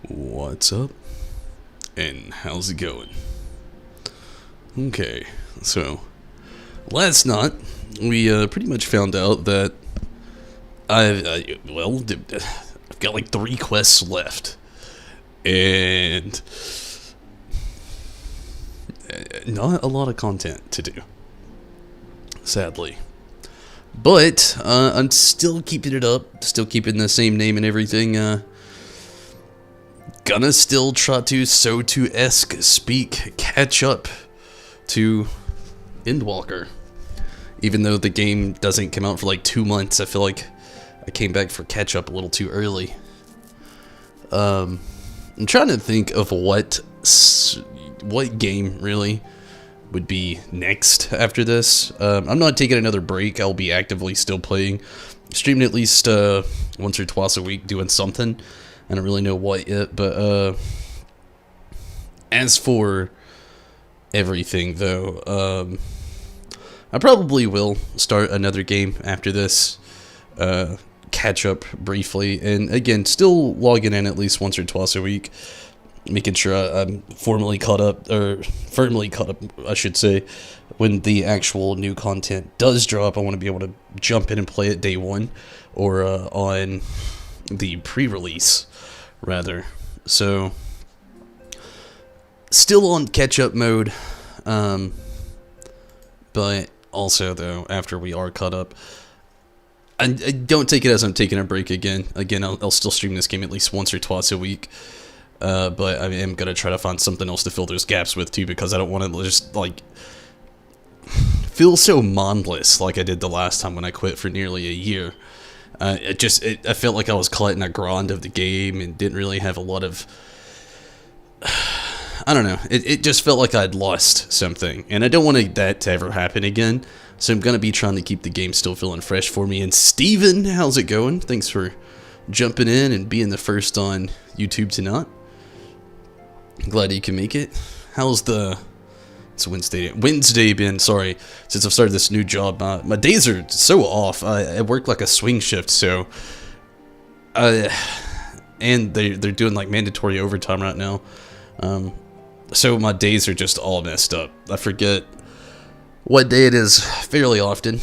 What's up? And how's it going? Okay, so last night we pretty much found out that I've got like 3 quests left, and not a lot of content to do, sadly. But I'm still keeping it up, still keeping the same name and everything. Gonna still try to to-esque speak catch up to Endwalker. Even though the game doesn't come out for like 2 months, I feel like I came back for catch up a little too early. I'm trying to think of what game really would be next after this. I'm not taking another break. I'll be actively still playing, streaming at least once or twice a week, doing something. I don't really know what yet, but as for everything though, I probably will start another game after this, catch up briefly, and again, still logging in at least once or twice a week, making sure I'm firmly caught up, I should say, when the actual new content does drop. I want to be able to jump in and play it day one, or on the pre-release, rather. So, still on catch-up mode, but also, though, after we are caught up, I don't take it as I'm taking a break again. Again, I'll still stream this game at least once or twice a week, but I am going to try to find something else to fill those gaps with, too, because I don't want to just, like, feel so mindless like I did the last time when I quit for nearly a year. I felt like I was caught in a grind of the game and didn't really have a lot of, I don't know, it just felt like I'd lost something, and I don't want that to ever happen again, so I'm going to be trying to keep the game still feeling fresh for me. And Steven, how's it going? Thanks for jumping in and being the first on YouTube tonight. Glad you can make it. It's Wednesday been, sorry, since I've started this new job. My days are so off. I work like a swing shift, so and they're doing like mandatory overtime right now. So my days are just all messed up. I forget what day it is fairly often.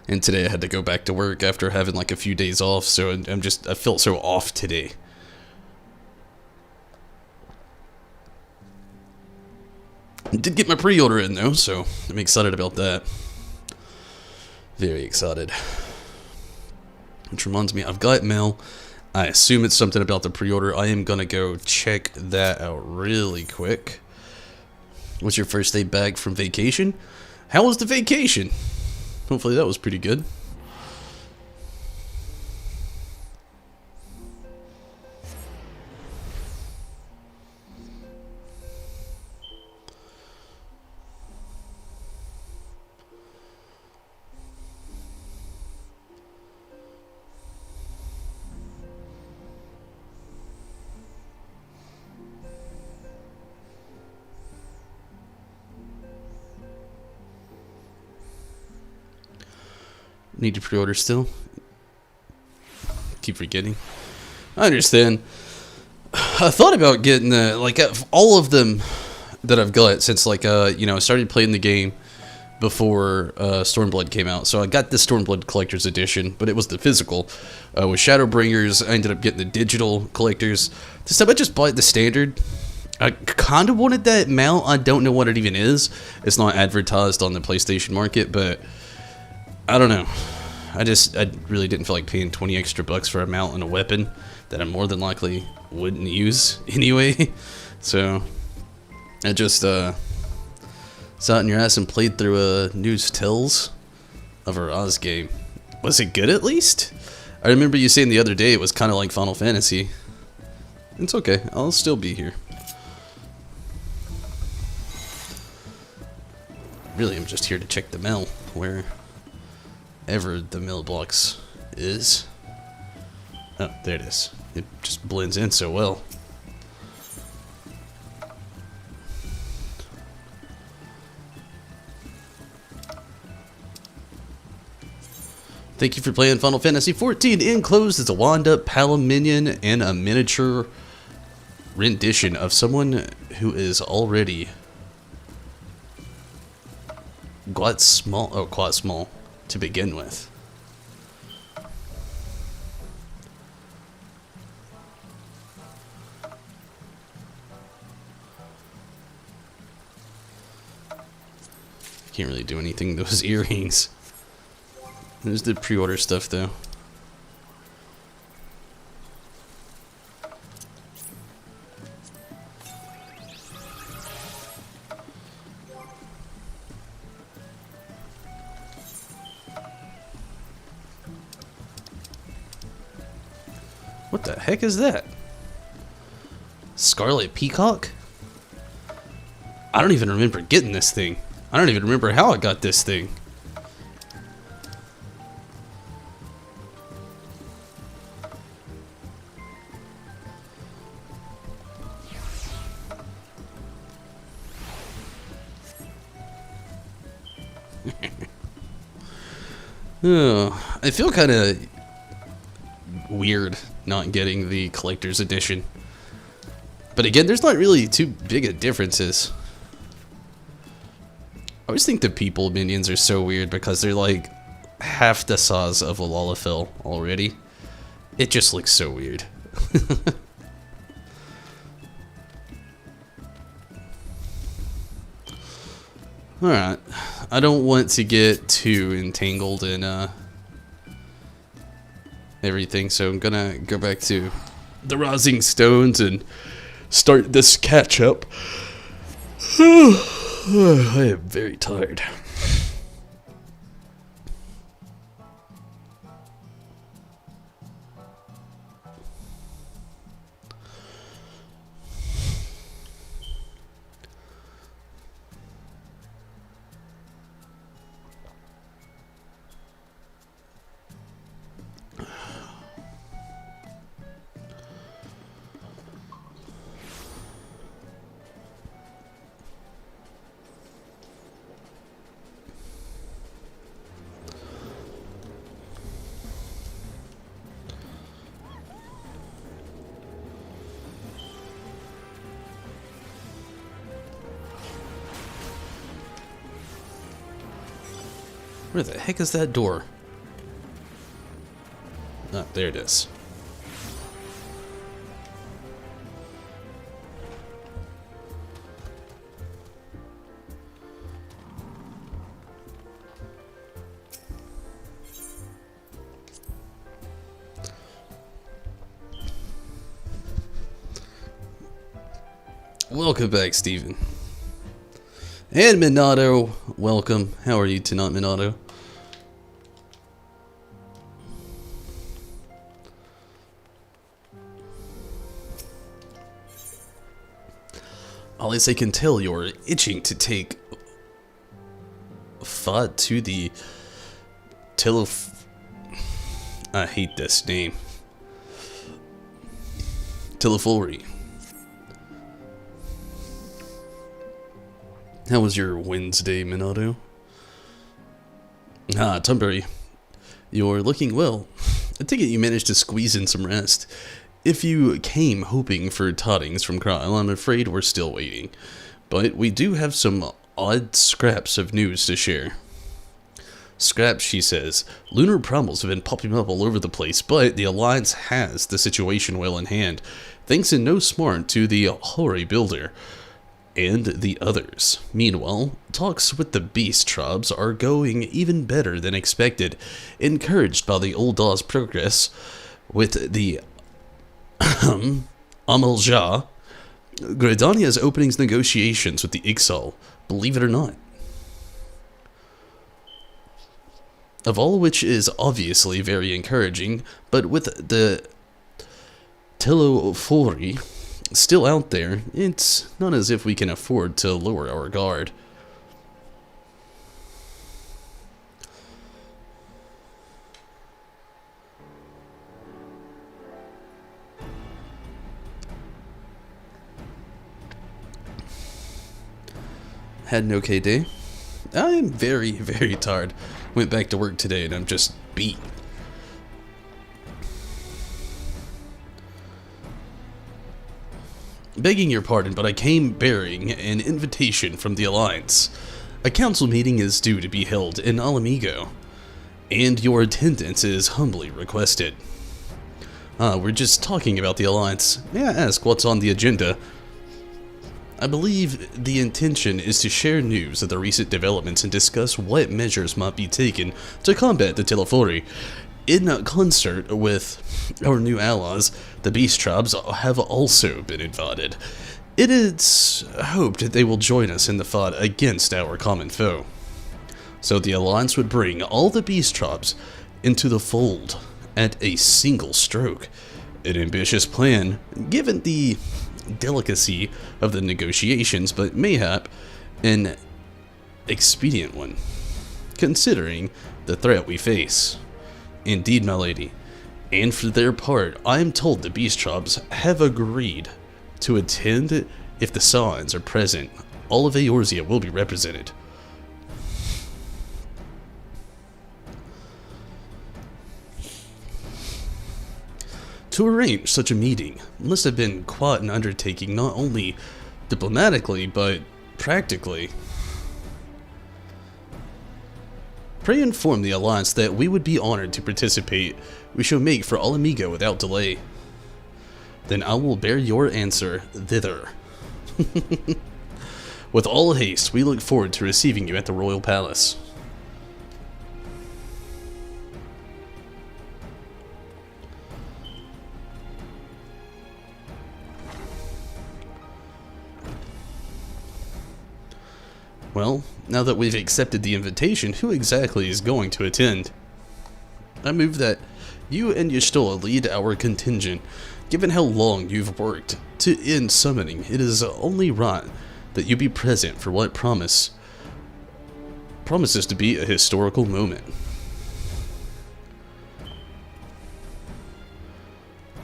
And today I had to go back to work after having like a few days off, so I felt so off today. I did get my pre-order in though, so I'm excited about that. Very excited. Which reminds me, I've got mail. I assume it's something about the pre-order. I am gonna go check that out really quick. What's your first day back from vacation? How was the vacation? Hopefully that was pretty good. Need to pre-order still? Keep forgetting. I understand. I thought about getting all of them that I've got since I started playing the game before Stormblood came out. So I got the Stormblood Collector's Edition, but it was the physical. With Shadowbringers, I ended up getting the digital collectors. This time I just bought the standard. I kind of wanted that mount. I don't know what it even is. It's not advertised on the PlayStation Market, but I don't know. I really didn't feel like paying 20 extra bucks for a mount and a weapon that I more than likely wouldn't use anyway. So I just sat in your ass and played through a News Tells of a Oz game. Was it good at least? I remember you saying the other day it was kind of like Final Fantasy. It's okay. I'll still be here. Really, I'm just here to check the mail wherever the mailbox is. Oh, there it is. It just blends in so well. Thank you for playing Final Fantasy XIV. Enclosed is a wound-up Palom minion and a miniature rendition of someone who is already quite small to begin with. Can't really do anything with those earrings. There's the pre-order stuff though. What the heck is that? Scarlet Peacock? I don't even remember getting this thing. I don't even remember how I got this thing. Oh, I feel kind of weird not getting the collector's edition. But again, there's not really too big of differences. I always think the people minions are so weird because they're like half the size of a Lalafell already. It just looks so weird. Alright, I don't want to get too entangled in everything, so I'm gonna go back to the Rising Stones and start this catch up. I am very tired. Where the heck is that door? Ah, there it is. Welcome back, Steven. And Minato, welcome. How are you tonight, Minato? Alice, I can tell you're itching to take Fud to the I hate this name. Telephori. How was your Wednesday, Minato? Ah, Tunbury. You're looking well. I take it you managed to squeeze in some rest. If you came hoping for tidings from Kyle, I'm afraid we're still waiting. But we do have some odd scraps of news to share. Scraps, she says. Lunar problems have been popping up all over the place, but the Alliance has the situation well in hand, thanks in no smart to the Hori Builder and the others. Meanwhile, talks with the Beast tribes are going even better than expected, encouraged by the Old Daw's progress with the Amalja. Gridania is opening negotiations with the XIV, believe it or not. Of all which is obviously very encouraging, but with the Telephori still out there, it's not as if we can afford to lower our guard. Had an okay day. I'm very, very tired. Went back to work today and I'm just beat. Begging your pardon, but I came bearing an invitation from the Alliance. A council meeting is due to be held in Alamigo, and your attendance is humbly requested. We're just talking about the Alliance. May I ask what's on the agenda? I believe the intention is to share news of the recent developments and discuss what measures might be taken to combat the Telefori. In concert with our new allies, the Beast Tribes have also been invited. It is hoped that they will join us in the fight against our common foe. So the Alliance would bring all the Beast Tribes into the fold at a single stroke. An ambitious plan, given the delicacy of the negotiations, but mayhap an expedient one, considering the threat we face. Indeed, my lady, and for their part, I am told the Beast Tribes have agreed to attend if the signs are present. All of Eorzea will be represented. To arrange such a meeting must have been quite an undertaking, not only diplomatically, but practically. Pray inform the Alliance that we would be honored to participate. We shall make for Alamigo without delay. Then I will bear your answer thither. With all haste, we look forward to receiving you at the Royal Palace. Well, now that we've accepted the invitation, who exactly is going to attend? I move that you and Y'shtola lead our contingent. Given how long you've worked to end summoning, it is only right that you be present for what promises to be a historical moment.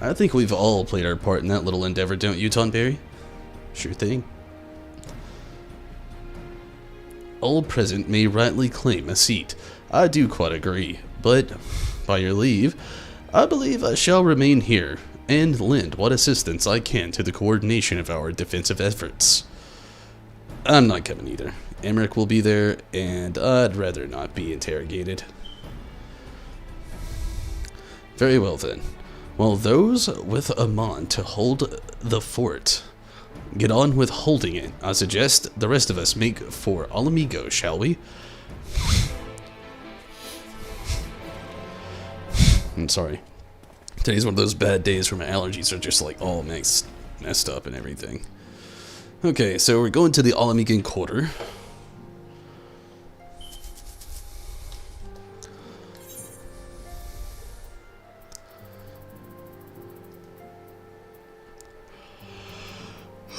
I think we've all played our part in that little endeavor, don't you, Tonberry? Sure thing. All present may rightly claim a seat. I do quite agree, but, by your leave, I believe I shall remain here and lend what assistance I can to the coordination of our defensive efforts. I'm not coming either. Emmerich will be there, and I'd rather not be interrogated. Very well then. While those with Amon to hold the fort get on with holding it, I suggest the rest of us make for Alamigo, shall we? I'm sorry. Today's one of those bad days where my allergies are just like all messed up and everything. Okay, so we're going to the Alamigan Quarter.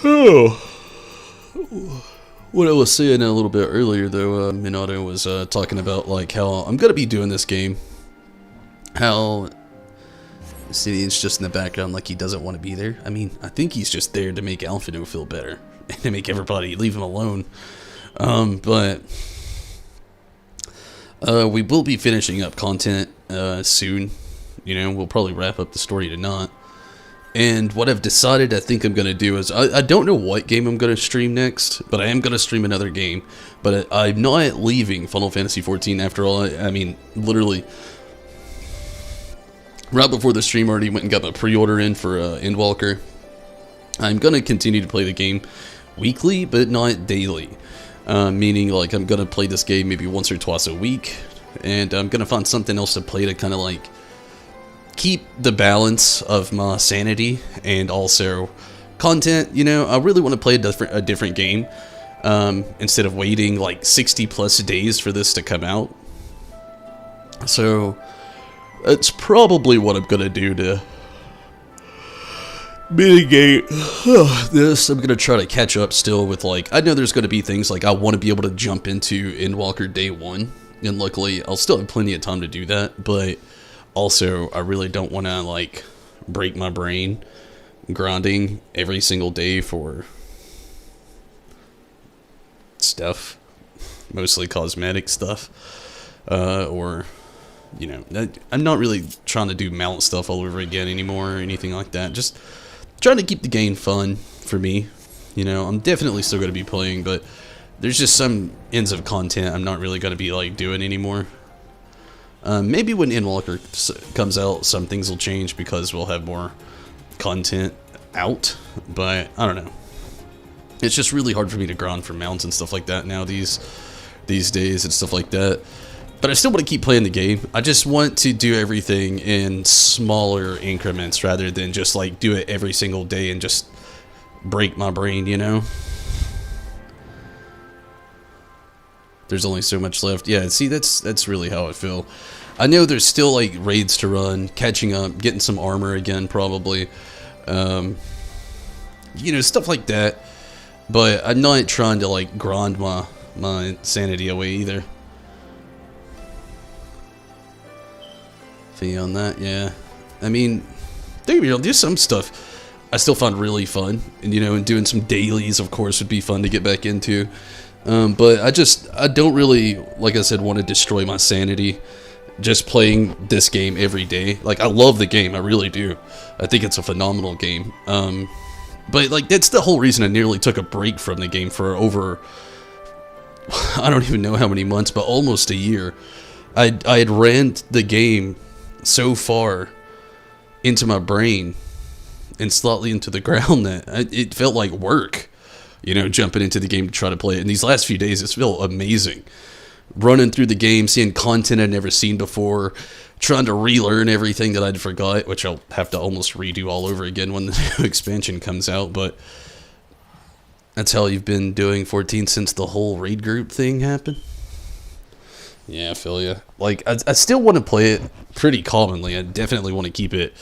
Oh. What I was saying a little bit earlier, though, Minato was talking about like how I'm gonna be doing this game. How Sidian's just in the background, like he doesn't want to be there. I mean, I think he's just there to make Alphino feel better and to make everybody leave him alone. But we will be finishing up content soon. You know, we'll probably wrap up the story tonight. And what I've decided I think I'm going to do is, I don't know what game I'm going to stream next, but I am going to stream another game. But I'm not leaving Final Fantasy XIV after all. I mean, literally, right before the stream I already went and got my pre-order in for Endwalker. I'm going to continue to play the game weekly, but not daily. Meaning, like, I'm going to play this game maybe once or twice a week. And I'm going to find something else to play to kind of, like, keep the balance of my sanity and also content. You know, I really want to play a different game instead of waiting like 60 plus days for this to come out. So that's probably what I'm gonna do to mitigate this. I'm gonna try to catch up still with, like, I know there's gonna be things like I want to be able to jump into Endwalker day one, and luckily I'll still have plenty of time to do that, but also, I really don't want to, like, break my brain grinding every single day for stuff. Mostly cosmetic stuff. or, you know, I'm not really trying to do mount stuff all over again anymore or anything like that. Just trying to keep the game fun for me. You know, I'm definitely still going to be playing, but there's just some ends of content I'm not really going to be, like, doing anymore. Maybe when Endwalker comes out, some things will change because we'll have more content out, but I don't know. It's just really hard for me to grind for mounts and stuff like that now these days and stuff like that. But I still want to keep playing the game. I just want to do everything in smaller increments rather than just like do it every single day and just break my brain, you know? There's only so much left. Yeah, see, that's really how I feel. I know there's still like raids to run, catching up, getting some armor again probably. You know, stuff like that. But I'm not trying to like grind my sanity away either. On that, yeah. I mean, there's some stuff I still find really fun, and you know, and doing some dailies, of course, would be fun to get back into. But I don't really, like I said, want to destroy my sanity just playing this game every day. Like, I love the game, I really do. I think it's a phenomenal game. But like, that's the whole reason I nearly took a break from the game for over, I don't even know how many months, but almost a year. I had ran the game so far into my brain and slightly into the ground that it felt like work, you know, jumping into the game to try to play it. And these last few days, it's felt amazing. Running through the game, seeing content I'd never seen before, trying to relearn everything that I'd forgot, which I'll have to almost redo all over again when the new expansion comes out. But that's how you've been doing 14 since the whole raid group thing happened. Yeah, I feel ya. Like, I still want to play it pretty commonly. I definitely want to keep it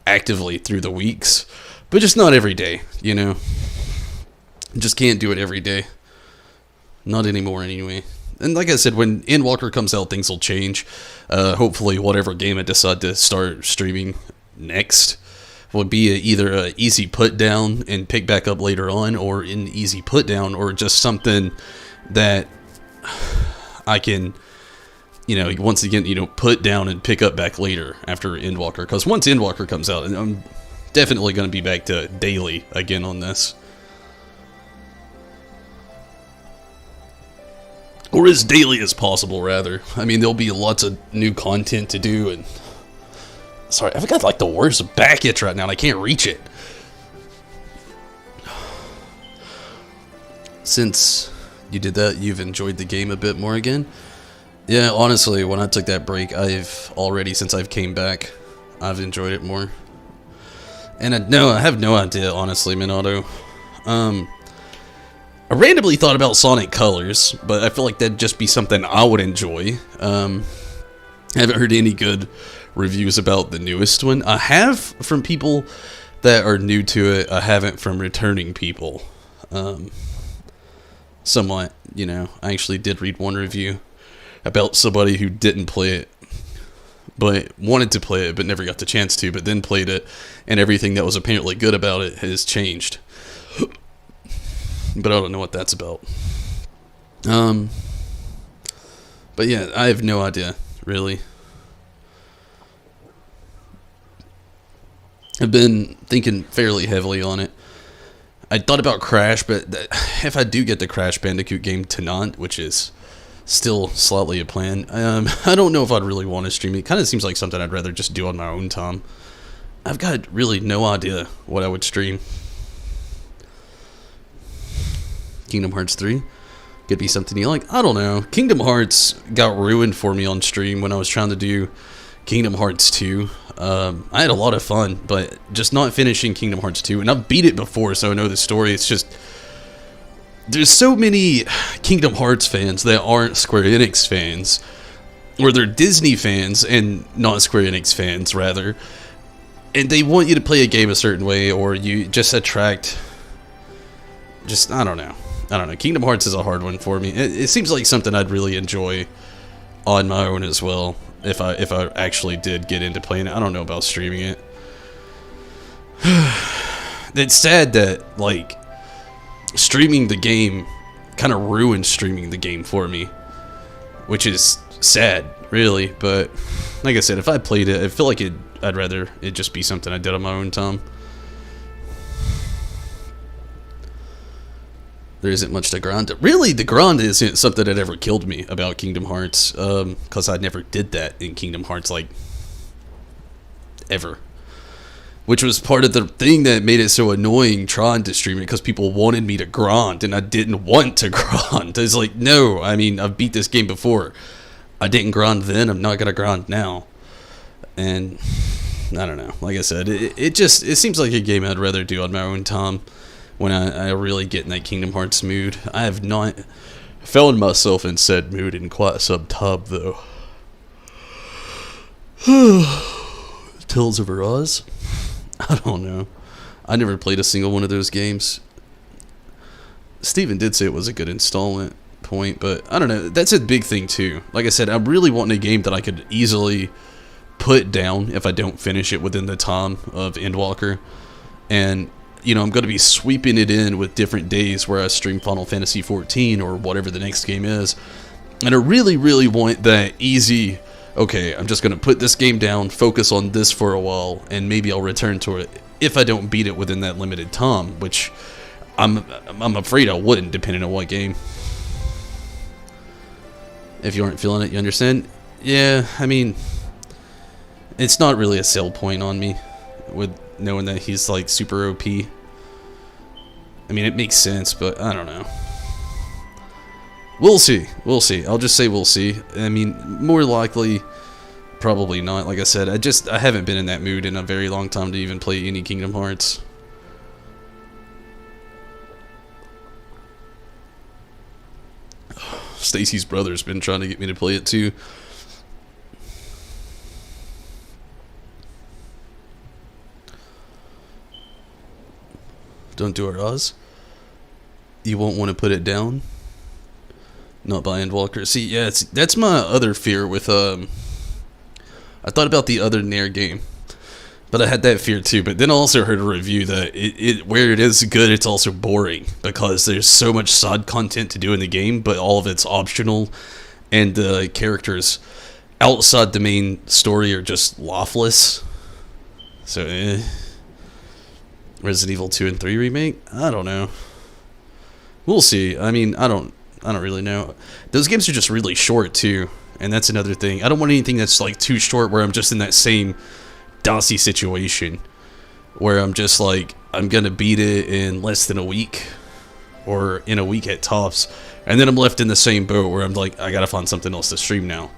actively through the weeks, but just not every day, you know? Just can't do it every day. Not anymore, anyway. And like I said, when Endwalker comes out, things will change. Hopefully, whatever game I decide to start streaming next will be either an easy put down and pick back up later on, or an easy put down, or just something that I can, you know, once again, you know, put down and pick up back later after Endwalker. Because once Endwalker comes out, I'm definitely going to be back to daily again on this. Or as daily as possible, rather. I mean, there'll be lots of new content to do, and... Sorry, I've got like the worst back itch right now, and I can't reach it. Since you did that, you've enjoyed the game a bit more again? Yeah, honestly, when I took that break, since I've came back, I've enjoyed it more. And I have no idea, honestly, Minato. I randomly thought about Sonic Colors, but I feel like that'd just be something I would enjoy. I haven't heard any good reviews about the newest one. I have from people that are new to it. I haven't from returning people. Somewhat, you know. I actually did read one review about somebody who didn't play it, but wanted to play it, but never got the chance to, but then played it, and everything that was apparently good about it has changed. But I don't know what that's about. But yeah, I have no idea, really. I've been thinking fairly heavily on it. I thought about Crash, but if I do get the Crash Bandicoot game tonight, which is still slightly a plan, I don't know if I'd really want to stream it. It kind of seems like something I'd rather just do on my own time. I've got really no idea what I would stream. Kingdom Hearts 3 could be something you like. I don't know. Kingdom Hearts got ruined for me on stream when I was trying to do Kingdom Hearts 2. I had a lot of fun, but just not finishing Kingdom Hearts 2. And I've beat it before, so I know the story. It's just... There's so many Kingdom Hearts fans that aren't Square Enix fans, or they're Disney fans and not Square Enix fans, rather, and they want you to play a game a certain way, or you just attract, I don't know. Kingdom Hearts is a hard one for me. It seems like something I'd really enjoy on my own as well, if I actually did get into playing it. I don't know about streaming it. It's sad that, like, streaming the game kind of ruined streaming the game for me, which is sad, really. But like I said, if I played it, I feel like I'd rather it just be something I did on my own time. There isn't much to grind. Really, the grind isn't something that ever killed me about Kingdom Hearts, because I never did that in Kingdom Hearts, like, ever. Which was part of the thing that made it so annoying trying to stream it, because people wanted me to grind, and I didn't want to grind. It's like, no, I mean, I've beat this game before. I didn't grind then, I'm not going to grind now. And, I don't know, like I said, it seems like a game I'd rather do on my own time. When I really get in that Kingdom Hearts mood. I have not found myself in said mood in quite some time, though. Tales of Arise? I don't know. I never played a single one of those games. Steven did say it was a good installment point, but I don't know. That's a big thing, too. Like I said, I'm really wanting a game that I could easily put down if I don't finish it within the time of Endwalker. And you know, I'm going to be sweeping it in with different days where I stream Final Fantasy XIV or whatever the next game is. And I really, really want that easy, okay, I'm just going to put this game down, focus on this for a while, and maybe I'll return to it if I don't beat it within that limited time, which I'm afraid I wouldn't, depending on what game. If you aren't feeling it, you understand? Yeah, I mean, it's not really a sell point on me with knowing that he's like super OP. I mean, it makes sense, but I don't know. We'll see. We'll see. I'll just say we'll see. I mean, more likely, probably not. Like I said, I haven't been in that mood in a very long time to even play any Kingdom Hearts. Stacy's brother's been trying to get me to play it too. Don't do it, Oz. You won't want to put it down. Not by Endwalker. See, yeah, that's my other fear with I thought about the other Nair game, but I had that fear too. But then I also heard a review that where it is good, it's also boring because there's so much side content to do in the game, but all of it's optional, and the characters outside the main story are just lawless. So, Resident Evil 2 and 3 remake? I don't know. We'll see. I mean, I don't really know. Those games are just really short too, and that's another thing. I don't want anything that's like too short where I'm just in that same Dossie situation where I'm just like, I'm gonna beat it in less than a week or in a week at tops, and then I'm left in the same boat where I'm like, I gotta find something else to stream now.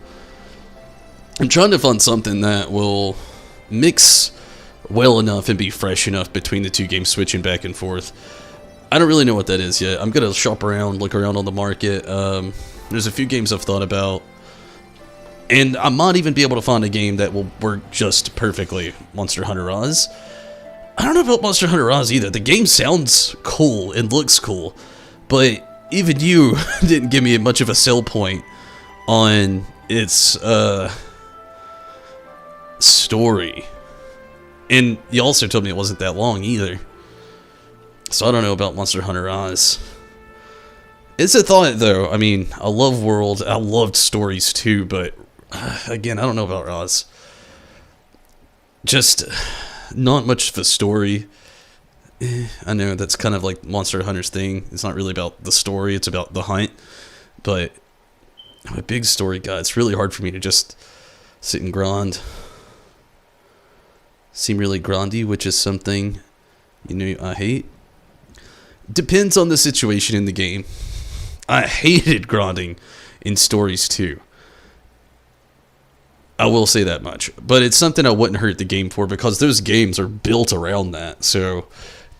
I'm trying to find something that will mix well enough and be fresh enough between the two games, switching back and forth. I don't really know what that is yet. I'm gonna shop around, look around on the market. There's a few games I've thought about, and I might even be able to find a game that will work just perfectly. Monster Hunter Rise. I don't know about Monster Hunter Rise either. The game sounds cool and looks cool, but even you didn't give me much of a sell point on its story. And you also told me it wasn't that long either. So I don't know about Monster Hunter Rise. It's a thought though. I mean, I love world. I loved stories too, but again, I don't know about Rise. Just not much of a story. I know that's kind of like Monster Hunter's thing. It's not really about the story, it's about the hunt. But I'm a big story guy. It's really hard for me to just sit and grind. Seem really grindy, which is something, you know, I hate. Depends on the situation in the game. I hated grinding in stories too. I will say that much. But it's something I wouldn't hurt the game for because those games are built around that. So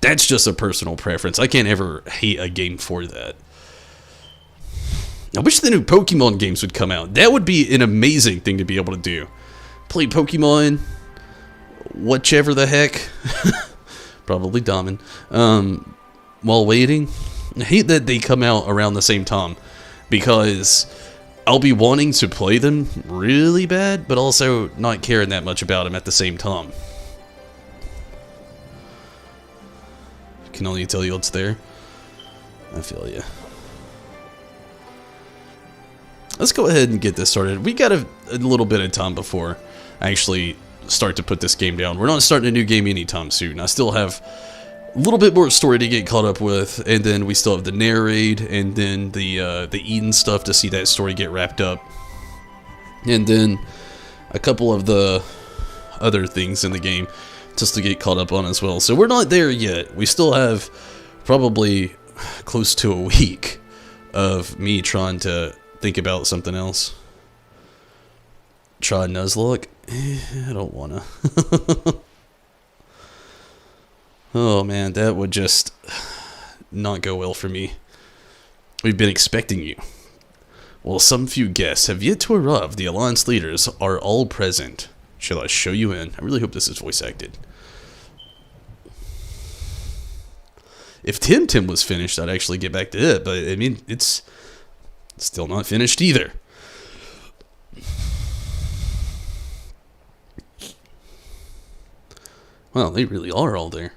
that's just a personal preference. I can't ever hate a game for that. I wish the new Pokemon games would come out. That would be an amazing thing to be able to do. Play Pokemon, whichever the heck. Probably Damen. While waiting. I hate that they come out around the same time, because I'll be wanting to play them really bad, but also not caring that much about them at the same time. Can only tell you it's there. I feel you. let's go ahead and get this started. We got a little bit of time before I actually start to put this game down. We're not starting a new game anytime soon. I still have a little bit more story to get caught up with, and then we still have the narrate, and then the Eden stuff to see that story get wrapped up, and then a couple of the other things in the game just to get caught up on as well. So we're not there yet. We still have probably close to a week of me trying to think about something else. Try Nuzlocke? I don't wanna. Oh man, that would just not go well for me. We've been expecting you. Well, some few guests have yet to arrive. The Alliance leaders are all present. Shall I show you in? I really hope this is voice acted. If Tim was finished, I'd actually get back to it, but I mean, it's still not finished either. Well, they really are all there.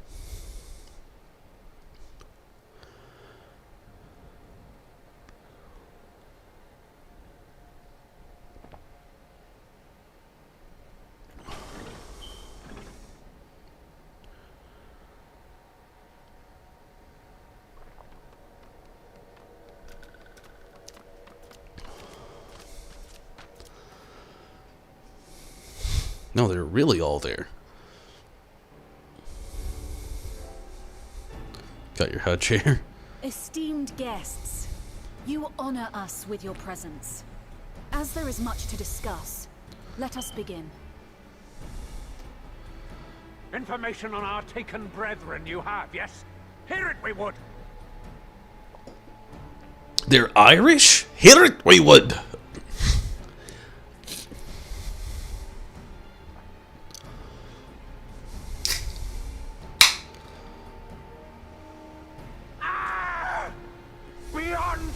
No, they're really all there. Got your high chair. Esteemed guests, you honor us with your presence. As there is much to discuss, let us begin. Information on our taken brethren you have, yes? Hear it we would! They're Irish? Hear it we would!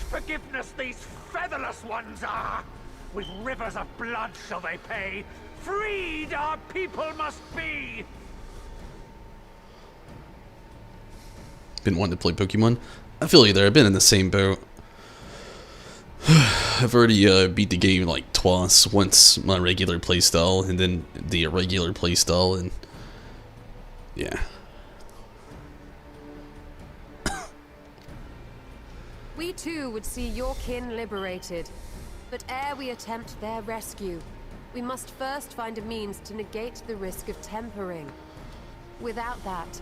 Forgiveness these featherless ones are! With rivers of blood shall they pay. Freed our people must be! Been wanting to play Pokemon? I feel you there, I've been in the same boat. I've already beat the game like twice. Once my regular playstyle, and then the irregular playstyle, and yeah. We too would see your kin liberated, but ere we attempt their rescue, we must first find a means to negate the risk of tempering. Without that,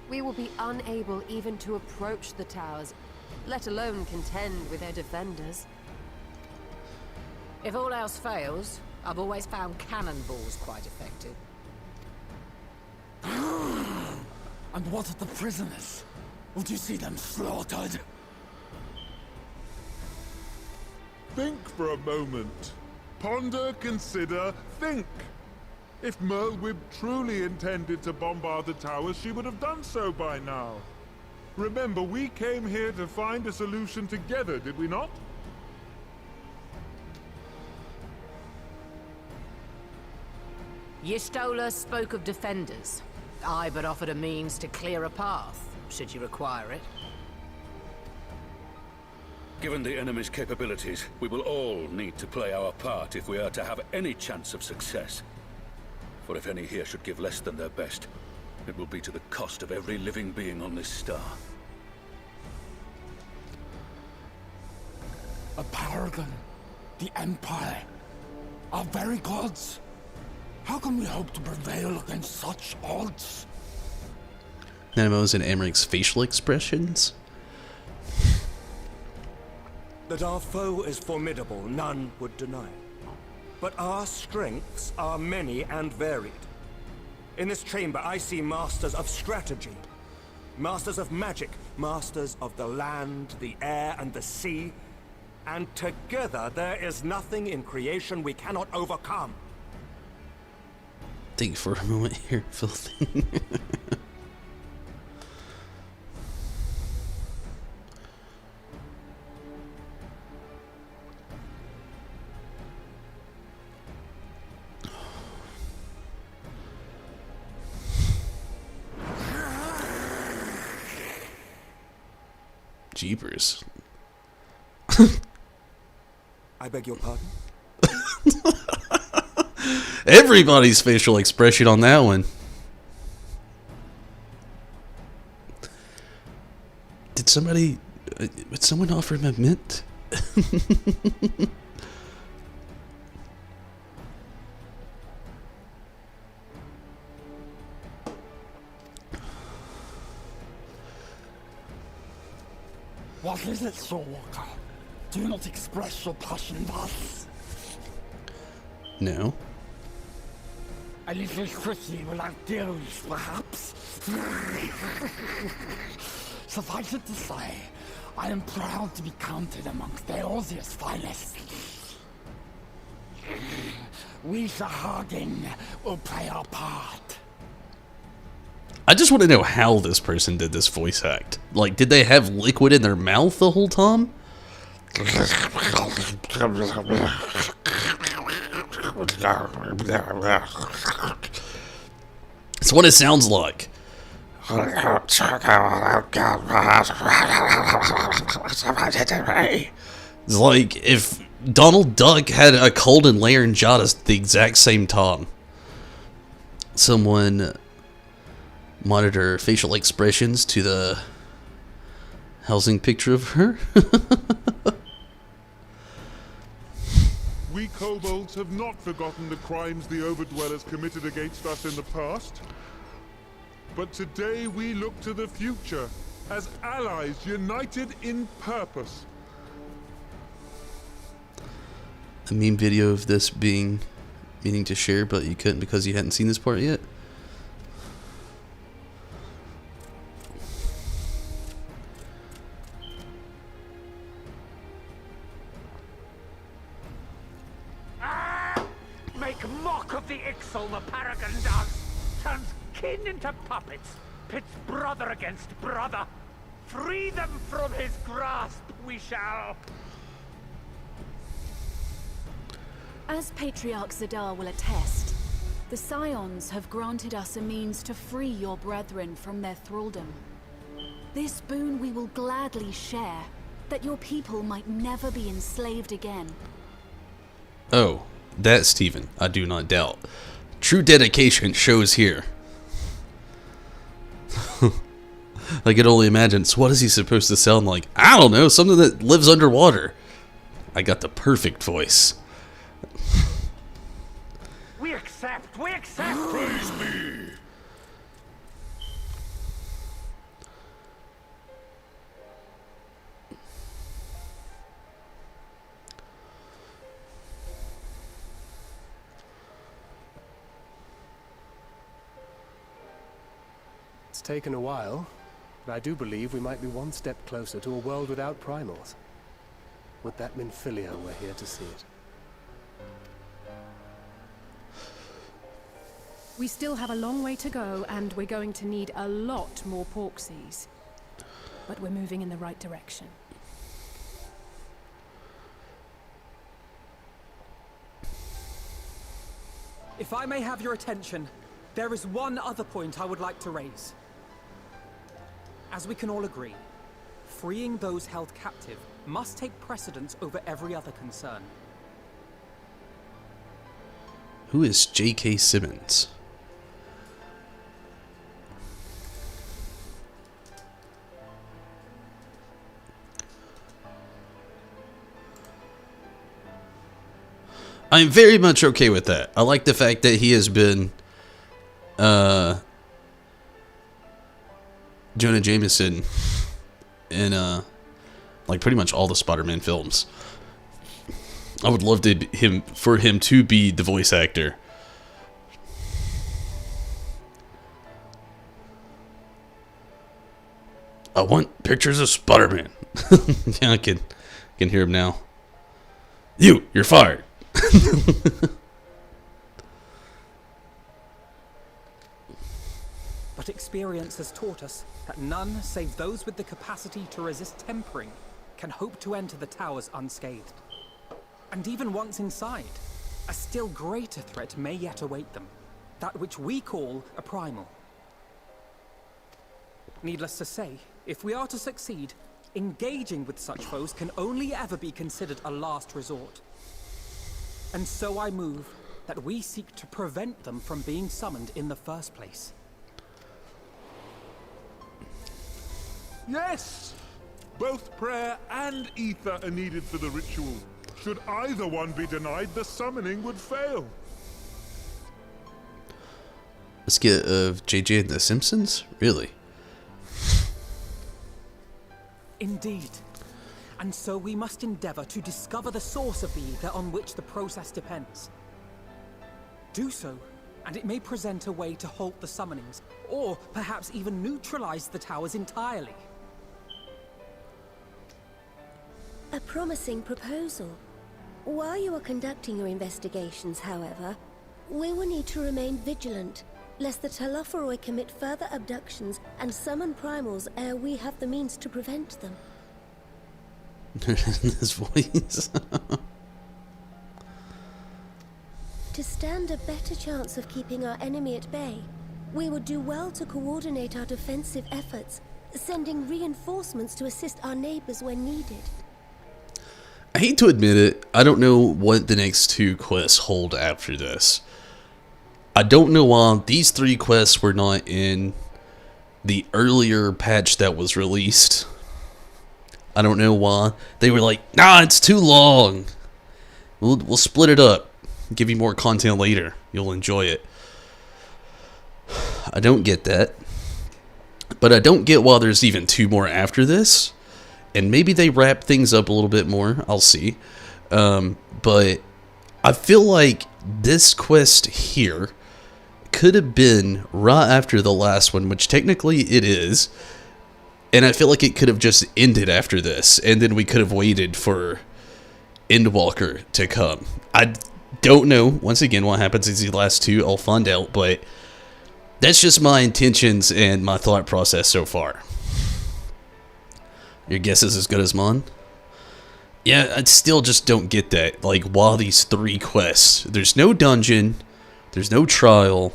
we will be unable even to approach the towers, let alone contend with their defenders. If all else fails, I've always found cannonballs quite effective. And what of the prisoners? Would you see them slaughtered? Think for a moment. Ponder, consider, think. If Merlwyb truly intended to bombard the towers, she would have done so by now. Remember, we came here to find a solution together, did we not? Y'Stola spoke of defenders. I but offered a means to clear a path, should you require it. Given the enemy's capabilities, we will all need to play our part if we are to have any chance of success. For if any here should give less than their best, it will be to the cost of every living being on this star. A paragon, the Empire, our very gods. How can we hope to prevail against such odds? Nenemo's and Amaric's facial expressions. That our foe is formidable, none would deny. But our strengths are many and varied. In this chamber, I see masters of strategy, masters of magic, masters of the land, the air, and the sea. And together, there is nothing in creation we cannot overcome. Think for a moment here, Filthy. Jeepers. I beg your pardon? Everybody's facial expression on that one. Did someone offer him a mint? What is it, Soulwalker? Do not express your passion thus. No. A little tricky will outdo us, perhaps. Suffice it to say, I am proud to be counted amongst Eorzea's finest. We, Sahagin, will play our part. I just want to know how this person did this voice act. Like, did they have liquid in their mouth the whole time? It's what it sounds like. It's like if Donald Duck had a cold and laryngitis at the exact same time. Someone monitor facial expressions to the housing picture of her. We kobolds have not forgotten the crimes the Overdwellers committed against us in the past. But today we look to the future as allies united in purpose. A meme video of this meaning to share, but you couldn't because you hadn't seen this part yet. Make mock of the Ixal the Paragon does. Turns kin into puppets. Pits brother against brother. Free them from his grasp, we shall. As Patriarch Zadar will attest, the Scions have granted us a means to free your brethren from their thraldom. This boon we will gladly share, that your people might never be enslaved again. Oh, that Stephen, I do not doubt. True dedication shows here. I can only imagine. So what is he supposed to sound like? I don't know, something that lives underwater. I got the perfect voice. We accept! Praise me! It's taken a while, but I do believe we might be one step closer to a world without primals. Would that Minfilia were here to see it. We still have a long way to go, and we're going to need a lot more Porksies. But we're moving in the right direction. If I may have your attention, there is one other point I would like to raise. As we can all agree, freeing those held captive must take precedence over every other concern. Who is J.K. Simmons? I'm very much okay with that. I like the fact that he has been Jonah Jameson in like pretty much all the Spider-Man films. I would love for him to be the voice actor. I want pictures of Spider-Man. Yeah, I can hear him now. You're fired. But experience has taught us that none save those with the capacity to resist tempering can hope to enter the towers unscathed. And even once inside, a still greater threat may yet await them, that which we call a primal. Needless to say, if we are to succeed, engaging with such foes can only ever be considered a last resort. And so I move that we seek to prevent them from being summoned in the first place. Yes! Both prayer and ether are needed for the ritual. Should either one be denied, the summoning would fail. A skit of JJ and the Simpsons? Really? Indeed. And so we must endeavor to discover the source of the ether on which the process depends. Do so, and it may present a way to halt the summonings, or perhaps even neutralize the towers entirely. A promising proposal. While you are conducting your investigations, however, we will need to remain vigilant, lest the Telophoroi commit further abductions and summon primals ere we have the means to prevent them. This voice. To stand a better chance of keeping our enemy at bay, we would do well to coordinate our defensive efforts, sending reinforcements to assist our neighbors when needed. I hate to admit it, I don't know what the next 2 quests hold after this. I don't know why these 3 quests were not in the earlier patch that was released. I don't know why. They were like, nah, it's too long. We'll split it up. Give you more content later. You'll enjoy it. I don't get that. But I don't get why there's even 2 more after this. And maybe they wrap things up a little bit more. I'll see. But I feel like this quest here could have been right after the last one, which technically it is. And I feel like it could have just ended after this. And then we could have waited for Endwalker to come. I don't know, once again, what happens in these last 2. I'll find out. But that's just my intentions and my thought process so far. Your guess is as good as mine? Yeah, I still just don't get that. Like, why these 3 quests? There's no dungeon. There's no trial.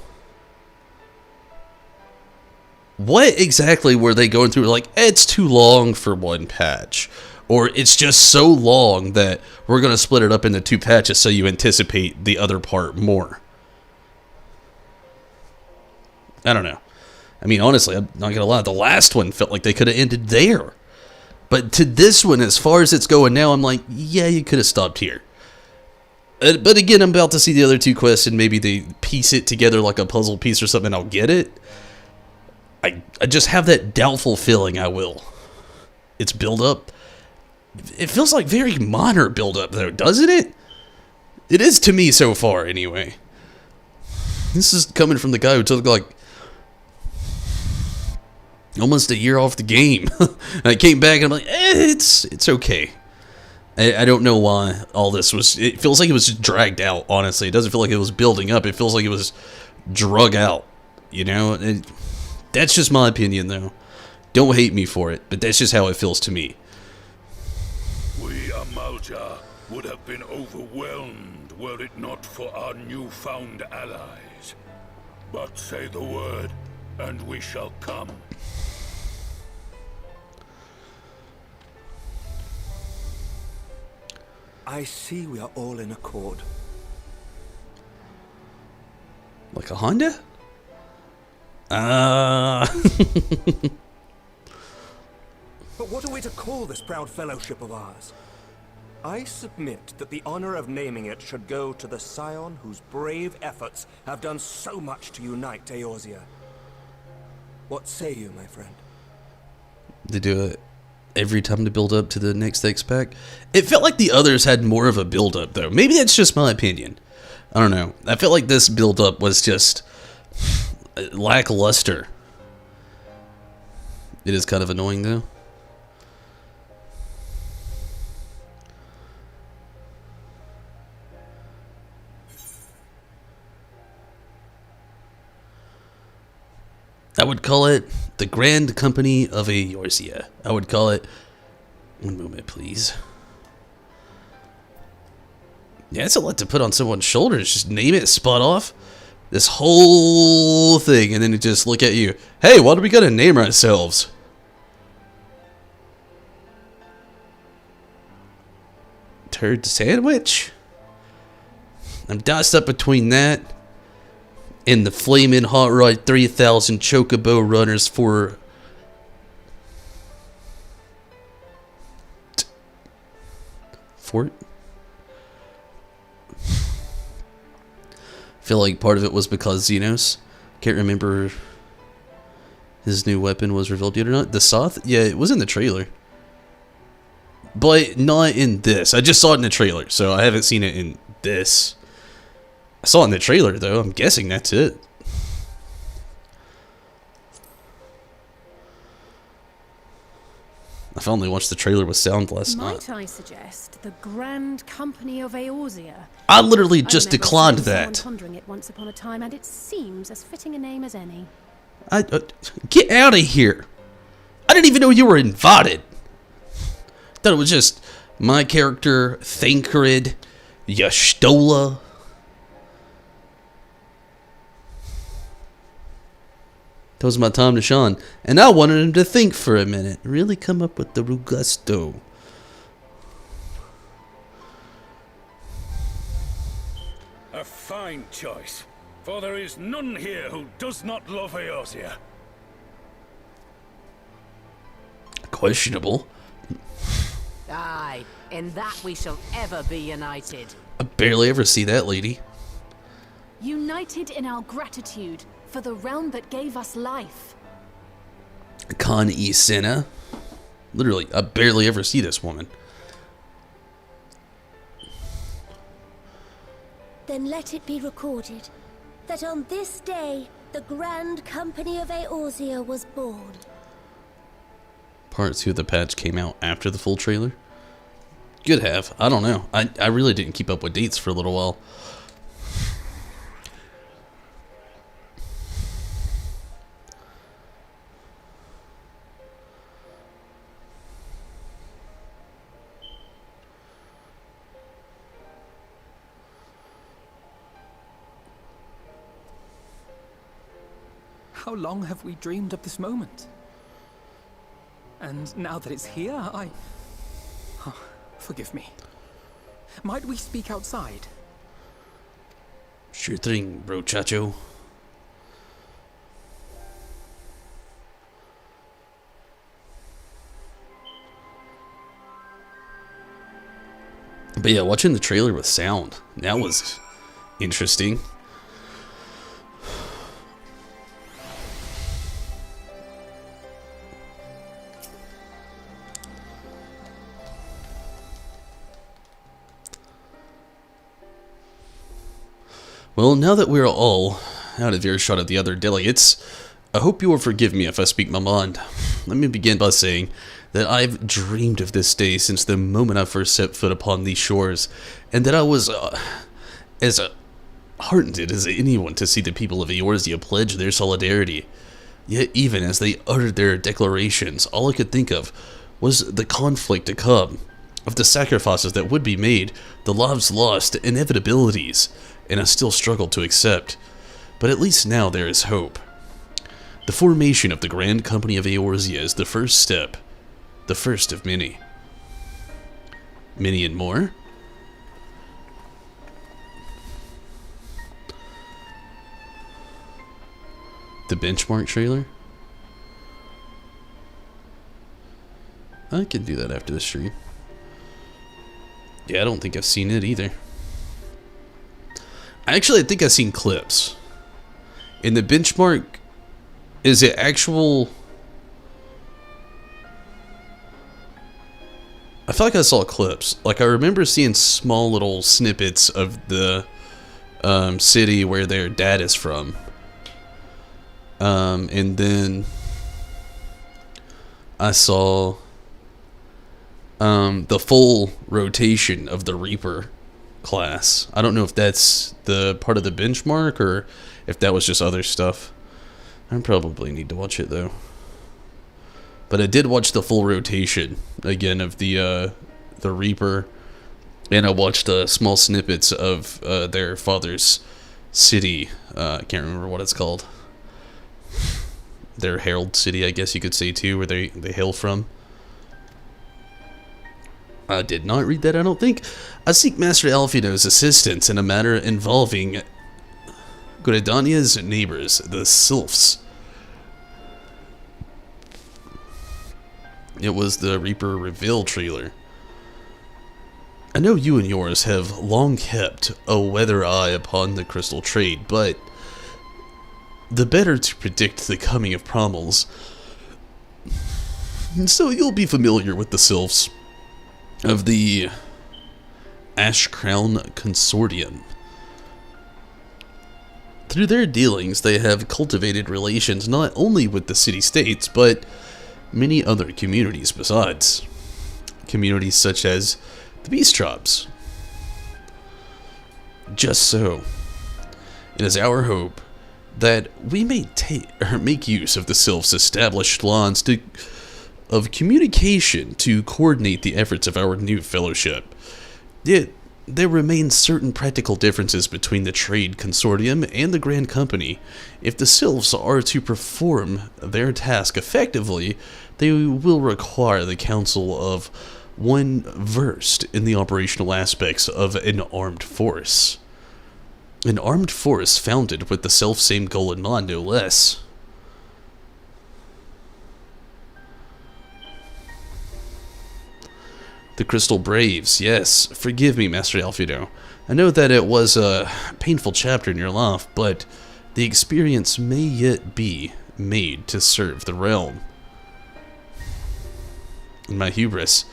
What exactly were they going through? Like, it's too long for 1 patch. Or it's just so long that we're going to split it up into 2 patches so you anticipate the other part more. I don't know. I mean, honestly, I'm not going to lie. The last one felt like they could have ended there. But to this one, as far as it's going now, I'm like, yeah, you could have stopped here. But again, I'm about to see the other 2 quests, and maybe they piece it together like a puzzle piece or something, and I'll get it. I just have that doubtful feeling I will. It's build-up. It feels like very minor build-up, though, doesn't it? It is to me so far, anyway. This is coming from the guy who took, like, almost a year off the game. And I came back and I'm like, it's okay. I don't know why all this was. It feels like it was just dragged out, honestly. It doesn't feel like it was building up. It feels like it was drug out, you know? That's just my opinion, though. Don't hate me for it, but that's just how it feels to me. We, Amalja, would have been overwhelmed were it not for our newfound allies. But say the word, and we shall come. I see we are all in accord. Like a Honda? But what are we to call this proud fellowship of ours? I submit that the honor of naming it should go to the scion whose brave efforts have done so much to unite Eorzea. What say you, my friend? They do it every time to build up to the next X-Pack. It felt like the others had more of a build-up, though. Maybe that's just my opinion. I don't know. I felt like this build-up was just lackluster. It is kind of annoying, though. I would call it the Grand Company of Eorzea. I would call it... One moment, please. Yeah, it's a lot to put on someone's shoulders. Just name it, spot off. This whole thing, and then just look at you. Hey, what are we gonna name ourselves? Turd sandwich? I'm diced up between that and the Flamin' Hot Rod 3000 Chocobo Runners for Fort. I feel like part of it was because Xenos. Can't remember his new weapon was revealed yet or not. The Soth? Yeah, it was in the trailer. But not in this. I just saw it in the trailer, so I haven't seen it in this. I saw it in the trailer, though. I'm guessing that's it. I finally watched the trailer with sound last night. Might I suggest the Grand Company of Eorzea? I literally just declined that. Pondering it once upon a time, and it seems as fitting a name as any. Get out of here! I didn't even know you were invited. Thought it was just my character, Thancred, Y'shtola. That was my time to shine, and I wanted him to think for a minute. Really come up with the Rugusto. A fine choice, for there is none here who does not love Eorzea. Questionable. Aye, in that we shall ever be united. I barely ever see that lady. United in our gratitude for the realm that gave us life. Con E Senna. Literally, I barely ever see this woman. Then let it be recorded that on this day, the Grand Company of Eorzea was born. Part 2 of the patch came out after the full trailer. Could have. I don't know. I really didn't keep up with dates for a little while. How long have we dreamed of this moment? And now that it's here, Oh, forgive me. Might we speak outside? Sure thing, bro chacho. But yeah, watching the trailer with sound, that was interesting. Well, now that we're all out of earshot of the other delegates, I hope you will forgive me if I speak my mind. Let me begin by saying that I've dreamed of this day since the moment I first set foot upon these shores, and that I was as heartened as anyone to see the people of Eorzea pledge their solidarity. Yet even as they uttered their declarations, all I could think of was the conflict to come, of the sacrifices that would be made, the lives lost, inevitabilities, and I still struggle to accept. But at least now there is hope. The formation of the Grand Company of Eorzea is the first step. The first of many. Many and more? The benchmark trailer? I can do that after the stream. Yeah, I don't think I've seen it either. Actually, I think I've seen clips. In the benchmark, is it actual... I feel like I saw clips. Like, I remember seeing small little snippets of the city where their dad is from. And then I saw the full rotation of the Reaper class. I don't know if that's the part of the benchmark or if that was just other stuff. I probably need to watch it though. But I did watch the full rotation again of the Reaper, and I watched small snippets of their father's city. I can't remember what it's called. Their Herald City, I guess you could say too, where they hail from. I did not read that, I don't think. I seek Master Alfino's assistance in a matter involving Gredania's neighbors, the Sylphs. It was the Reaper Reveal trailer. I know you and yours have long kept a weather eye upon the crystal trade, but the better to predict the coming of Promels. So you'll be familiar with the Sylphs of the Ash Crown Consortium. Through their dealings, they have cultivated relations not only with the city-states, but many other communities besides. Communities such as the Beast Tribes. Just so, it is our hope that we may make use of the Sylphs' established lines of communication to coordinate the efforts of our new fellowship. Yet, there remain certain practical differences between the Trade Consortium and the Grand Company. If the Sylphs are to perform their task effectively, they will require the counsel of one versed in the operational aspects of an armed force. An armed force founded with the self-same goal in mind, no less. The Crystal Braves, yes. Forgive me, Master Alfino. I know that it was a painful chapter in your life, but the experience may yet be made to serve the realm. In my hubris,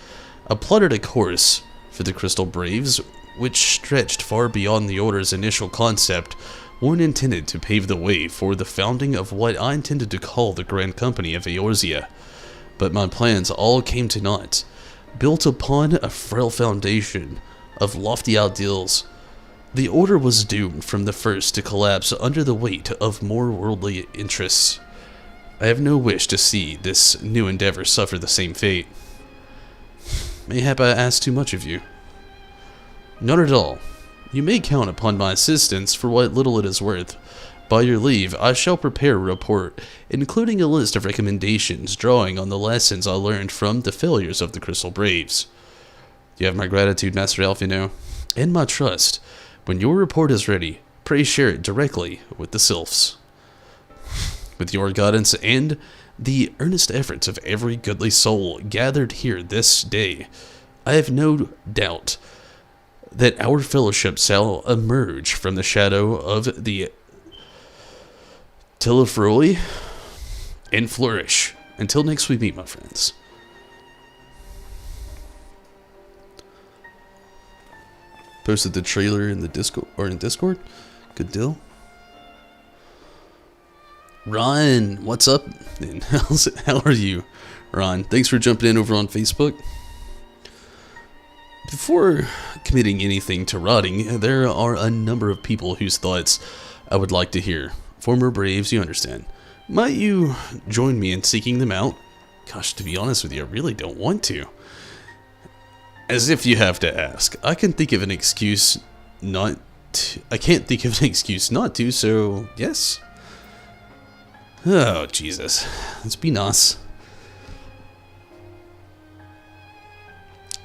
I plotted a course for the Crystal Braves, which stretched far beyond the Order's initial concept, one intended to pave the way for the founding of what I intended to call the Grand Company of Eorzea. But my plans all came to naught. Built upon a frail foundation of lofty ideals, the Order was doomed from the first to collapse under the weight of more worldly interests. I have no wish to see this new endeavor suffer the same fate. Mayhap I ask too much of you. Not at all. You may count upon my assistance for what little it is worth. By your leave, I shall prepare a report, including a list of recommendations drawing on the lessons I learned from the failures of the Crystal Braves. You have my gratitude, Master Alfino, and my trust. When your report is ready, pray share it directly with the Sylphs. With your guidance and the earnest efforts of every goodly soul gathered here this day, I have no doubt that our fellowship shall emerge from the shadow of the Tillifroy and flourish. Until next we meet, my friends. Posted the trailer in the Discord. Good deal. Ron, what's up? And how are you, Ron? Thanks for jumping in over on Facebook. Before committing anything to rotting, there are a number of people whose thoughts I would like to hear. Former Braves, you understand. Might you join me in seeking them out? Gosh, to be honest with you, I really don't want to. As if you have to ask. I can't think of an excuse not to, so yes. Oh, Jesus. Let's be nice.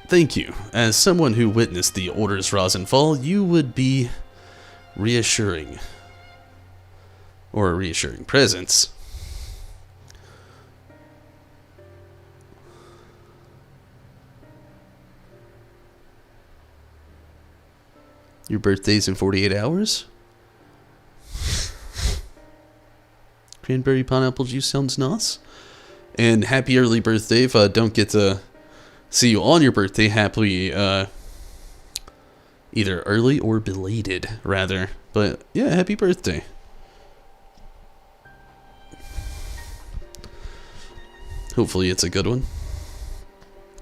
Thank you. As someone who witnessed the Order's rise and fall, you would be reassuring. Or a reassuring presence. Your birthday's in 48 hours? Cranberry pineapple juice sounds nice. And happy early birthday. If I don't get to see you on your birthday, happily, either early or belated, rather. But yeah, happy birthday. Hopefully it's a good one.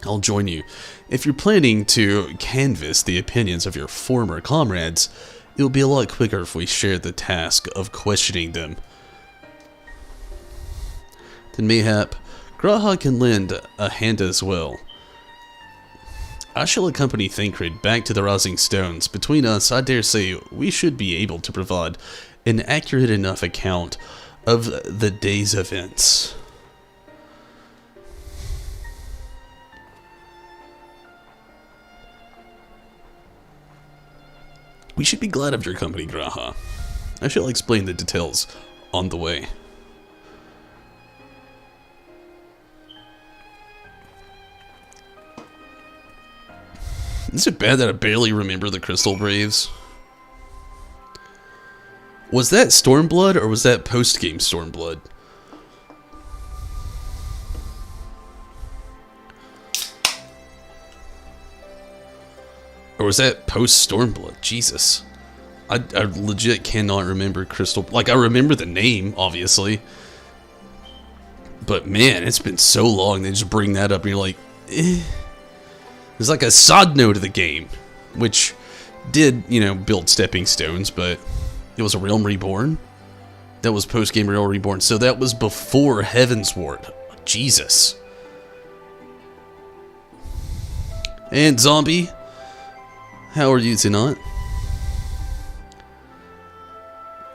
I'll join you. If you're planning to canvass the opinions of your former comrades, it'll be a lot quicker if we share the task of questioning them. Then mayhap Graha can lend a hand as well. I shall accompany Thancred back to the Rising Stones. Between us, I dare say we should be able to provide an accurate enough account of the day's events. We should be glad of your company, Graha. I shall explain the details on the way. Is it bad that I barely remember the Crystal Braves? Was that Stormblood or was that post-game Stormblood? Or was that post-Stormblood? Jesus. I legit cannot remember Crystal... Like, I remember the name, obviously. But, man, it's been so long, they just bring that up and you're like, eh. It's like a side note of the game. Which did, you know, build stepping stones, but it was a Realm Reborn. That was post-game Realm Reborn. So that was before Heavensward. Jesus. And Zombie, how are you tonight?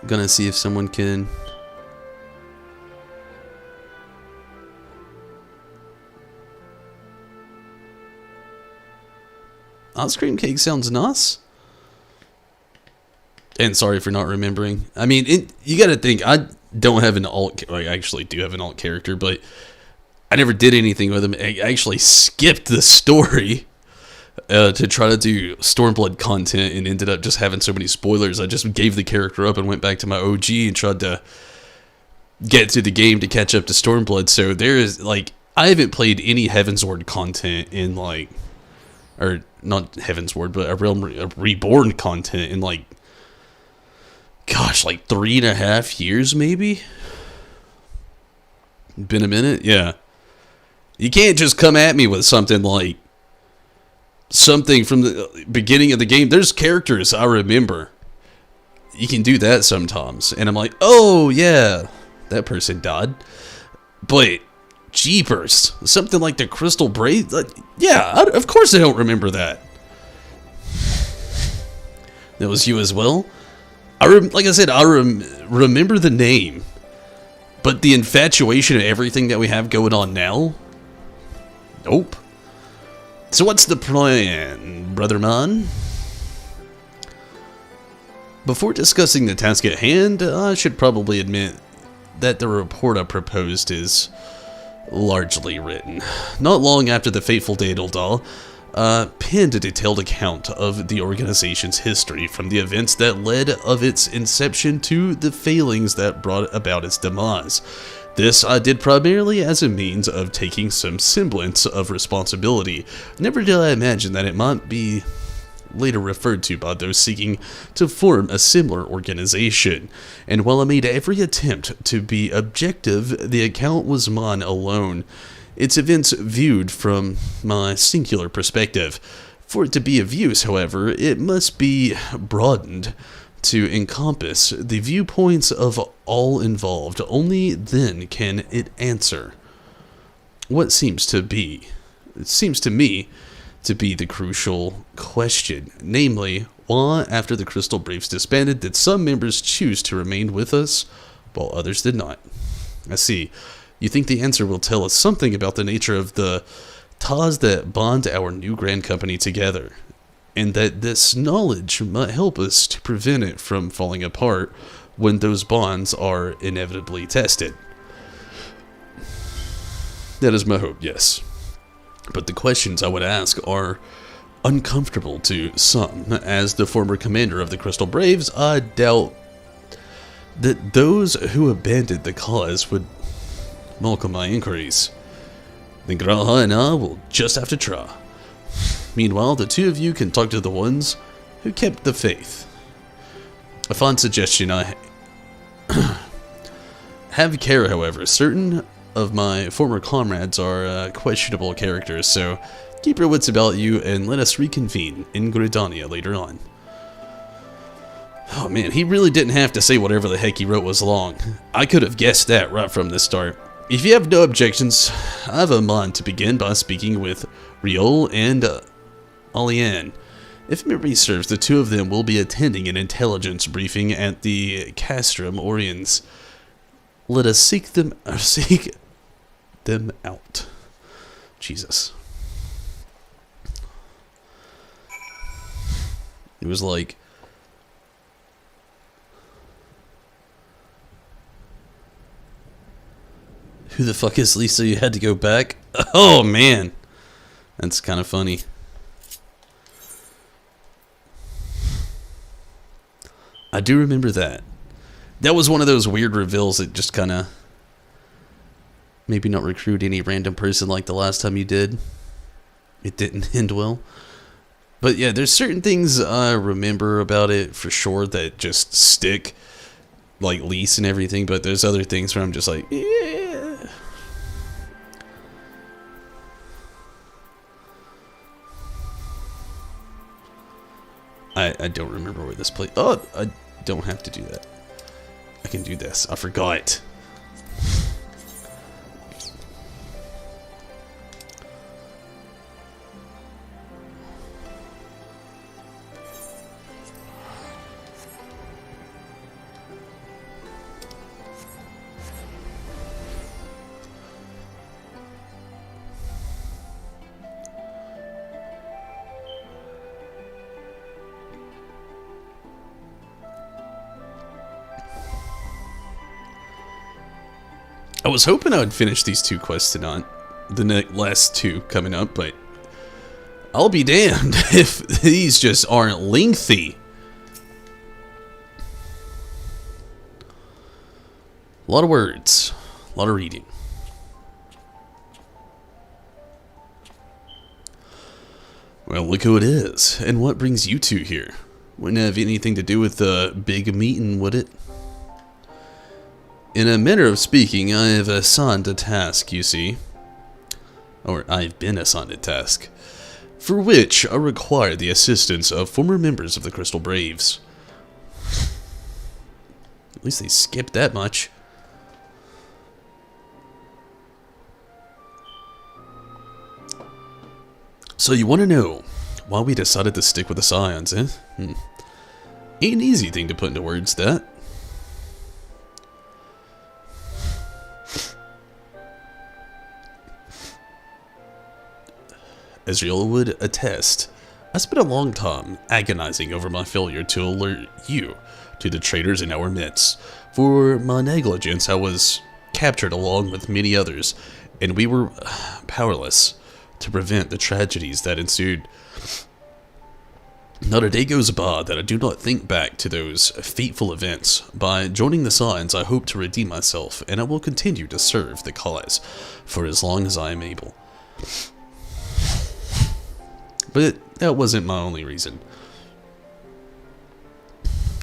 Gonna see if someone can... Ice cream cake sounds nice. And sorry for not remembering. I mean, you gotta think, I don't have an alt... I actually do have an alt character, but I never did anything with him. I actually skipped the story to try to do Stormblood content and ended up just having so many spoilers. I just gave the character up and went back to my OG and tried to get through the game to catch up to Stormblood. So there is, like, I haven't played any Heavensward content in, like... Or, not Heavensward, but a Realm Reborn content in, like... Gosh, like 3.5 years, maybe? Been a minute? Yeah. You can't just come at me with something like... Something from the beginning of the game. There's characters I remember. You can do that sometimes. And I'm like, oh, yeah. That person died. But... Jeepers. Something like the Crystal Braid? Yeah, of course I don't remember that. That was you as well? Like I said, I remember the name. But the infatuation of everything that we have going on now? Nope. So what's the plan, brother man? Before discussing the task at hand, I should probably admit that the report I proposed is... largely written. Not long after the fateful day at Uldal, penned a detailed account of the organization's history from the events that led of its inception to the failings that brought about its demise. This I did primarily as a means of taking some semblance of responsibility. Never did I imagine that it might be later referred to by those seeking to form a similar organization. And while I made every attempt to be objective, the account was mine alone, its events viewed from my singular perspective. For it to be of use, however, it must be broadened to encompass the viewpoints of all involved. Only then can it answer what seems to me to be the crucial question, namely, why, after the Crystal Braves disbanded, did some members choose to remain with us, while others did not? I see. You think the answer will tell us something about the nature of the ties that bond our new grand company together, and that this knowledge might help us to prevent it from falling apart when those bonds are inevitably tested. That is my hope, yes. But the questions I would ask are uncomfortable to some. As the former commander of the Crystal Braves, I doubt that those who abandoned the cause would welcome my inquiries. Then Graha and I will just have to try. Meanwhile, the two of you can talk to the ones who kept the faith. A fine suggestion I have care, however. Certain of my former comrades are questionable characters, so keep your wits about you and let us reconvene in Gridania later on. Oh man, he really didn't have to say whatever the heck he wrote was long. I could have guessed that right from the start. If you have no objections, I have a mind to begin by speaking with Riol and Alianne. If memory serves, the two of them will be attending an intelligence briefing at the Castrum Oriens. Let us seek them out. Jesus. It was like Who the fuck is Lisa? You had to go back? Oh, man. That's kind of funny. I do remember that. That was one of those weird reveals that just kind of... Maybe not recruit any random person like the last time you did. It didn't end well. But yeah, there's certain things I remember about it for sure that just stick. Like Lise and everything. But there's other things where I'm just like, yeah. I don't remember where this place... Oh, I don't have to do that. I can do this. I forgot. I was hoping I would finish these 2 quests tonight, the last 2 coming up, but I'll be damned if these just aren't lengthy. A lot of words, a lot of reading. Well, look who it is, and what brings you 2 here. Wouldn't have anything to do with the big meeting, would it? In a manner of speaking, I have assigned a task, you see. Or I've been assigned a task. For which I require the assistance of former members of the Crystal Braves. At least they skipped that much. So you want to know why we decided to stick with the Scions, eh? Ain't an easy thing to put into words, that. Ezreal would attest, I spent a long time agonizing over my failure to alert you to the traitors in our midst. For my negligence, I was captured along with many others, and we were powerless to prevent the tragedies that ensued. Not a day goes by that I do not think back to those fateful events. By joining the Scions, I hope to redeem myself, and I will continue to serve the cause for as long as I am able. But that wasn't my only reason.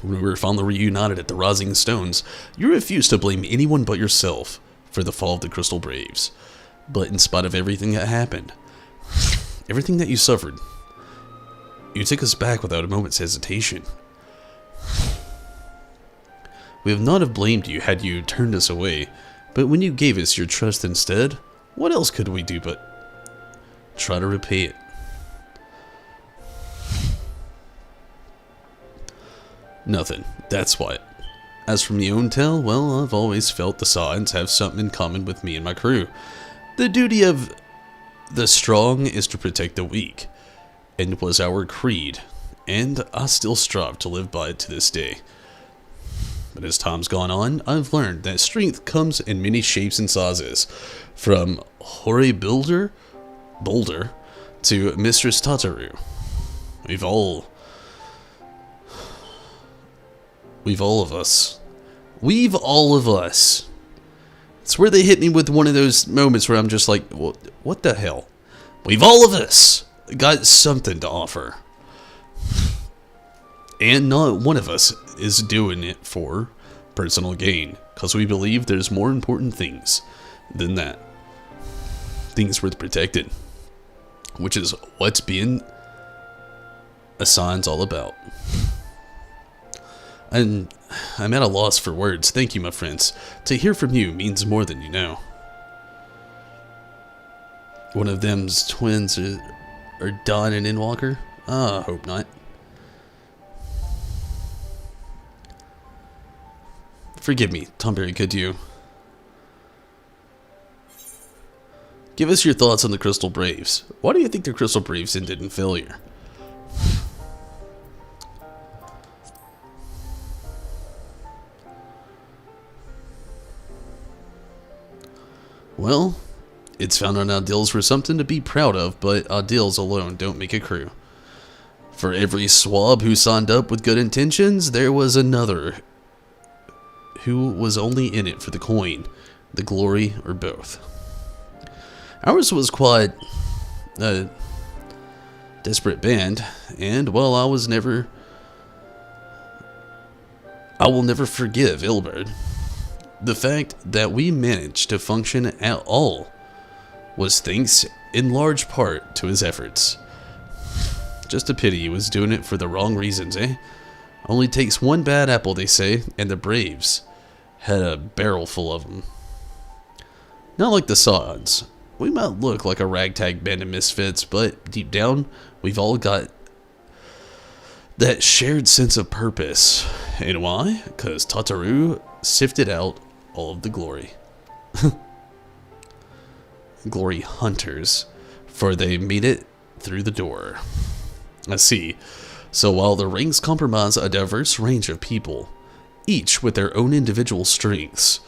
When we were finally reunited at the Rising Stones, you refused to blame anyone but yourself for the fall of the Crystal Braves. But in spite of everything that happened, everything that you suffered, you took us back without a moment's hesitation. We would not have blamed you had you turned us away, but when you gave us your trust instead, what else could we do but try to repay it? Nothing, that's why. As for me own tell, well, I've always felt the Scions have something in common with me and my crew. The duty of the strong is to protect the weak, and was our creed, and I still strive to live by it to this day. But as time's gone on, I've learned that strength comes in many shapes and sizes, from Hori Boulder to Mistress Tataru. We've all of us. It's where they hit me with one of those moments where I'm just like, what the hell? We've all of us got something to offer. And not one of us is doing it for personal gain, because we believe there's more important things than that. Things worth protecting. Which is what's being assigned's all about. And I'm at a loss for words. Thank you, my friends. To hear from you means more than you know. One of them's twins are Dawn and Endwalker? I hope not. Forgive me, Tomberry, could you? Give us your thoughts on the Crystal Braves. Why do you think the Crystal Braves ended in failure? Well, it's found our ideals were something to be proud of, but ideals alone don't make a crew. For every swab who signed up with good intentions, there was another who was only in it for the coin, the glory, or both. Ours was quite a desperate band, and while I will never forgive Ilberd. The fact that we managed to function at all was thanks in large part to his efforts. Just a pity he was doing it for the wrong reasons, eh? Only takes one bad apple, they say, and the Braves had a barrel full of them. Not like the Scions. We might look like a ragtag band of misfits, but deep down, we've all got that shared sense of purpose. And why? Because Tataru sifted out all of the glory. Glory hunters, for they made it through the door. I see. So while the ranks comprise a diverse range of people, each with their own individual strengths,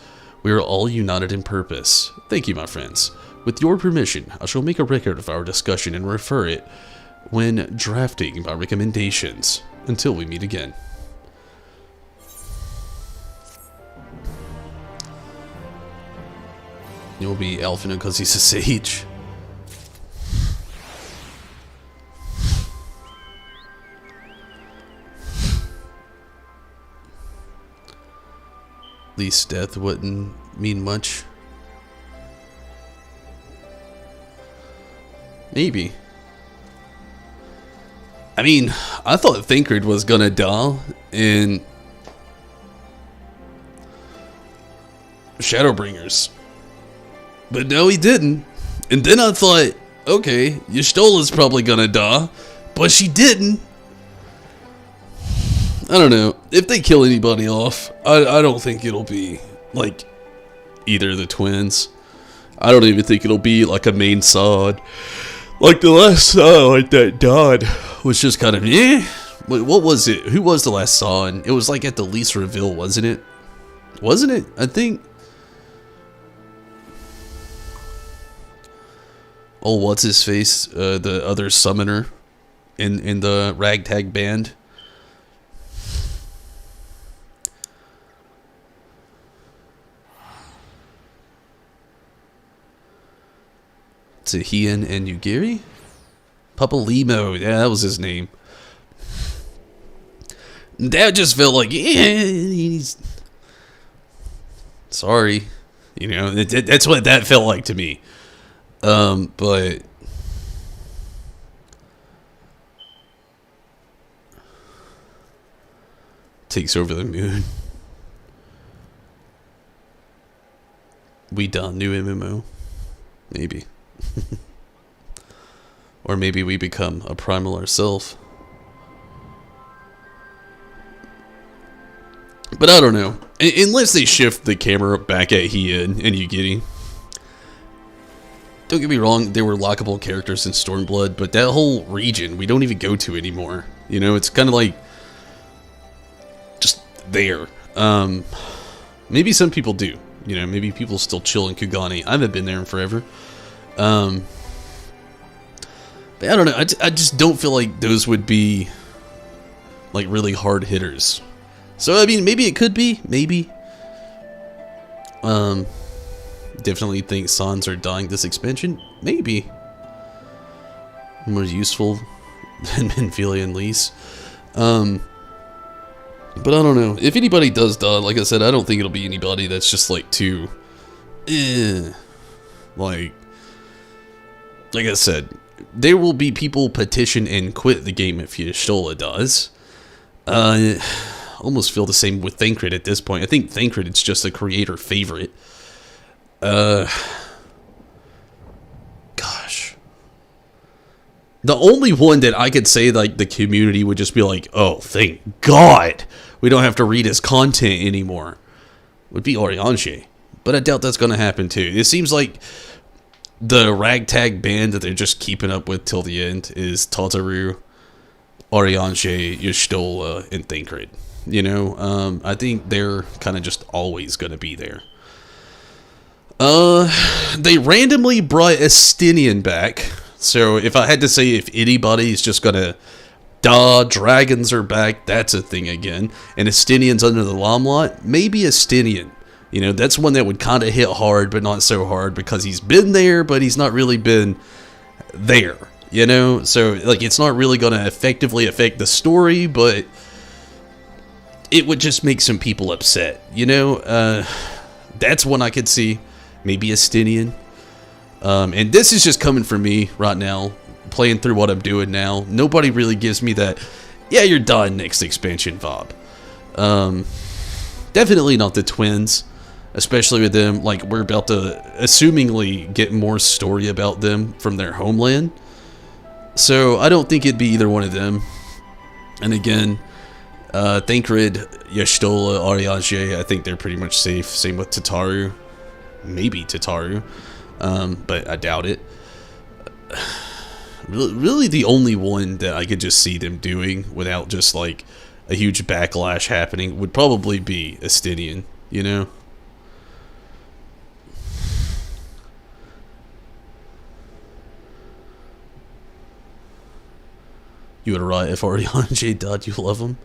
we are all united in purpose. Thank you, my friends. With your permission, I shall make a record of our discussion and refer it when drafting my recommendations. Until we meet again. You'll be Alphina because he's a sage. At least death wouldn't mean much. Maybe. I mean, I thought Thancred was gonna die in Shadowbringers. But no, he didn't. And then I thought, okay, Y'shtola's probably gonna die. But she didn't. I don't know. If they kill anybody off, I don't think it'll be, like, either of the twins. I don't even think it'll be, like, a main sod. Like, the last sod that died was just kind of, eh? What was it? Who was the last sod? It was, like, at the least reveal, wasn't it? Wasn't it? I think... Oh, what's his face? The other summoner in the ragtag band. Tahian and Yugiri? Papalimo, yeah, that was his name. That just felt like, yeah, he's... Sorry. You know, that's what that felt like to me. But... Takes over the moon. We done new MMO? Maybe. Or maybe we become a primal ourselves. But I don't know. Unless they shift the camera back at Hien and Yugiri. Don't get me wrong, there were lockable characters in Stormblood, but that whole region we don't even go to anymore. You know, it's kind of like just there. Maybe some people do. You know, maybe people still chill in Kugani. I haven't been there in forever. But I don't know. I just don't feel like those would be like really hard hitters. So I mean, maybe it could be. Maybe. Definitely think Sans are dying this expansion. Maybe. More useful than Menphilia and Lys. But I don't know. If anybody does die, like I said, I don't think it'll be anybody that's just like too... Like I said, there will be people petition and quit the game if Y'shtola does. Almost feel the same with Thancred at this point. I think Thancred is just a creator favorite. Gosh. The only one that I could say like the community would just be like, oh, thank God we don't have to read his content anymore, would be Oriange. But I doubt that's going to happen too. It seems like the ragtag band that they're just keeping up with till the end is Tataru, Oriange, Y'shtola, and Thancred. You know, I think they're kind of just always going to be there. They randomly brought Estinian back. So if I had to say if anybody is just gonna, duh, dragons are back, that's a thing again. And Estinian's under the limelight, maybe Estinian. You know, that's one that would kind of hit hard, but not so hard, because he's been there, but he's not really been there. You know, so like it's not really gonna effectively affect the story, but it would just make some people upset. You know, that's one I could see. Maybe Estinian. And this is just coming from me right now, playing through what I'm doing now. Nobody really gives me that, yeah, you're done, next expansion vibe. Definitely not the twins, especially with them. Like, we're about to, assumingly, get more story about them from their homeland. So, I don't think it'd be either one of them. And again, Thancred, Y'shtola, Ariaje, I think they're pretty much safe. Same with Tataru. Maybe Tataru. But I doubt it. Really the only one that I could just see them doing without just like a huge backlash happening would probably be Estinian, you know? You would write if Ariaje died, you love him.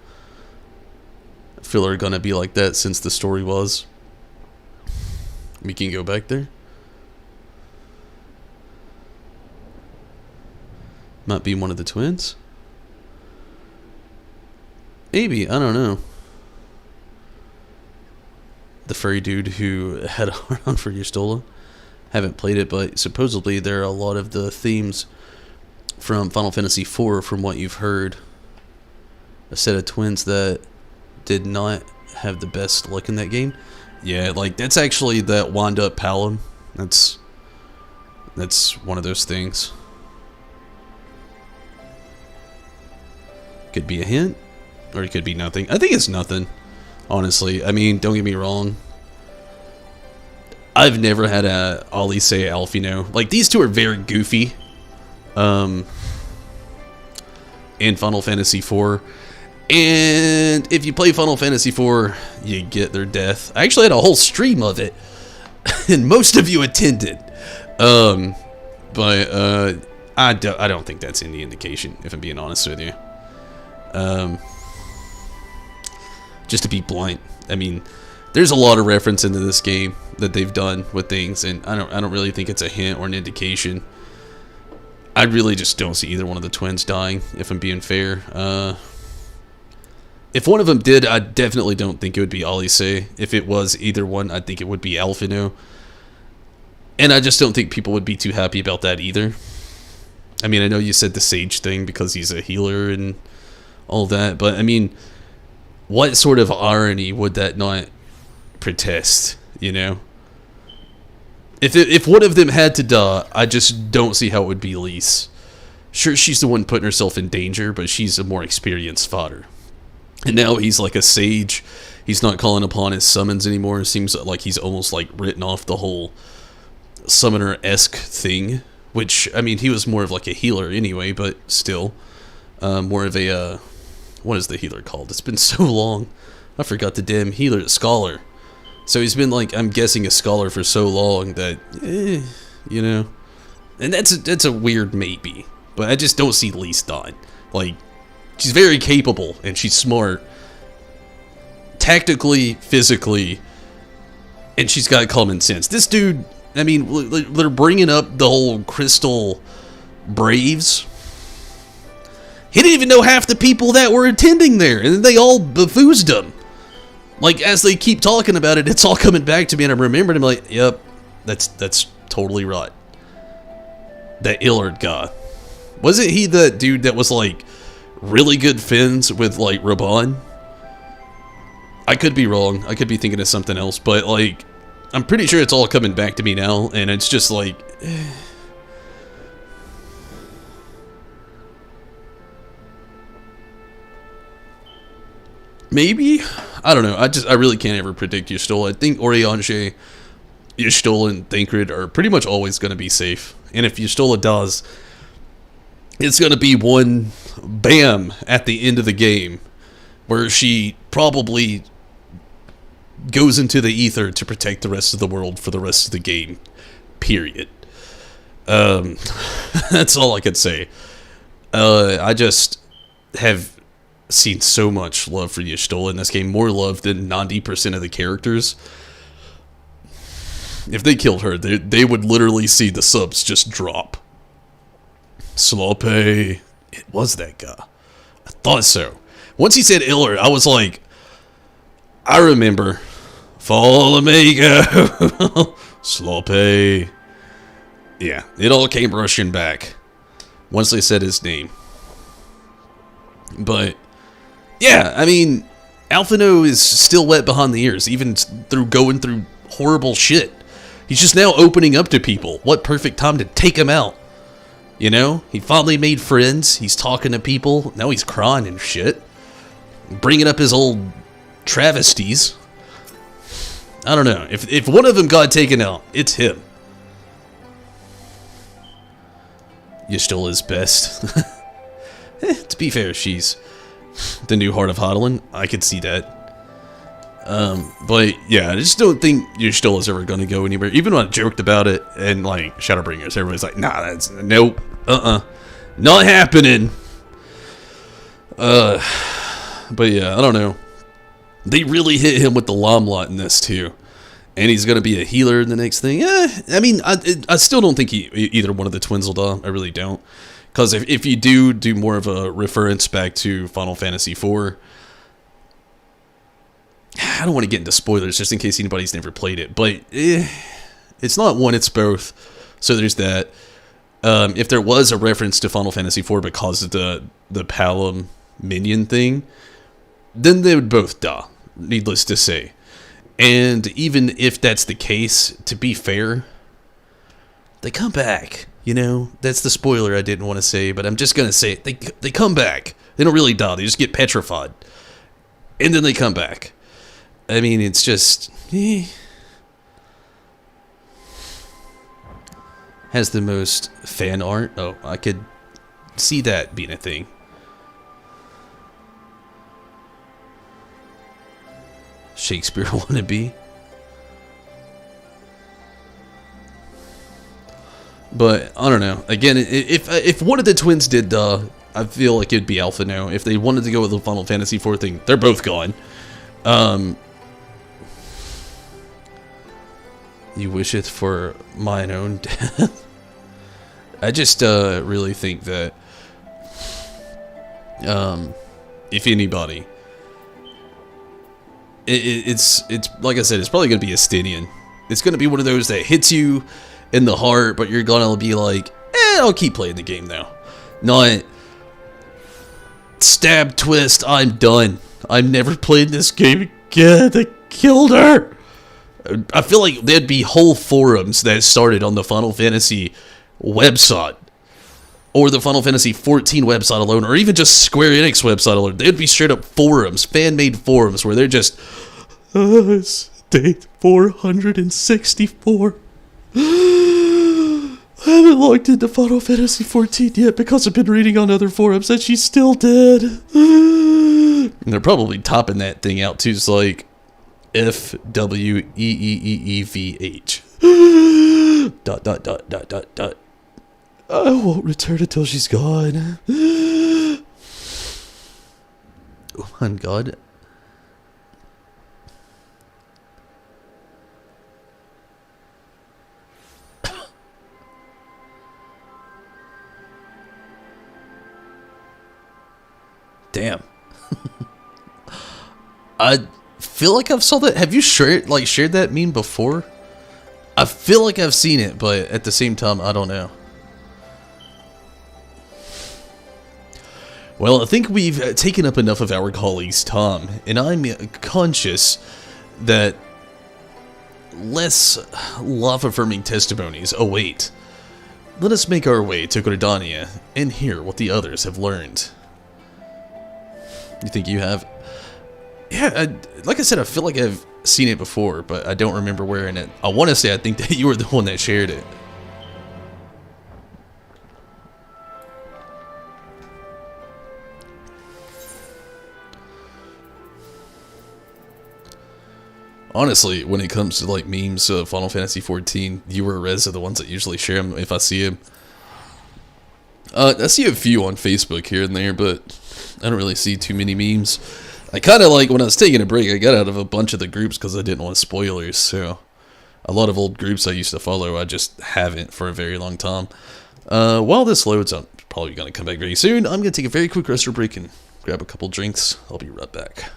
I feel they're gonna be like that since the story was. We can go back there. Might be one of the twins. Maybe, I don't know. The furry dude who had a heart on for Y'shtola. Haven't played it, but supposedly there are a lot of the themes from Final Fantasy IV, from what you've heard. A set of twins that did not have the best luck in that game. Yeah, like, that's actually that wind-up Palom. That's one of those things. Could be a hint, or it could be nothing. I think it's nothing, honestly. I mean, don't get me wrong. I've never had a Alice Alphino. Like, these two are very goofy. In Final Fantasy IV. And if you play Final Fantasy IV, you get their death. I actually had a whole stream of it, and most of you attended. But I don't think that's any indication, if I'm being honest with you. Just to be blunt, I mean, there's a lot of reference into this game that they've done with things, and I don't really think it's a hint or an indication. I really just don't see either one of the twins dying, if I'm being fair. If one of them did, I definitely don't think it would be Alice. If it was either one, I think it would be Alphino. And I just don't think people would be too happy about that either. I mean, I know you said the Sage thing because he's a healer and all that, but I mean, what sort of irony would that not protest, you know? If one of them had to die, I just don't see how it would be Lise. Sure, she's the one putting herself in danger, but she's a more experienced fighter. And now he's like a sage. He's not calling upon his summons anymore. It seems like he's almost like written off the whole summoner-esque thing. Which, I mean, he was more of like a healer anyway, but still. More of a, what is the healer called? It's been so long. I forgot the damn healer, scholar. So he's been like, I'm guessing a scholar for so long that, you know. And that's a weird maybe. But I just don't see Lise dying. Like, she's very capable, and she's smart. Tactically, physically, and she's got common sense. This dude, I mean, they're bringing up the whole Crystal Braves. He didn't even know half the people that were attending there, and they all befoozed him. Like, as they keep talking about it, it's all coming back to me, and I'm remembering, I'm like, yep, that's totally right. That Illard guy. Wasn't he the dude that was, like, really good fins with, like, Raban? I could be wrong. I could be thinking of something else, but, like, I'm pretty sure it's all coming back to me now, and it's just like... Maybe? I don't know. I really can't ever predict Y'shtola. I think Oriange, Y'shtola, and Thancred are pretty much always going to be safe. And if Y'shtola does, it's going to be one bam at the end of the game, where she probably goes into the ether to protect the rest of the world for the rest of the game. Period. That's all I could say. I just have seen so much love for Y'shtola in this game, more love than 90% of the characters. If they killed her, they would literally see the subs just drop. Slope. It was that guy. I thought so. Once he said Iller, I was like, I remember. Follow me, go. Slope. Yeah, it all came rushing back once they said his name. But yeah, I mean, Alphino is still wet behind the ears, even through going through horrible shit. He's just now opening up to people. What perfect time to take him out. You know, he finally made friends. He's talking to people. Now he's crying and shit. Bringing up his old travesties. I don't know. If one of them got taken out, it's him. Y'shtola's best. To be fair, she's the new Heart of Hoddlin. I could see that. But yeah, I just don't think Y'shtola's ever going to go anywhere. Even when I joked about it and like Shadowbringers, everybody's like, nah, that's nope, not happening. But yeah, I don't know. They really hit him with the Lamlot in this too, and he's going to be a healer in the next thing. I mean, I still don't think either one of the twins will die. I really don't, because if you do more of a reference back to Final Fantasy IV. I don't want to get into spoilers just in case anybody's never played it, but it's not one, it's both. So there's that. If there was a reference to Final Fantasy IV because of the Palom minion thing, then they would both die, needless to say. And even if that's the case, to be fair, they come back. You know, that's the spoiler I didn't want to say, but I'm just going to say it. They come back. They don't really die. They just get petrified. And then they come back. I mean, it's just... Has the most fan art. Oh, I could see that being a thing. Shakespeare wannabe. But, I don't know. Again, if one of the twins did I feel like it'd be Alphino. If they wanted to go with the Final Fantasy IV thing, they're both gone. You wish it for mine own death. I just really think that if anybody, it's like I said, it's probably gonna be Estinian. It's gonna be one of those that hits you in the heart, but you're gonna be like, I'll keep playing the game now. Not stab twist. I'm done. I'm never playing this game again. They killed her. I feel like there'd be whole forums that started on the Final Fantasy website, or the Final Fantasy XIV website alone, or even just Square Enix website alone. They'd be straight up forums, fan-made forums, where they're just, state 464. I haven't logged into Final Fantasy XIV yet because I've been reading on other forums and she's still dead. And they're probably topping that thing out too. It's like FWEEEEVH. ... I won't return until she's gone. Oh my god. Damn. I feel like I've saw that. Have you shared that meme before? I feel like I've seen it, but at the same time, I don't know. Well, I think we've taken up enough of our colleagues' time, and I'm conscious that less love-affirming testimonies await. Let us make our way to Gridania and hear what the others have learned. You think you have? Yeah, like I said, I feel like I've seen it before, but I don't remember where in it. I want to say I think that you were the one that shared it. Honestly, when it comes to like memes of Final Fantasy 14, you or Rez are the ones that usually share them if I see them. I see a few on Facebook here and there, but I don't really see too many memes. I kind of like, when I was taking a break, I got out of a bunch of the groups because I didn't want spoilers, so a lot of old groups I used to follow, I just haven't for a very long time. While this loads, I'm probably going to come back very soon. I'm going to take a very quick restroom break and grab a couple drinks. I'll be right back.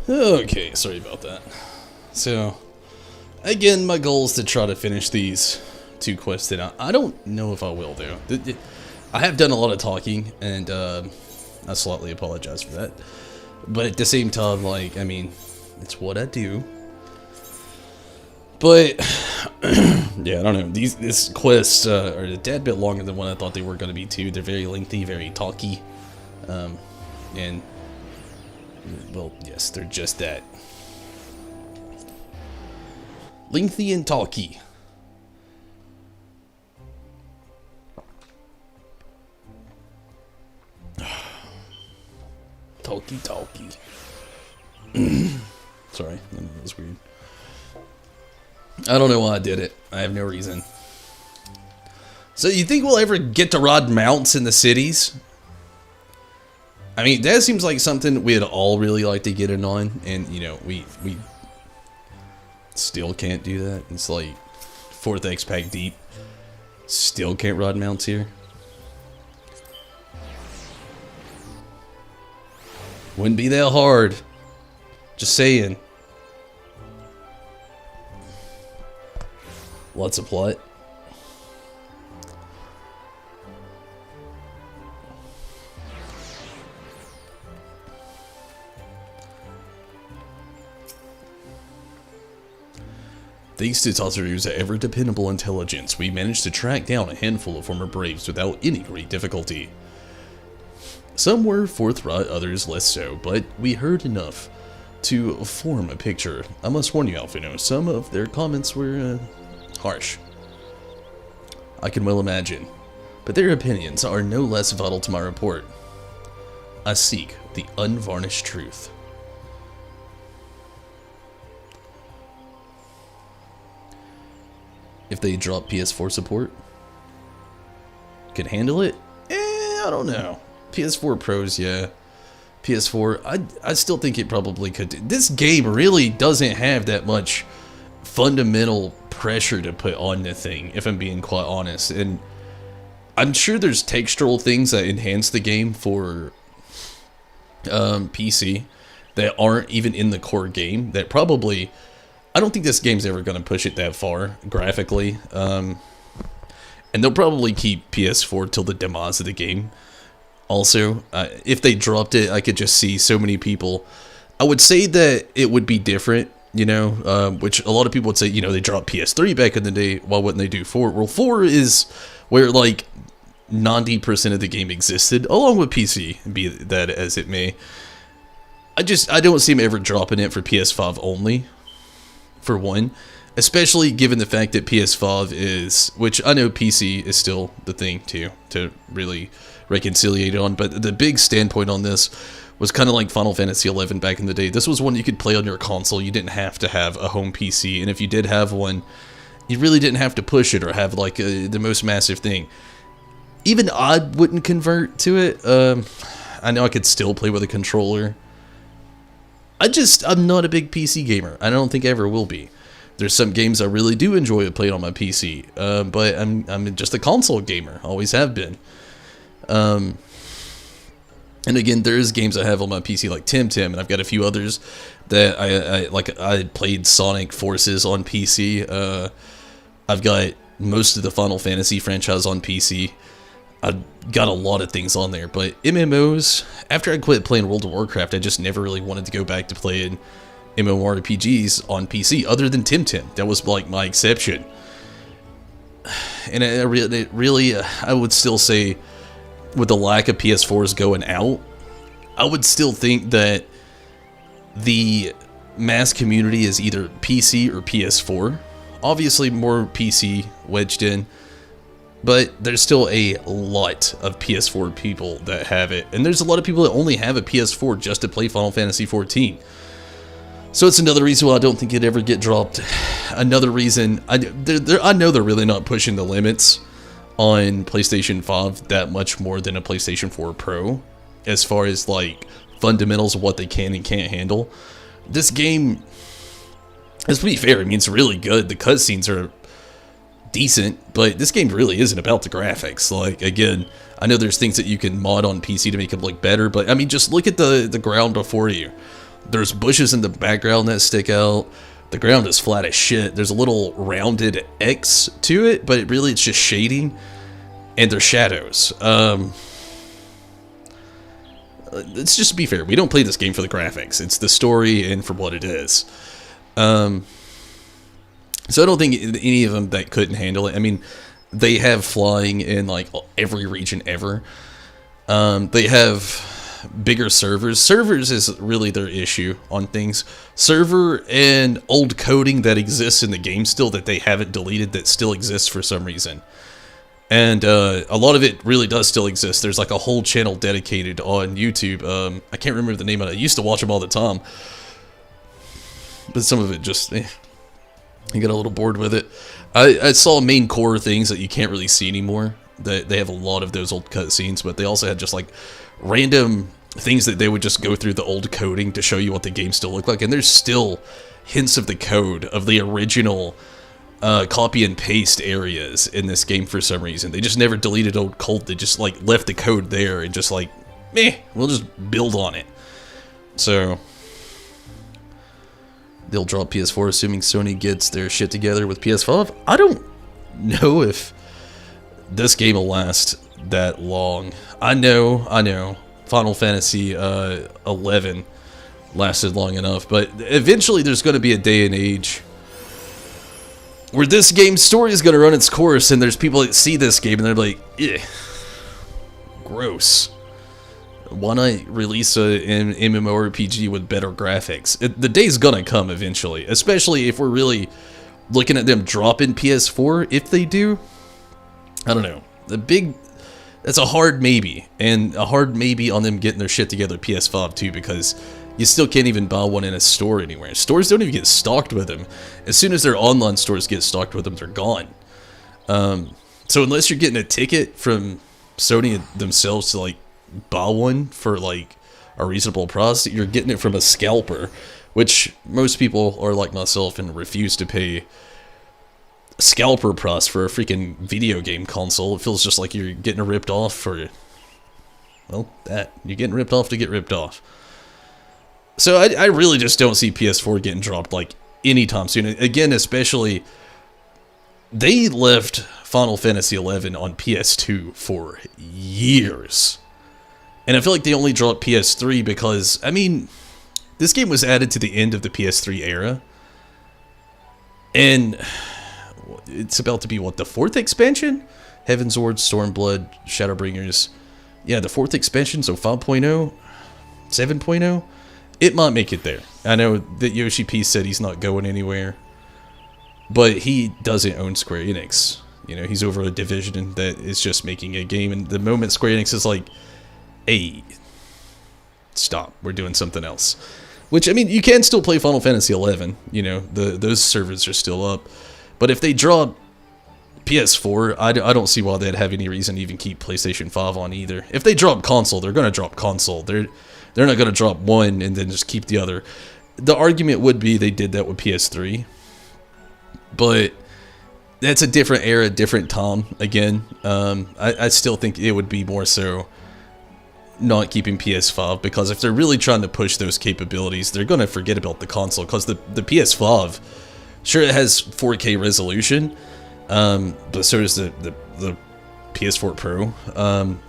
Okay, sorry about that. So, again, my goal is to try to finish these 2 quests. And I don't know if I will, though. I have done a lot of talking, and I slightly apologize for that. But at the same time, like, I mean, it's what I do. But, yeah, I don't know. These quests are a tad bit longer than what I thought they were going to be, too. They're very lengthy, very talky. And, well, yes, they're just that. Lengthy and talky. Talky. Sorry, that was weird. I don't know why I did it. I have no reason. So you think we'll ever get to ride mounts in the cities? I mean, that seems like something we'd all really like to get in on, and you know, we still can't do that. It's like 4th X-Pack deep. Still can't ride mounts here. Wouldn't be that hard. Just saying. Lots of plot. Thanks to Tatsuru's ever-dependable intelligence, we managed to track down a handful of former Braves without any great difficulty. Some were forthright, others less so, but we heard enough to form a picture. I must warn you, Alfino, some of their comments were harsh. I can well imagine, but their opinions are no less vital to my report. I seek the unvarnished truth. If they drop PS4 support, could handle it? I don't know. PS4 Pros, yeah. PS4, I still think it probably could. This game really doesn't have that much fundamental pressure to put on the thing, if I'm being quite honest. And I'm sure there's textural things that enhance the game for PC that aren't even in the core game. That probably, I don't think this game's ever going to push it that far graphically. And they'll probably keep PS4 till the demise of the game. Also, if they dropped it, I could just see so many people. I would say that it would be different, you know, which a lot of people would say, you know, they dropped PS3 back in the day. Why wouldn't they do 4? Well, 4 is where like 90% of the game existed, along with PC, be that as it may. I don't see them ever dropping it for PS5 only, for one. Especially given the fact that PS5 is, which I know PC is still the thing too, to really reconciliate on, but the big standpoint on this was kind of like Final Fantasy XI back in the day. This was one you could play on your console. You didn't have to have a home PC, and if you did have one, you really didn't have to push it or have like the most massive thing. Even I wouldn't convert to it. I know I could still play with a controller. I'm not a big PC gamer. I don't think I ever will be. There's some games I really do enjoy playing on my PC, but I'm just a console gamer, always have been. And again, there's games I have on my PC like Tim, and I've got a few others that I played Sonic Forces on PC. I've got most of the Final Fantasy franchise on PC. I've got a lot of things on there, but MMOs, after I quit playing World of Warcraft, I just never really wanted to go back to playing MMORPGs on PC, other than Tim. That was like my exception. And it really, I would still say, with the lack of PS4s going out, I would still think that the mass community is either PC or PS4. Obviously more PC wedged in, but there's still a lot of PS4 people that have it. And there's a lot of people that only have a PS4 just to play Final Fantasy XIV. So it's another reason why I don't think it'd ever get dropped. Another reason, I know they're really not pushing the limits on PlayStation 5 that much more than a PlayStation 4 Pro, as far as like fundamentals of what they can and can't handle. This game, let's be fair, I mean, it's really good. The cutscenes are decent, but this game really isn't about the graphics. Like, again, I know there's things that you can mod on PC to make them look better, but I mean, just look at the ground before you. There's bushes in the background that stick out. The ground is flat as shit. There's a little rounded X to it, but really it's just shading. And there's shadows. Let's just be fair. We don't play this game for the graphics. It's the story and for what it is. So I don't think any of them that couldn't handle it. I mean, they have flying in like every region ever. They have bigger servers. Servers is really their issue on things. Server and old coding that exists in the game still that they haven't deleted that still exists for some reason. And a lot of it really does still exist. There's like a whole channel dedicated on YouTube. I can't remember the name of it. I used to watch them all the time. But some of it just, I got a little bored with it. I saw main core things that you can't really see anymore. They have a lot of those old cutscenes, but they also had just like random things that they would just go through the old coding to show you what the game still looked like. And there's still hints of the code of the original copy and paste areas in this game for some reason. They just never deleted old code. They just like left the code there and just like, meh, we'll just build on it. So they'll drop PS4 assuming Sony gets their shit together with PS5. I don't know if this game will last that long. I know Final Fantasy 11 lasted long enough, but eventually there's going to be a day and age where this game's story is going to run its course, and there's people that see this game and they're like, eh, gross. Why not release an MMORPG with better graphics? The day's gonna come eventually, especially if we're really looking at them dropping PS4. If they do, I don't know. That's a hard maybe, and a hard maybe on them getting their shit together PS5 too, because you still can't even buy one in a store anywhere. Stores don't even get stocked with them. As soon as their online stores get stocked with them, they're gone. So unless you're getting a ticket from Sony themselves to like buy one for like a reasonable price, you're getting it from a scalper, which most people are like myself and refuse to pay scalper price for a freaking video game console. It feels just like you're getting ripped off for, well, that. You're getting ripped off to get ripped off. So I really just don't see PS4 getting dropped like anytime soon. Again, especially, they left Final Fantasy XI on PS2 for years. And I feel like they only dropped PS3 because, I mean, this game was added to the end of the PS3 era. And it's about to be, what, the 4th expansion? Heavensward, Stormblood, Shadowbringers. Yeah, the 4th expansion, so 5.0, 7.0. It might make it there. I know that Yoshi P said he's not going anywhere. But he doesn't own Square Enix. You know, he's over a division that is just making a game. And the moment Square Enix is like, hey, stop, we're doing something else. Which, I mean, you can still play Final Fantasy XI. You know, those servers are still up. But if they drop PS4, I don't see why they'd have any reason to even keep PlayStation 5 on either. If they drop console, they're going to drop console. They're not going to drop one and then just keep the other. The argument would be they did that with PS3. But that's a different era, different time. Again, I still think it would be more so not keeping PS5, because if they're really trying to push those capabilities, they're going to forget about the console, because the PS5, sure, it has 4K resolution, but so does the PS4 Pro,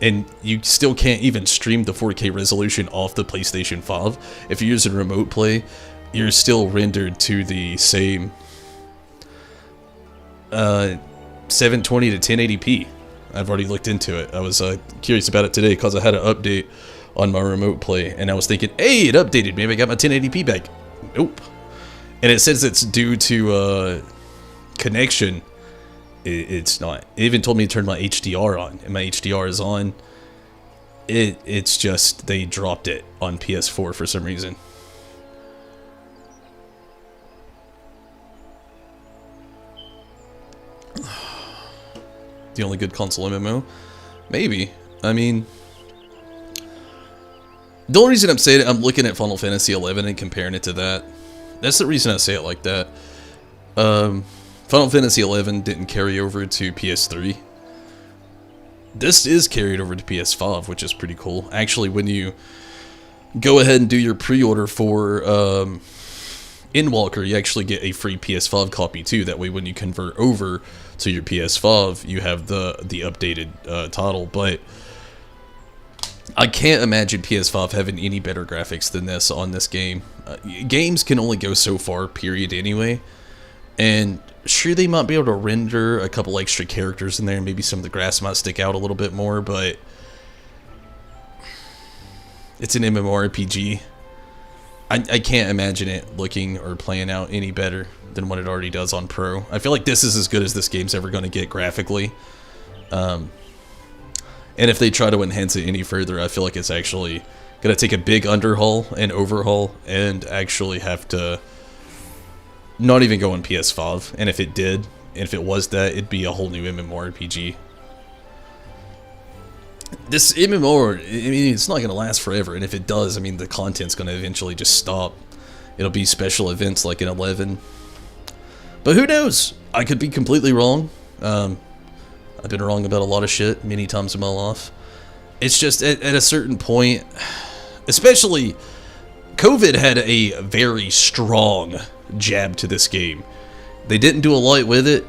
and you still can't even stream the 4K resolution off the PlayStation 5. If you're using remote play, you're still rendered to the same 720 to 1080p. I've already looked into it. I was curious about it today because I had an update on my remote play, and I was thinking, hey, it updated. Maybe I got my 1080p back. Nope. And it says it's due to connection. It's not. It even told me to turn my HDR on, and my HDR is on. It's just they dropped it on PS4 for some reason. The only good console MMO? Maybe. I mean, the only reason I'm saying it, I'm looking at Final Fantasy XI and comparing it to that. That's the reason I say it like that. Final Fantasy XI didn't carry over to PS3. This is carried over to PS5, which is pretty cool. Actually, when you go ahead and do your pre-order for Endwalker, you actually get a free PS5 copy too. That way, when you convert over to your PS5, you have the updated title. But I can't imagine PS5 having any better graphics than this on this game. Games can only go so far, period, anyway. And sure, they might be able to render a couple extra characters in there, and maybe some of the grass might stick out a little bit more, but it's an MMORPG. I can't imagine it looking or playing out any better than what it already does on Pro. I feel like this is as good as this game's ever going to get graphically. And if they try to enhance it any further, I feel like it's actually going to take a big underhaul and overhaul and actually have to not even go on PS5. And if it did, and if it was that, it'd be a whole new MMORPG. This MMO, I mean, it's not going to last forever, and if it does, I mean, the content's going to eventually just stop. It'll be special events like in 11. But who knows? I could be completely wrong. I've been wrong about a lot of shit many times in my life. It's just, at a certain point, especially, COVID had a very strong jab to this game. They didn't do a lot with it.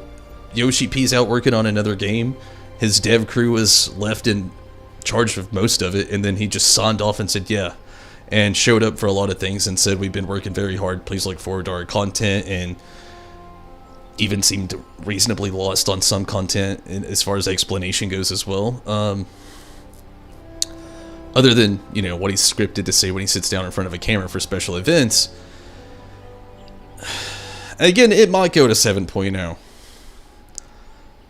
Yoshi P's out working on another game. His dev crew was left in charge of most of it, and then he just signed off and said yeah, and showed up for a lot of things and said, we've been working very hard, please look forward to our content, and even seemed reasonably lost on some content as far as explanation goes as well, other than, you know, what he's scripted to say when he sits down in front of a camera for special events. Again, it might go to 7.0.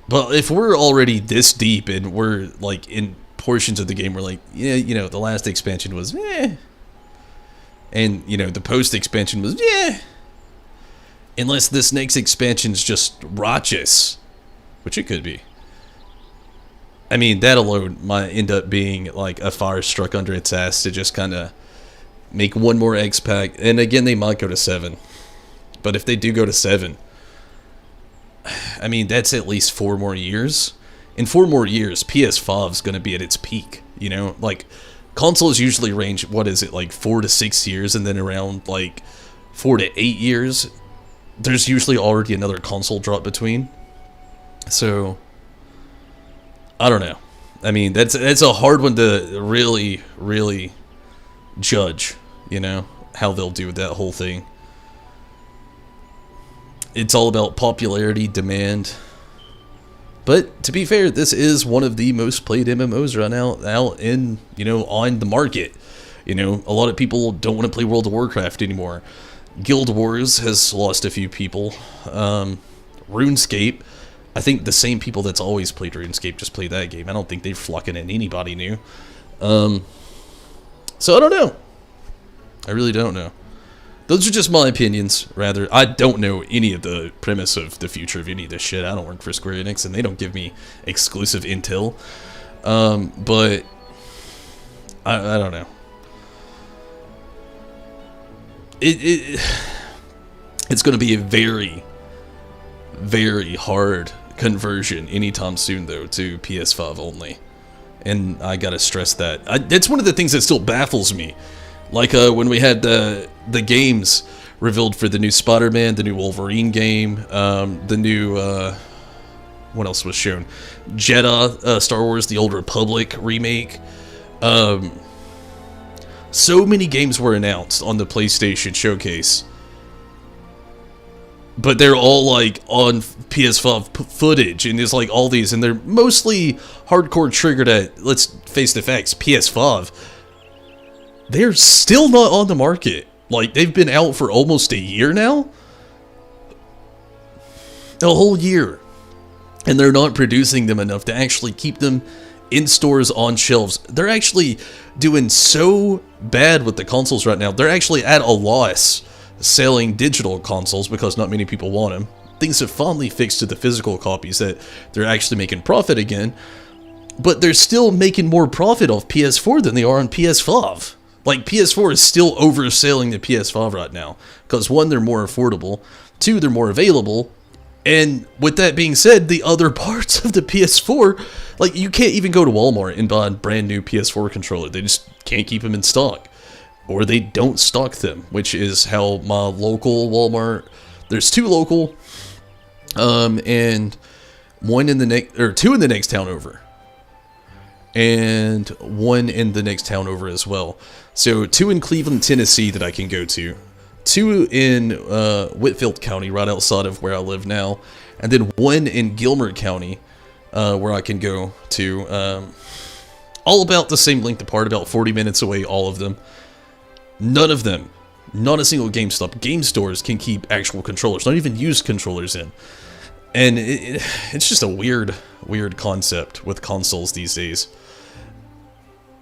But if we're already this deep and we're like in portions of the game, we're like, yeah, you know, the last expansion was and, you know, the post expansion was unless this next expansion's just righteous, which it could be. I mean, that alone might end up being like a fire struck under its ass to just kind of make one more X pack, and again, they might go to 7. But if they do go to 7, I mean, that's at least 4 more years. In 4 more years, PS5 is going to be at its peak, you know? Like, consoles usually range, what is it, like 4 to 6 years, and then around, like, 4 to 8 years, there's usually already another console drop between. So, I don't know. I mean, that's a hard one to really, really judge, you know? How they'll do that whole thing. It's all about popularity, demand. But to be fair, this is one of the most played MMOs right now out in, you know, on the market. You know, a lot of people don't want to play World of Warcraft anymore. Guild Wars has lost a few people. RuneScape, I think the same people that's always played RuneScape just play that game. I don't think they're flocking in anybody new. So I don't know. I really don't know. Those are just my opinions, rather. I don't know any of the premise of the future of any of this shit. I don't work for Square Enix, and they don't give me exclusive intel. But I don't know. It's going to be a very, very hard conversion anytime soon, though, to PS5 only. And I gotta stress that. That's one of the things that still baffles me. Like when we had the games revealed for the new Spider-Man, the new Wolverine game, the new, what else was shown? Jedi, Star Wars, The Old Republic remake. So many games were announced on the PlayStation Showcase. But they're all like on PS5 footage, and there's like all these, and they're mostly hardcore triggered at, let's face the facts, PS5. They're still not on the market. Like, they've been out for almost a year now? A whole year. And they're not producing them enough to actually keep them in stores on shelves. They're actually doing so bad with the consoles right now. They're actually at a loss selling digital consoles because not many people want them. Things have finally fixed to the physical copies that they're actually making profit again. But they're still making more profit off PS4 than they are on PS5. Like, PS4 is still overselling the PS5 right now. Because 1, they're more affordable. 2, they're more available. And with that being said, the other parts of the PS4, like, you can't even go to Walmart and buy a brand new PS4 controller. They just can't keep them in stock. or they don't stock them, which is how my local Walmart, there's 2 local, and one in the next, or 2 in the next town over, and 1 in the next town over as well. So 2 in Cleveland, Tennessee that I can go to, 2 in Whitfield County, right outside of where I live now, and then 1 in Gilmer County, where I can go to, all about the same length apart, about 40 minutes away, all of them. None of them, not a single GameStop. Game stores can keep actual controllers, not even used controllers in. And it's just a weird concept with consoles these days.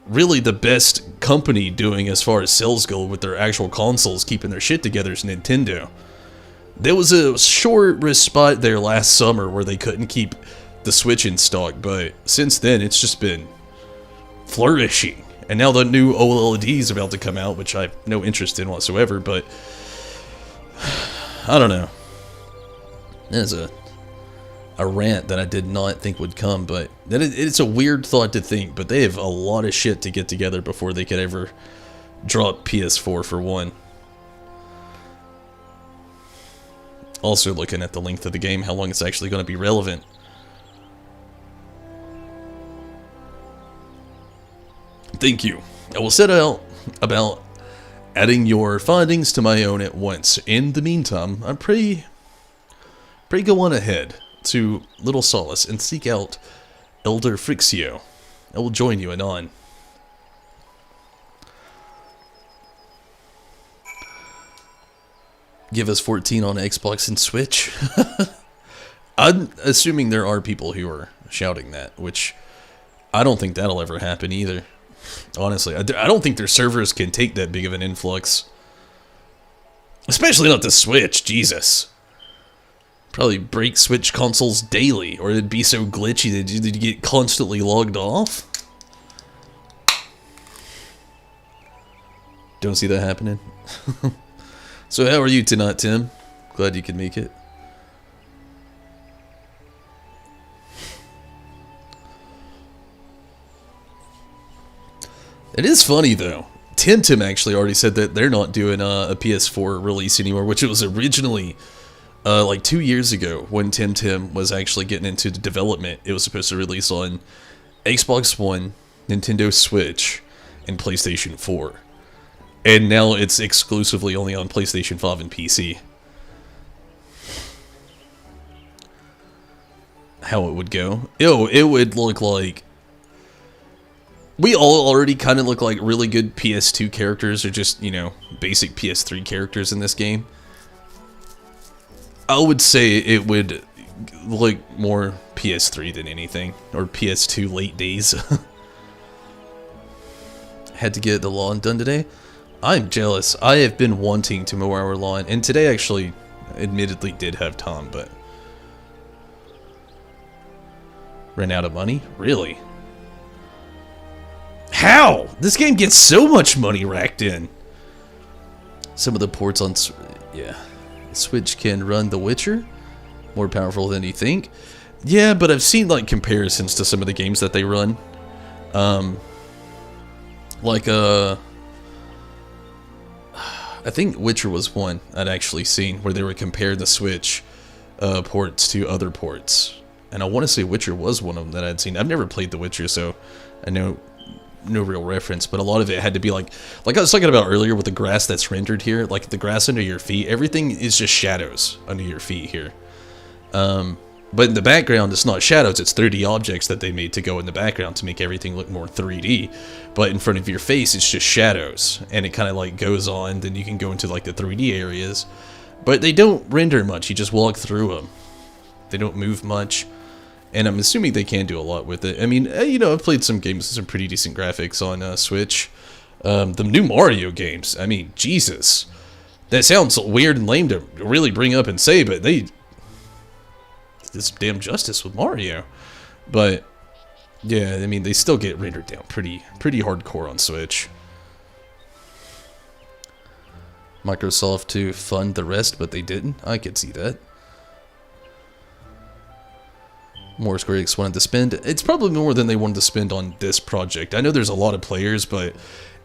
Really, the best company doing as far as sales go with their actual consoles, keeping their shit together, is Nintendo. There was a short respite there last summer where they couldn't keep the Switch in stock, but since then it's just been flourishing. And now the new OLED is about to come out, which I have no interest in whatsoever, but I don't know. There's a rant that I did not think would come, but it's a weird thought to think, but they have a lot of shit to get together before they could ever drop PS4 for one. Also looking at the length of the game, how long it's actually going to be relevant. Thank you. I will set out about adding your findings to my own at once. In the meantime, I pray go on ahead to Little Solace and seek out Elder Frixio. I will join you anon. Give us 14 on Xbox and Switch. I'm assuming there are people who are shouting that, which I don't think that'll ever happen either. Honestly, I don't think their servers can take that big of an influx. Especially not the Switch, Jesus. Probably break Switch consoles daily, or it'd be so glitchy that you'd get constantly logged off. Don't see that happening. So how are you tonight, Tim? Glad you could make it. It is funny though. Tim actually already said that they're not doing a PS4 release anymore, which it was originally like 2 years ago when Tim was actually getting into the development. It was supposed to release on Xbox One, Nintendo Switch, and PlayStation 4. And now it's exclusively only on PlayStation 5 and PC. How it would go? It would look like... We all already kind of look like really good PS2 characters, or just, you know, basic PS3 characters in this game. I would say it would look more PS3 than anything, or PS2 late days. Had to get the lawn done today. I'm jealous. I have been wanting to mow our lawn, and today actually, admittedly, did have time, but... Ran out of money? Really? How? This game gets so much money racked in. Some of the ports on... Yeah. Switch can run The Witcher. More powerful than you think. Yeah, but I've seen, like, comparisons to some of the games that they run. I think Witcher was one I'd actually seen where they were comparing the Switch ports to other ports. And I want to say Witcher was one of them that I'd seen. I've never played The Witcher, so I know no real reference, but a lot of it had to be like I was talking about earlier with the grass that's rendered here, like the grass under your feet, everything is just shadows under your feet here. But in the background, it's not shadows, it's 3D objects that they made to go in the background to make everything look more 3D. But in front of your face, it's just shadows, and it kind of like goes on, then you can go into like the 3D areas. But they don't render much, you just walk through them. They don't move much. And I'm assuming they can do a lot with it. I mean, you know, I've played some games with some pretty decent graphics on Switch. The new Mario games, I mean, Jesus. That sounds weird and lame to really bring up and say, but they did some damn justice with Mario. But, yeah, I mean, they still get rendered down pretty hardcore on Switch. Microsoft to fund the rest, but they didn't. I could see that. more Square Enix wanted to spend. It's probably more than they wanted to spend on this project. I know there's a lot of players, but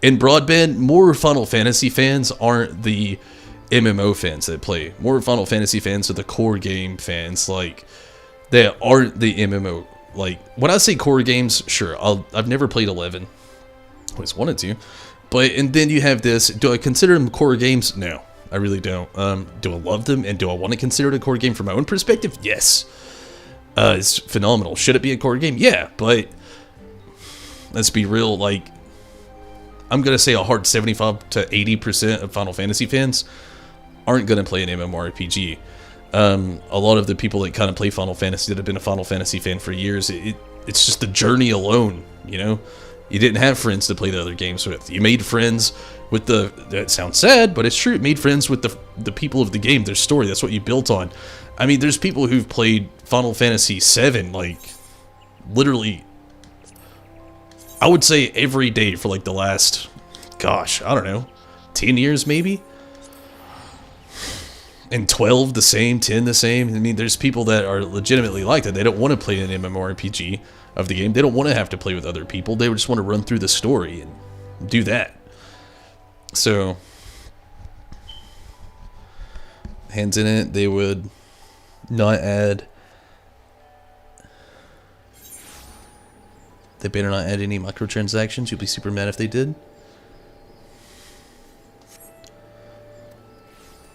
in broadband, more Final Fantasy fans aren't the MMO fans that play. More Final Fantasy fans are the core game fans, like, that aren't the MMO. Like, when I say core games, sure, I've never played 11. Always wanted to. But, and then you have this, do I consider them core games? No, I really don't. Do I love them, and do I want to consider it a core game from my own perspective? Yes. It's phenomenal. Should it be a core game? Yeah, but let's be real, like, I'm going to say a hard 75 to 80% of Final Fantasy fans aren't going to play an MMORPG. A lot of the people that kind of play Final Fantasy that have been a Final Fantasy fan for years, it's just the journey alone, you know? You didn't have friends to play the other games with. You made friends with that sounds sad, but it's true, you made friends with the people of the game, their story, that's what you built on. I mean, there's people who've played Final Fantasy VII, like, literally, I would say every day for, like, the last, gosh, I don't know, 10 years maybe? And 12 the same, 10 the same. I mean, there's people that are legitimately like that. They don't want to play an MMORPG of the game. They don't want to have to play with other people. They just want to run through the story and do that. So, hands in it, they would not add. They better not add any microtransactions. You'll be super mad if they did.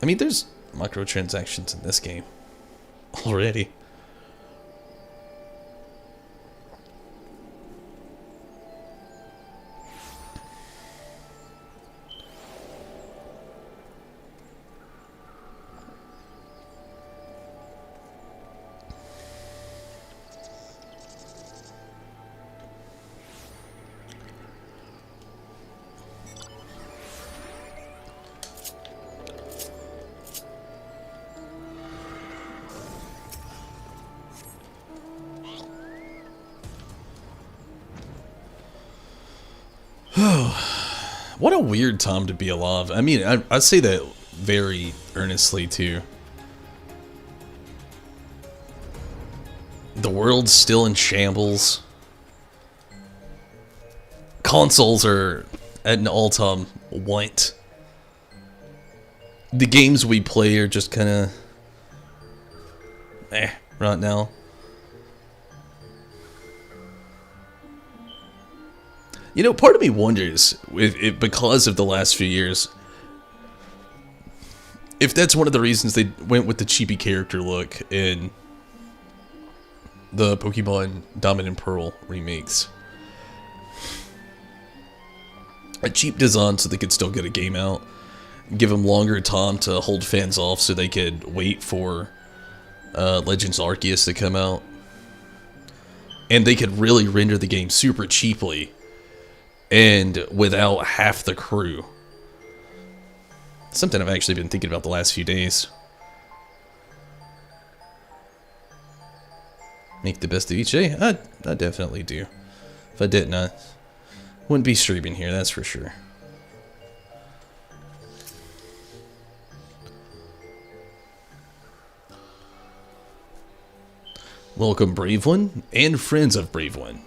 I mean, there's microtransactions in this game already. What a weird time to be alive. I mean, I say that very earnestly, too. The world's still in shambles. Consoles are at an all-time want. The games we play are just kind of right now. You know, part of me wonders, if because of the last few years, if that's one of the reasons they went with the chibi character look in the Pokemon Diamond and Pearl remakes. A cheap design so they could still get a game out. Give them longer time to hold fans off so they could wait for Legends Arceus to come out. And they could really render the game super cheaply. And without half the crew. Something I've actually been thinking about the last few days. Make the best of each day? I definitely do. If I didn't, I wouldn't be streaming here, that's for sure. Welcome, Brave One, and friends of Brave One.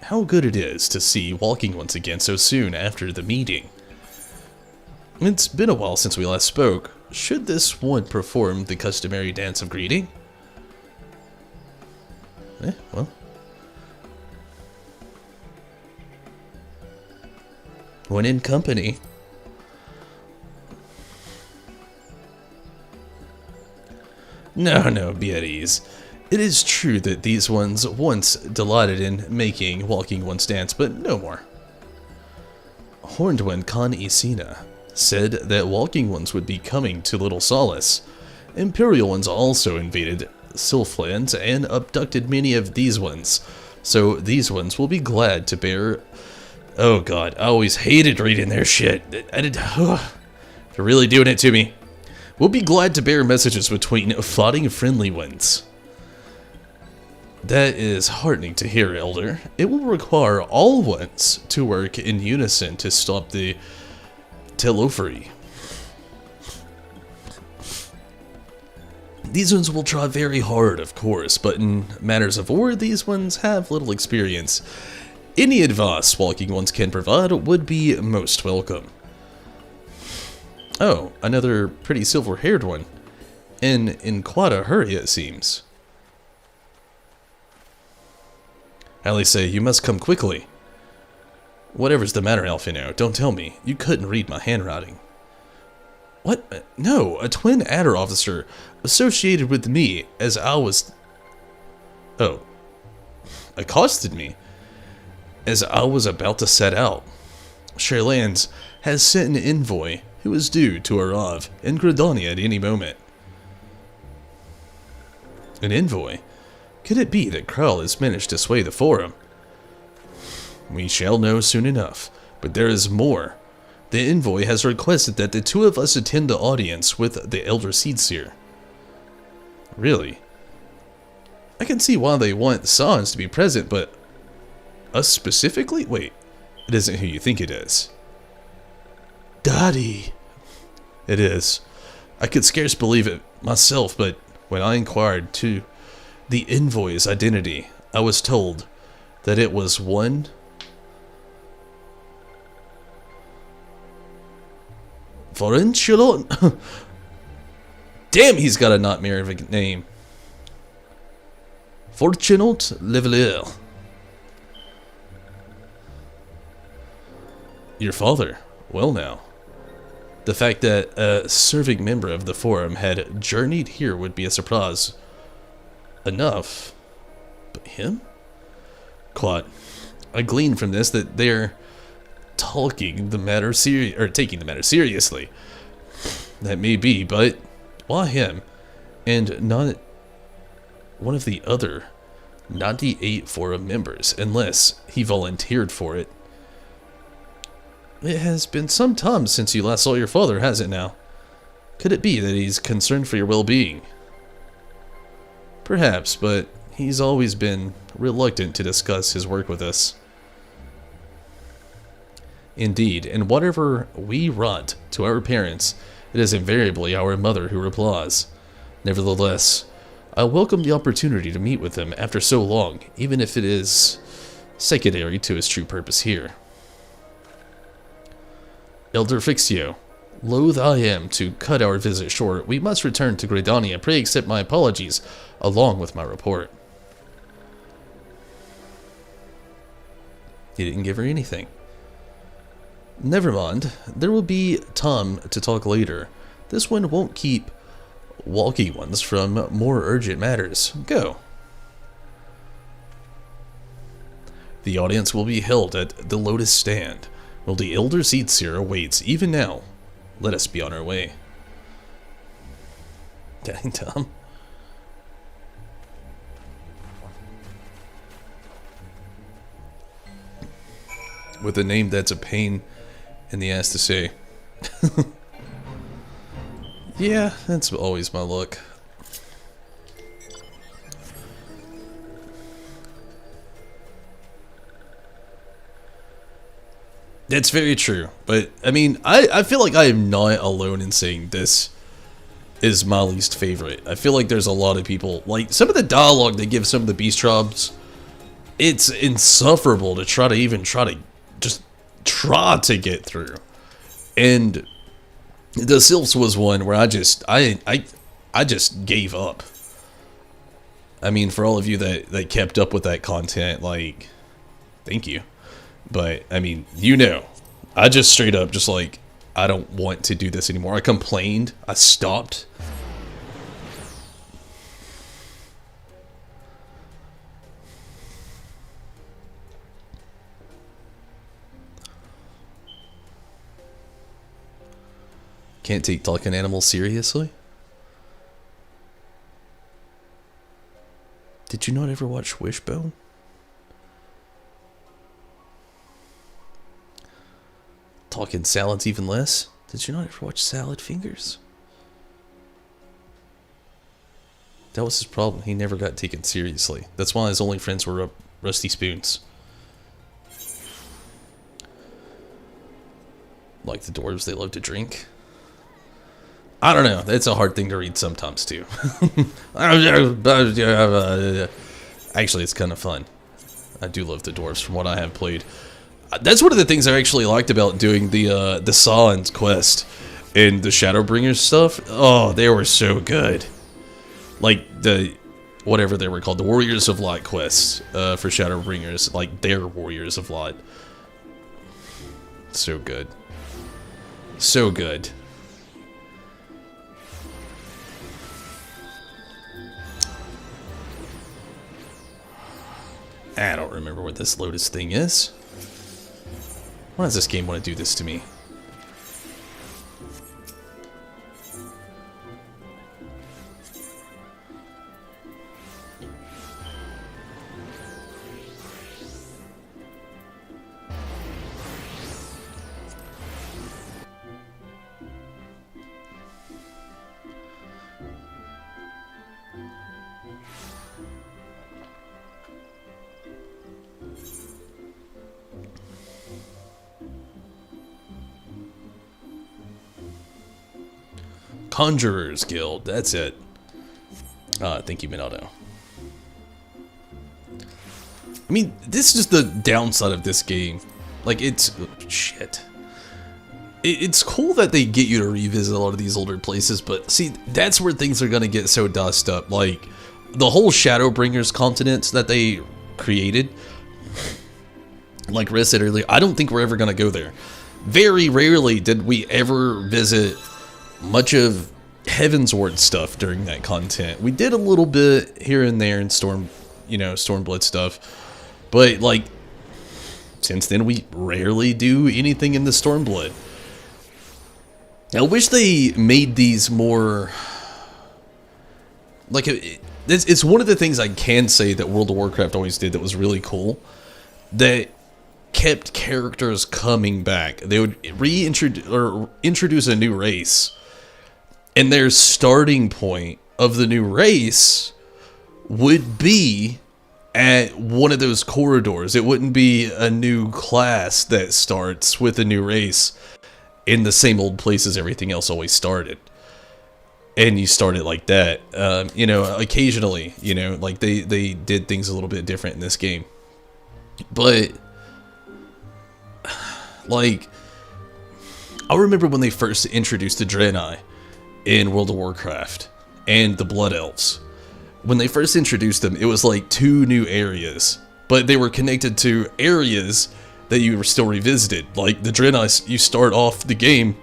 How good it is to see Walking once again so soon after the meeting. It's been a while since we last spoke. Should this one perform the customary dance of greeting? Well. When in company. No, be at ease. It is true that these ones once delighted in making Walking Ones dance, but no more. Horned One Khan Isina said that Walking Ones would be coming to Little Solace. Imperial Ones also invaded Sylphland and abducted many of these ones, so these ones will be glad to bear... Oh god, I always hated reading their shit. They're really doing it to me. We'll be glad to bear messages between fighting friendly ones. That is heartening to hear, Elder. It will require all ones to work in unison to stop the Telophary. These ones will try very hard, of course, but in matters of war, these ones have little experience. Any advice walking ones can provide would be most welcome. Oh, another pretty silver-haired one. And in quite a hurry, it seems. Allie say, you must come quickly. Whatever's the matter, Alfino, don't tell me. You couldn't read my handwriting. What? No, a twin adder officer associated with me as I was... Oh. Accosted me as I was about to set out. Sherlands has sent an envoy who is due to arrive in Gridania at any moment. An envoy? Could it be that Krell has managed to sway the Forum? We shall know soon enough, but there is more. The envoy has requested that the two of us attend the audience with the Elder Seedseer. Really? I can see why they want Sans to be present, but us specifically? Wait, it isn't who you think it is. Daddy! It is. I could scarce believe it myself, but when I inquired to the envoy's identity, I was told that it was one Forenchelon. Damn, he's got a nightmare of a name. Fortunat Levelier. Your father? Well now. The fact that a serving member of the Forum had journeyed here would be a surprise enough. But him? Quite. I glean from this that they're taking the matter seriously. That may be, but why him and not one of the other 98 Forum members, unless he volunteered for it? It has been some time since you last saw your father, has it now? Could it be that he's concerned for your well-being? Perhaps, but he's always been reluctant to discuss his work with us. Indeed, and whatever we write to our parents, it is invariably our mother who replies. Nevertheless, I welcome the opportunity to meet with him after so long, even if it is secondary to his true purpose here. Elder Fixio, loath I am to cut our visit short. We must return to Gridania. Pray accept my apologies, along with my report. He didn't give her anything. Never mind, there will be time to talk later. This one won't keep walking ones from more urgent matters. Go. The audience will be held at the Lotus Stand, while the Elder Seedseer awaits even now. Let us be on our way. Dang, Tom. With a name that's a pain in the ass to say. Yeah, that's always my luck. That's very true, but I mean, I feel like I am not alone in saying this is my least favorite. I feel like there's a lot of people, like some of the dialogue they give some of the beast tribes, it's insufferable to try to get through. And the Sylphs was one where I just gave up. I mean, for all of you that kept up with that content, like, thank you. But, I mean, you know, I just straight up just like, I don't want to do this anymore. I complained. I stopped. Can't take talking animals seriously? Did you not ever watch Wishbone? Talking salads even less? Did you not ever watch Salad Fingers? That was his problem. He never got taken seriously. That's why his only friends were Rusty Spoons. Like the dwarves, they love to drink. I don't know. It's a hard thing to read sometimes too. Actually, it's kind of fun. I do love the dwarves from what I have played. That's one of the things I actually liked about doing the Sawn's quest and the Shadowbringers stuff. Oh, they were so good. Like the whatever they were called, the Warriors of Light quests for Shadowbringers, like their Warriors of Light. So good. So good. I don't remember what this Lotus thing is. Why does this game want to do this to me? Conjurers Guild, that's it. Thank you, Minato. I mean, this is just the downside of this game. Like, it's... shit. It's cool that they get you to revisit a lot of these older places, but see, that's where things are gonna get so dust up. Like, the whole Shadowbringers continents that they created, like Riz said earlier, I don't think we're ever gonna go there. Very rarely did we ever visit much of Heavensward stuff during that content. We did a little bit here and there in Stormblood stuff, but like since then we rarely do anything in the Stormblood. I wish they made these more like it's one of the things I can say that World of Warcraft always did that was really cool, that kept characters coming back. They would introduce a new race, and their starting point of the new race would be at one of those corridors. It wouldn't be a new class that starts with a new race in the same old places everything else always started. And you start it like that. You know, occasionally, you know, like they did things a little bit different in this game. But, like, I remember when they first introduced the Draenei in World of Warcraft and the Blood Elves. When they first introduced them, it was like 2 new areas, but they were connected to areas that you were still revisited. Like the Draenei, you start off the game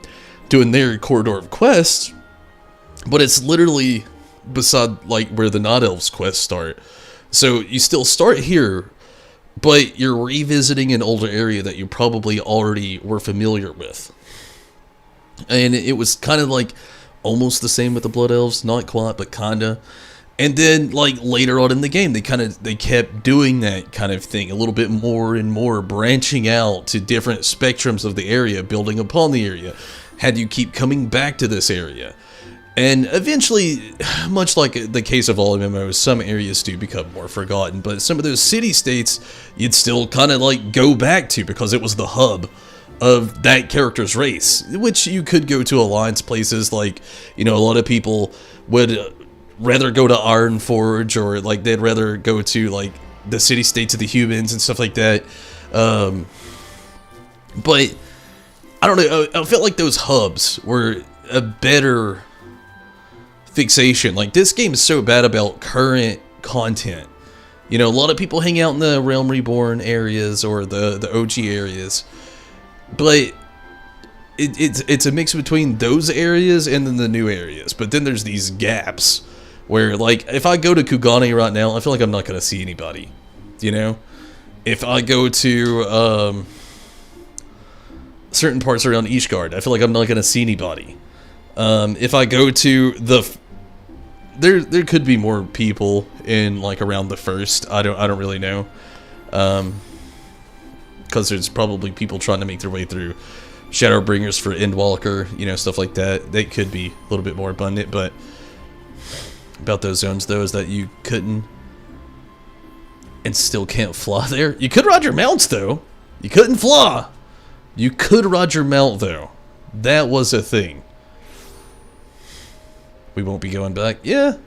doing their corridor of quests, but it's literally beside like where the Night Elves quests start. So you still start here, but you're revisiting an older area that you probably already were familiar with. And it was kind of like almost the same with the Blood Elves, not quite, but kinda. And then, like, later on in the game, they kept doing that kind of thing a little bit more and more, branching out to different spectrums of the area, building upon the area. Had you keep coming back to this area. And eventually, much like the case of all MMOs, some areas do become more forgotten, but some of those city-states, you'd still kind of, like, go back to because it was the hub of that character's race, which you could go to Alliance places. Like, you know, a lot of people would rather go to Ironforge, or like they'd rather go to like the city-states of the humans and stuff like that. But I don't know, I felt like those hubs were a better fixation. Like, this game is so bad about current content. You know, a lot of people hang out in the Realm Reborn areas or the OG areas, but it's a mix between those areas and then the new areas. But then there's these gaps where, like, if I go to Kugane right now, I feel like I'm not going to see anybody, you know? If I go to certain parts around Ishgard, I feel like I'm not going to see anybody. If I go to the... There could be more people in, like, around the first. I don't really know. Because there's probably people trying to make their way through Shadowbringers for Endwalker, you know, stuff like that. They could be a little bit more abundant, but about those zones, though, is that you couldn't and still can't fly there. You could ride your mounts, though. You couldn't fly. You could ride your mount, though. That was a thing. we won't be going back. Yeah.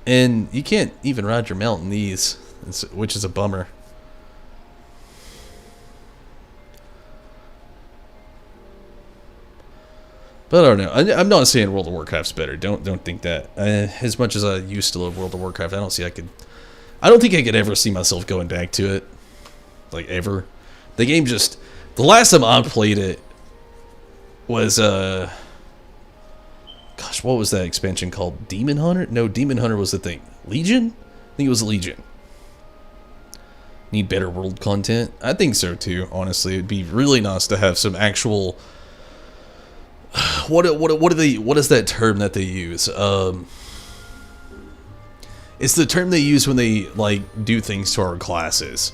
And you can't even ride your mount in these, which is a bummer. But I don't know. I'm not saying World of Warcraft's better. Don't think that. As much as I used to love World of Warcraft, I don't think I could ever see myself going back to it. Like, ever. The game just... The last time I played it was, gosh, what was that expansion called? Demon Hunter? No, Demon Hunter was the thing. Legion? I think it was Legion. Need better world content? I think so, too, honestly. It'd be really nice to have some actual... What is that term that they use? It's the term they use when they, like, do things to our classes.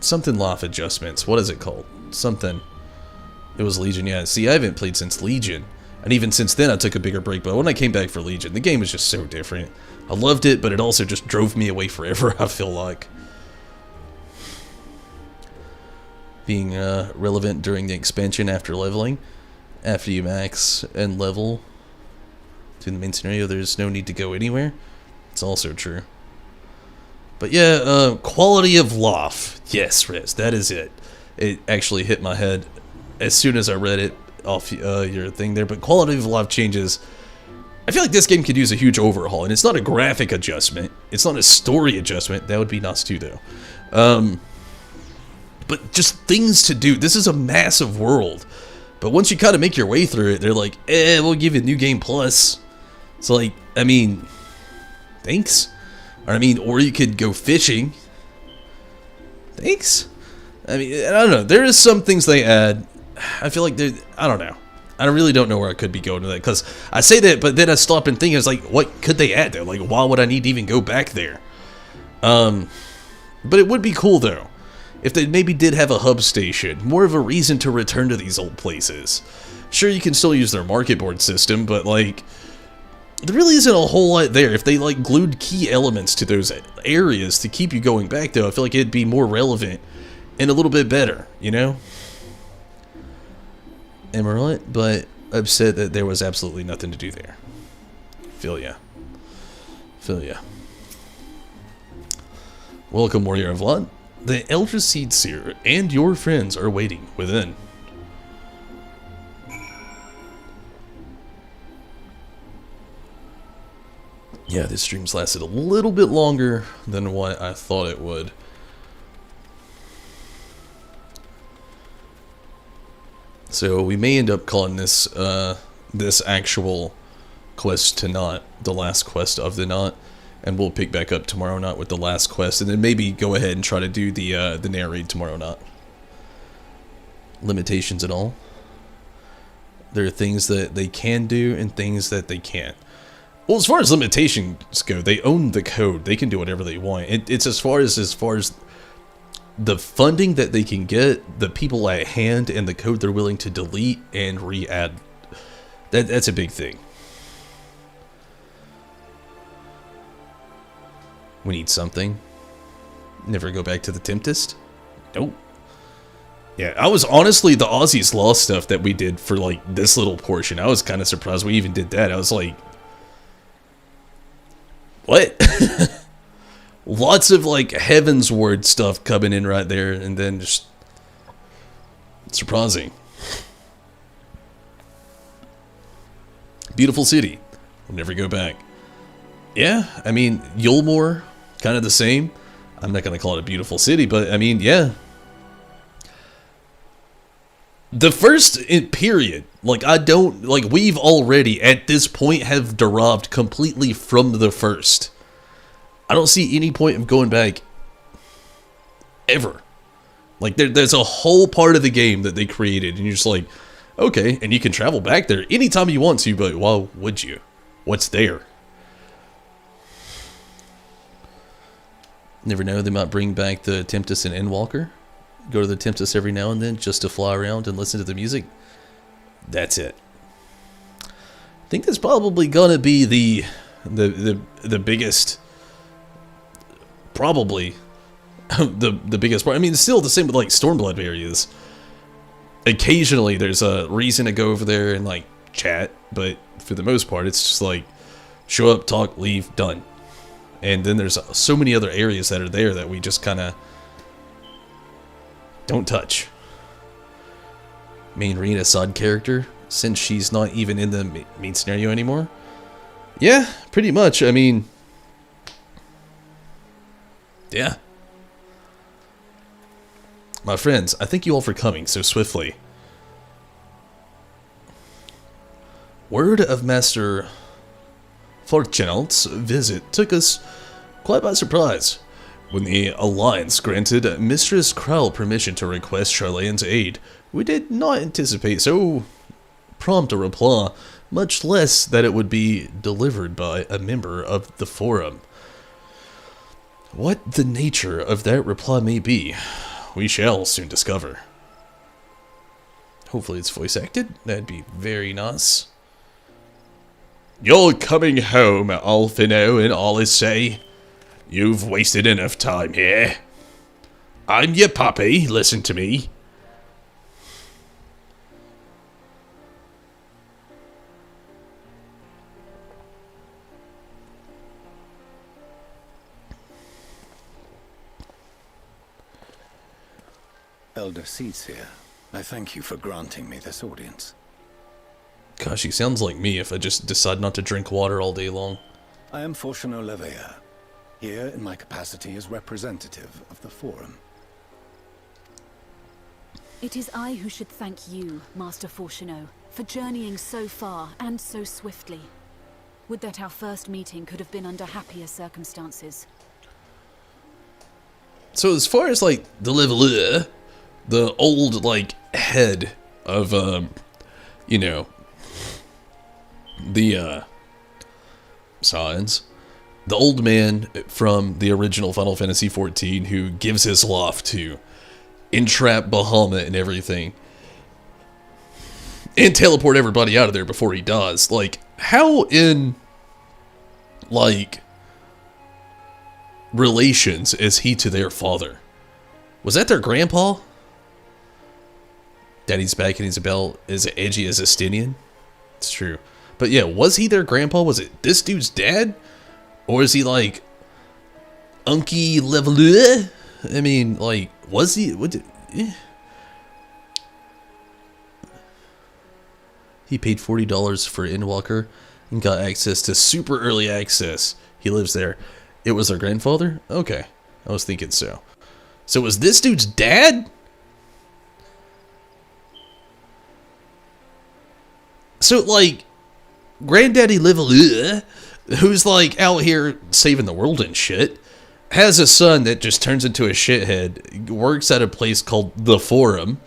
Something life adjustments. What is it called? Something. It was Legion, yeah. See, I haven't played since Legion. And even since then, I took a bigger break. But when I came back for Legion, the game was just so different. I loved it, but it also just drove me away forever, I feel like. Being relevant during the expansion after leveling. After you max and level to the main scenario, there's no need to go anywhere. It's also true. But yeah, quality of life. Yes, Riz, that is it. It actually hit my head as soon as I read it off your thing there. But quality of life changes. I feel like this game could use a huge overhaul. And it's not a graphic adjustment. It's not a story adjustment. That would be nice too, though. But just things to do. This is a massive world. But once you kind of make your way through it, they're like, we'll give you New Game Plus. So, like, I mean, thanks. Or you could go fishing. Thanks. I mean, I don't know. There is some things they add. I feel like I don't know. I really don't know where I could be going with that. Because I say that, but then I stop and think, it's like, what could they add there? Like, why would I need to even go back there? But it would be cool, though. If they maybe did have a hub station, more of a reason to return to these old places. Sure, you can still use their market board system, but like, there really isn't a whole lot there. If they like glued key elements to those areas to keep you going back, though, I feel like it'd be more relevant and a little bit better, you know? Am I right? But upset that there was absolutely nothing to do there. Feel ya. Feel ya. Welcome, Warrior of Blood. The Elder Seed Seer and your friends are waiting within. Yeah, this stream's lasted a little bit longer than what I thought it would. So we may end up calling this this actual quest to not the last quest of the knot. And we'll pick back up tomorrow night with the last quest, and then maybe go ahead and try to do the narrate tomorrow night. Limitations and all. There are things that they can do and things that they can't. Well, as far as limitations go, they own the code. They can do whatever they want. It's as far as the funding that they can get, the people at hand, and the code they're willing to delete and re-add. That's a big thing. We need something. Never go back to the Tempest? Nope. Yeah, I was honestly, the Aussie's Law stuff that we did for, like, this little portion, I was kind of surprised we even did that. I was like, what? Lots of, like, Heaven's Word stuff coming in right there, and then just surprising. Beautiful city. We'll never go back. Yeah, I mean, Yulmore, kind of the same. I'm not going to call it a beautiful city, but I mean, yeah. The first period, like, we've already, at this point, have derived completely from the first. I don't see any point of going back, ever. Like, there's a whole part of the game that they created, and you're just like, okay, and you can travel back there anytime you want to, but why would you? What's there? Never know, they might bring back the Tempest and Endwalker. Go to the Tempest every now and then just to fly around and listen to the music. That's it. I think that's probably gonna be the biggest, probably the biggest part. I mean, it's still the same with like Stormblood areas. occasionally there's a reason to go over there and like chat, but for the most part it's just like show up, talk, leave, done. And then there's so many other areas that are there that we just kind of don't touch. Main Rena side character, since she's not even in the main scenario anymore. Yeah, pretty much. I mean, yeah. My friends, I thank you all for coming so swiftly. Word of Master Fortunat's visit took us quite by surprise. When the Alliance granted Mistress Krell permission to request Charlane's aid, we did not anticipate so prompt a reply, much less that it would be delivered by a member of the Forum. What the nature of that reply may be, we shall soon discover. Hopefully it's voice acted, that'd be very nice. You're coming home, Alfino and Olisay. You've wasted enough time here. I'm your puppy, listen to me. Elder Seats here. I thank you for granting me this audience. Gosh, he sounds like me if I just decide not to drink water all day long. I am Fortuno Levea, here in my capacity as representative of the Forum. It is I who should thank you, Master Fortuno, for journeying so far and so swiftly. Would that our first meeting could have been under happier circumstances. So as far as like the Leveler, the old like head of you know, the Science, the old man from the original Final Fantasy XIV who gives his life to entrap Bahamut and everything and teleport everybody out of there before he dies. Like, how in like relations is he to their father? Was that their grandpa? Daddy's back and he's about as edgy as a Stinian. It's true. But yeah, was he their grandpa? Was it this dude's dad? Or is he like Unky Leveler? I mean, like, was he? What did, He paid $40 for Endwalker and got access to super early access. He lives there. It was their grandfather? Okay. I was thinking so. So was this dude's dad? So, like, Granddaddy Leveler, who's, like, out here saving the world and shit, has a son that just turns into a shithead, works at a place called The Forum,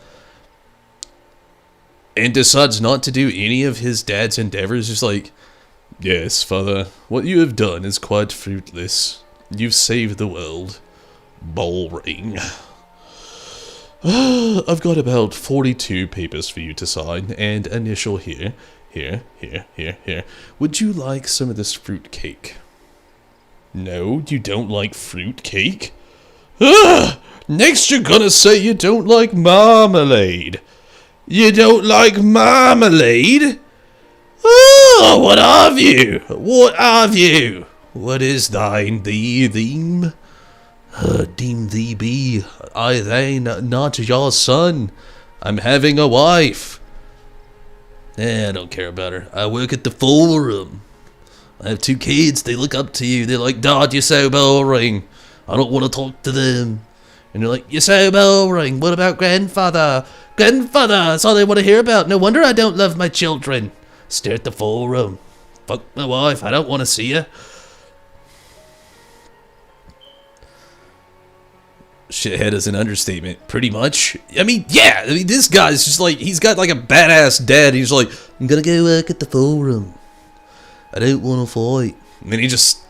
and decides not to do any of his dad's endeavors. Just like, yes, father, what you have done is quite fruitless. You've saved the world. Boring. I've got about 42 papers for you to sign, and initial here. Here. Would you like some of this fruit cake? No, you don't like fruit cake? Next you're gonna say you don't like marmalade. You don't like marmalade? Oh, what have you? What have you? What is thine, thee, theme? Deem thee be, I thine, not your son. I'm having a wife. I don't care about her. I work at the Forum. I have 2 kids, they look up to you. They're like, Dad, you're so boring. I don't want to talk to them. And you're like, you're so boring. What about grandfather? Grandfather, that's all they want to hear about. No wonder I don't love my children. Stare at the Forum. Fuck my wife, I don't want to see you. Shithead is an understatement, pretty much. I mean, yeah, this guy's just like, he's got like a badass dad. He's like, I'm gonna go work at the Forum. I don't want to fight. And then he just,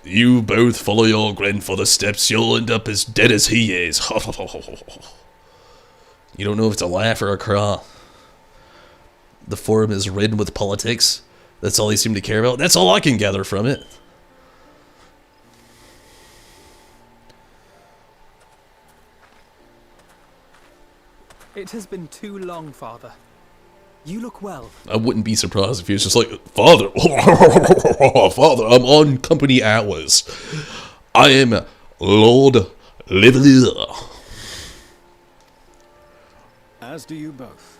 you both follow your grandfather's steps, you'll end up as dead as he is. You don't know if it's a laugh or a cry. The Forum is ridden with politics. That's all they seem to care about. That's all I can gather from it. It has been too long, Father. You look well. I wouldn't be surprised if he was just like, Father, Father, I'm on company hours. I am Lord Livelier. As do you both.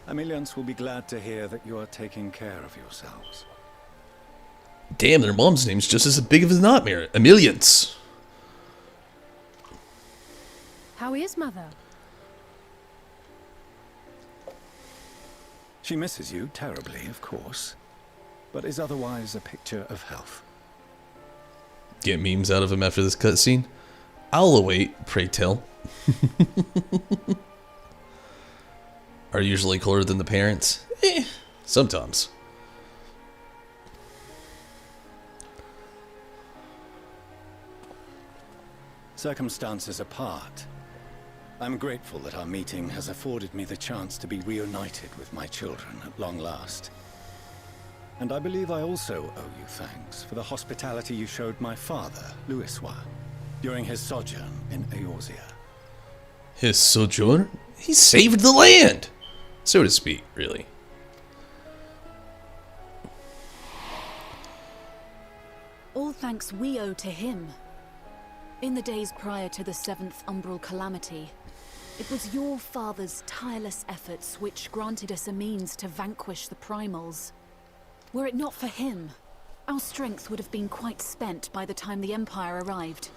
Emilians will be glad to hear that you are taking care of yourselves. Damn, their mom's name's just as big of a nightmare. Emilians. How is Mother? She misses you terribly, of course, but is otherwise a picture of health. Get memes out of him after this cutscene? I'll await, pray tell. Are usually cooler than the parents? Sometimes. Circumstances apart, I'm grateful that our meeting has afforded me the chance to be reunited with my children at long last. And I believe I also owe you thanks for the hospitality you showed my father, Louisois, during his sojourn in Eorzea. His sojourn? He saved the land! So to speak, really. All thanks we owe to him. In the days prior to the 7th Umbral Calamity, it was your father's tireless efforts which granted us a means to vanquish the Primals. Were it not for him, our strength would have been quite spent by the time the Empire arrived.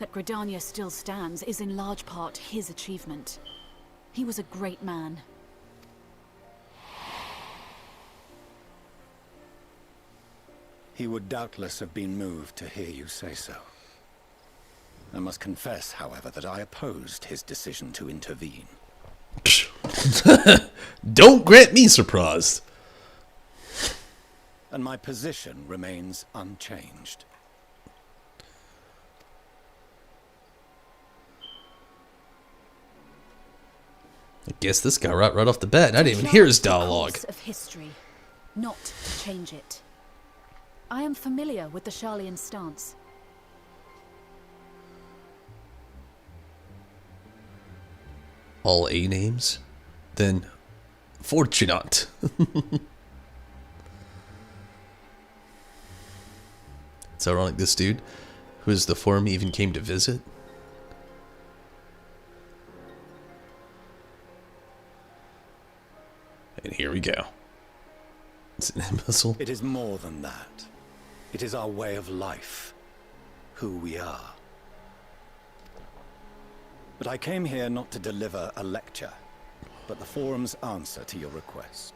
That Gridania still stands is in large part his achievement. He was a great man. He would doubtless have been moved to hear you say so. I must confess, however, that I opposed his decision to intervene. Don't grant me surprise. And my position remains unchanged. I guess this guy right off the bat, and I didn't even hear his dialogue. The course of history, not to change it. I am familiar with the Sharlayan stance. All A names? Then Fortunate. It's ironic this dude, who is the forum, even came to visit. And here we go. It's an imbecile. It is more than that. It is our way of life. Who we are. But I came here not to deliver a lecture, but the forum's answer to your request.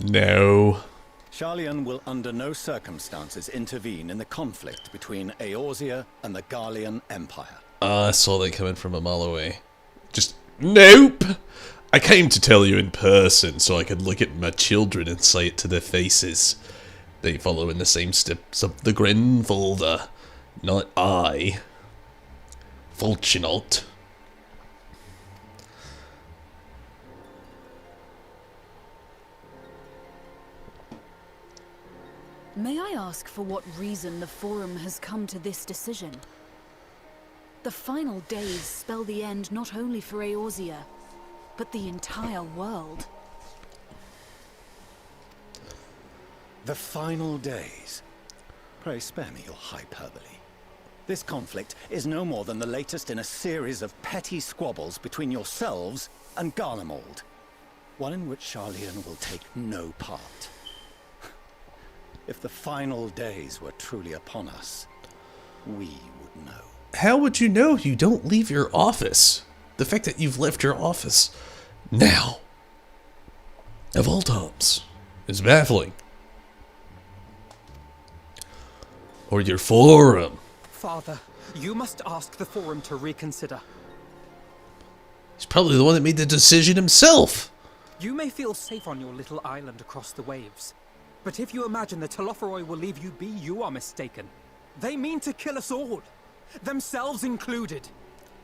No. Sharlayan will under no circumstances intervene in the conflict between Eorzea and the Garlean Empire. I saw that coming from a mile away. Just, nope! I came to tell you in person so I could look at my children and say it to their faces. They follow in the same steps of the grandfather, not I. Fortunate. May I ask for what reason the Forum has come to this decision? The final days spell the end not only for Eorzea, but the entire world. The final days? Pray spare me your hyperbole. This conflict is no more than the latest in a series of petty squabbles between yourselves and Garlemald. One in which Sharlayan will take no part. If the final days were truly upon us, we would know. How would you know you don't leave your office? The fact that you've left your office now, of all times, is baffling. Or your forum. Father, you must ask the Forum to reconsider. He's probably the one that made the decision himself. You may feel safe on your little island across the waves. But if you imagine the Telophoroi will leave you be, you are mistaken. They mean to kill us all, themselves included.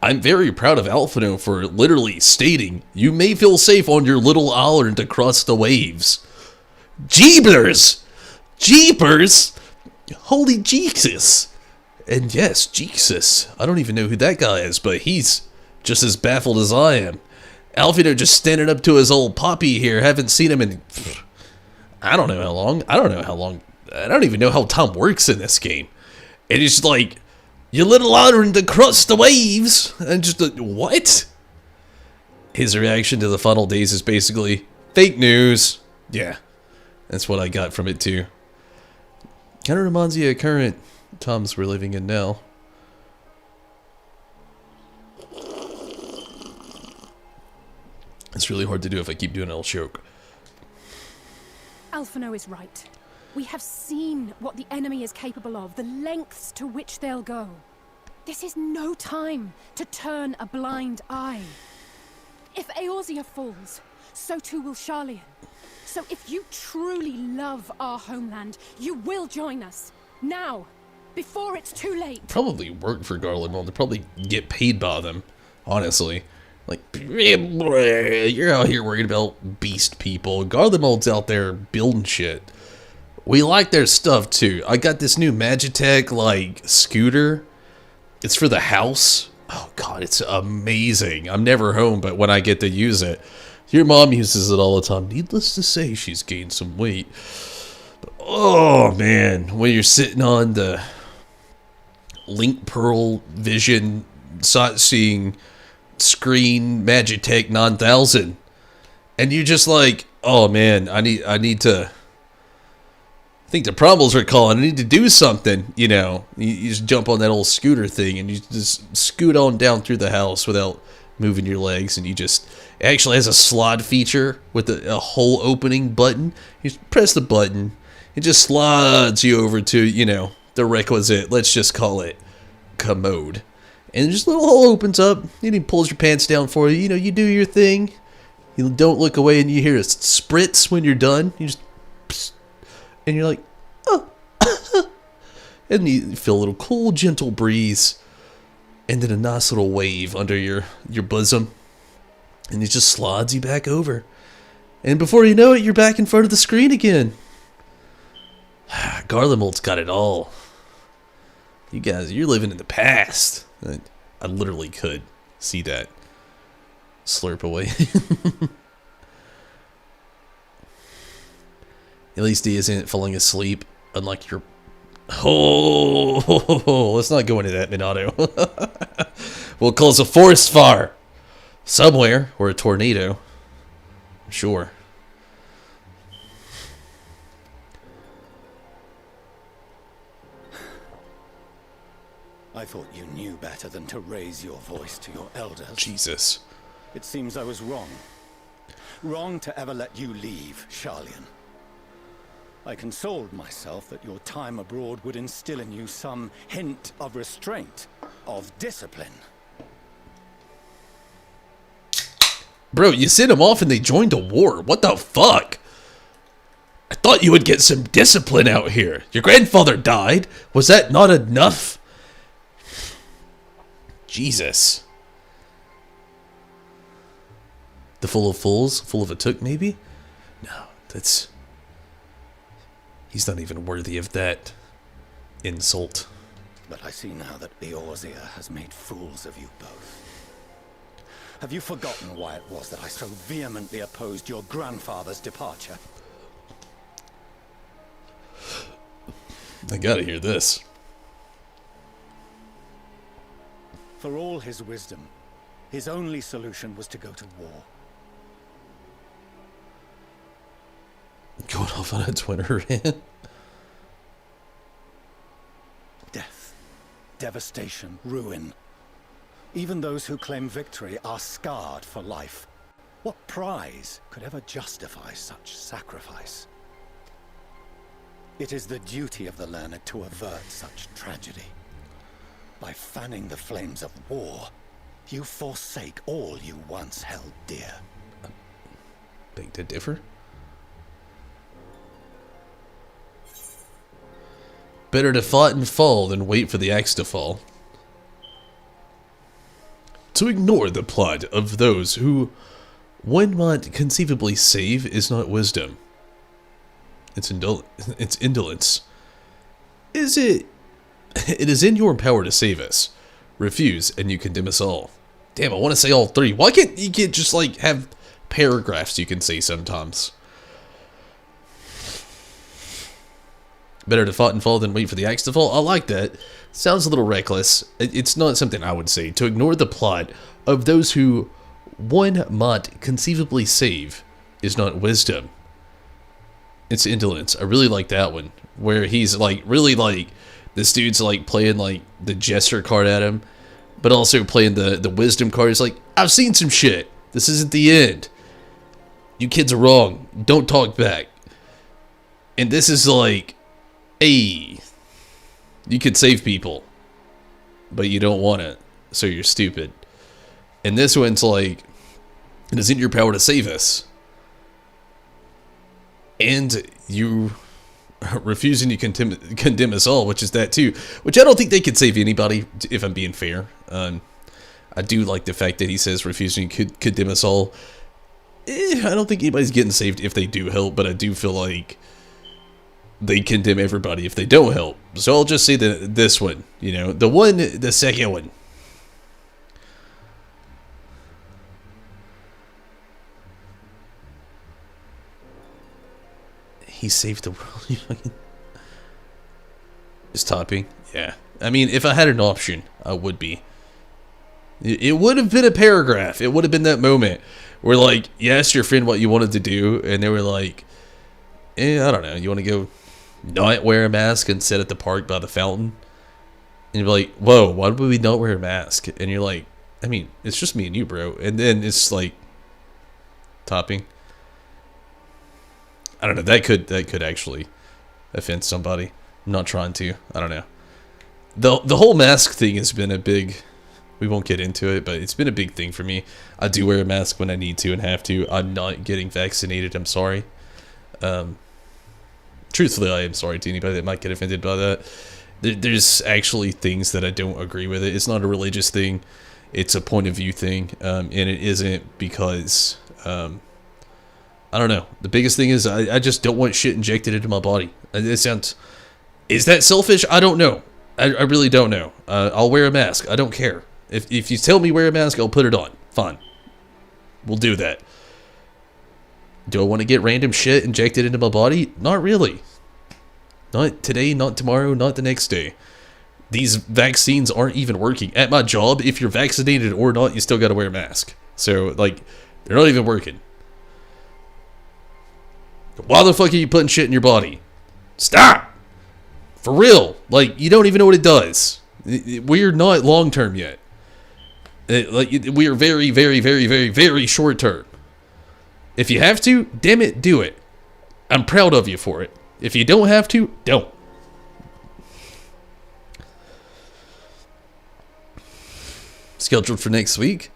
I'm very proud of Alphino for literally stating, you may feel safe on your little island across the waves. Jeebers! Jeepers! Holy Jesus! And yes, Jesus. I don't even know who that guy is, but he's just as baffled as I am. Alfino just standing up to his old poppy here. Haven't seen him in... I don't know how long. I don't even know how time works in this game. And it's like, you little iron to cross the waves. And just, what? His reaction to the final days is basically, fake news. Yeah, that's what I got from it too. Kind of reminds you of current times we're living in now. It's really hard to do if I keep doing it, I'll choke. Alphino is right. We have seen what the enemy is capable of, the lengths to which they'll go. This is no time to turn a blind eye. If Eorzea falls, so too will Sharlayan. So if you truly love our homeland, you will join us. Now, before it's too late. Probably work for Garlemald. They probably get paid by them, honestly. Like, you're out here worried about beast people. Garlemald's out there building shit. We like their stuff too. I got this new Magitech like scooter. It's for the house. Oh god, it's amazing. I'm never home, but when I get to use it, your mom uses it all the time. Needless to say, she's gained some weight. But, oh man, when you're sitting on the Link Pearl Vision sightseeing screen Magitech 9000, and you're just like, oh man, I need to. I think the problems are calling. I need to do something, you know. You just jump on that old scooter thing and you just scoot on down through the house without moving your legs, and you just, it actually has a slide feature with a hole opening button. You just press the button, it just slides you over to, you know, the requisite, let's just call it commode. And just a little hole opens up, and he pulls your pants down for you. You know, you do your thing. You don't look away, and you hear a spritz when you're done. You just, psst, and you're like, oh. And you feel a little cool, gentle breeze, and then a nice little wave under your bosom, and it just slides you back over. And before you know it, you're back in front of the screen again. Garlemald's got it all. You guys, you're living in the past. I literally could see that slurp away. At least he isn't falling asleep, unlike your... Oh, let's not go into that, Minato. We'll cause a forest fire somewhere, or a tornado. Sure. I thought you knew better than to raise your voice to your elders. Jesus. It seems I was wrong. Wrong to ever let you leave, Sharlayan. I consoled myself that your time abroad would instill in you some hint of restraint, of discipline. Bro, you sent them off and they joined a war. What the fuck? I thought you would get some discipline out here. Your grandfather died. Was that not enough? Jesus. The Full of Fools? Full of a Took, maybe? No, that's... He's not even worthy of that insult. But I see now that Eorzea has made fools of you both. Have you forgotten why it was that I so vehemently opposed your grandfather's departure? I gotta hear this. For all his wisdom, his only solution was to go to war. Going off on a Twitter rant. Death, devastation, ruin. Even those who claim victory are scarred for life. What prize could ever justify such sacrifice? It is the duty of the learned to avert such tragedy. By fanning the flames of war, you forsake all you once held dear. Beg to differ? Better to fight and fall than wait for the axe to fall. To ignore the plight of those who one might conceivably save is not wisdom. It's indolence. It is in your power to save us. Refuse, and you condemn us all. Damn, I want to say all three. Why can't you just like have paragraphs you can say sometimes? Better to fight and fall than wait for the axe to fall. I like that. Sounds a little reckless. It's not something I would say. To ignore the plot of those who one might conceivably save is not wisdom. It's indolence. I really like that one. Where he's like, really like, this dude's like playing like the jester card at him, but also playing the wisdom card. It's like, I've seen some shit. This isn't the end. You kids are wrong. Don't talk back. And this is like, hey, you could save people, but you don't want it, so you're stupid. And this one's like, it is in your power to save us. And you refusing to condemn us all, which is that too. Which I don't think they could save anybody, if I'm being fair. I do like the fact that he says refusing to condemn us all. I don't think anybody's getting saved if they do help, but I do feel like they condemn everybody if they don't help. So I'll just say this one, you know, the second one. He saved the world. Just typing. Yeah. I mean, if I had an option, I would be. It would have been a paragraph. It would have been that moment where, like, you asked your friend what you wanted to do, and they were like, I don't know, you want to go not wear a mask and sit at the park by the fountain? And you're like, whoa, why would we not wear a mask? And you're like, I mean, it's just me and you, bro. And then it's like, topping. I don't know, that could actually offend somebody. I'm not trying to. I don't know. The whole mask thing has been a big, we won't get into it, but it's been a big thing for me. I do wear a mask when I need to and have to. I'm not getting vaccinated. I'm sorry. Truthfully, I am sorry to anybody that might get offended by that. There's actually things that I don't agree with it. It's not a religious thing. It's a point of view thing. And it isn't because, I don't know. The biggest thing is I just don't want shit injected into my body. It sounds, is that selfish? I don't know. I really don't know. I'll wear a mask. I don't care. If you tell me wear a mask, I'll put it on. Fine. We'll do that. Do I want to get random shit injected into my body? Not really. Not today, not tomorrow, not the next day. These vaccines aren't even working. At my job, if you're vaccinated or not, you still got to wear a mask. So, like, they're not even working. Why the fuck are you putting shit in your body? Stop! For real. Like, you don't even know what it does. We're not long-term yet. Like, we are very, very, very, very, very short-term. If you have to, damn it, do it. I'm proud of you for it. If you don't have to, don't. Scheduled for next week?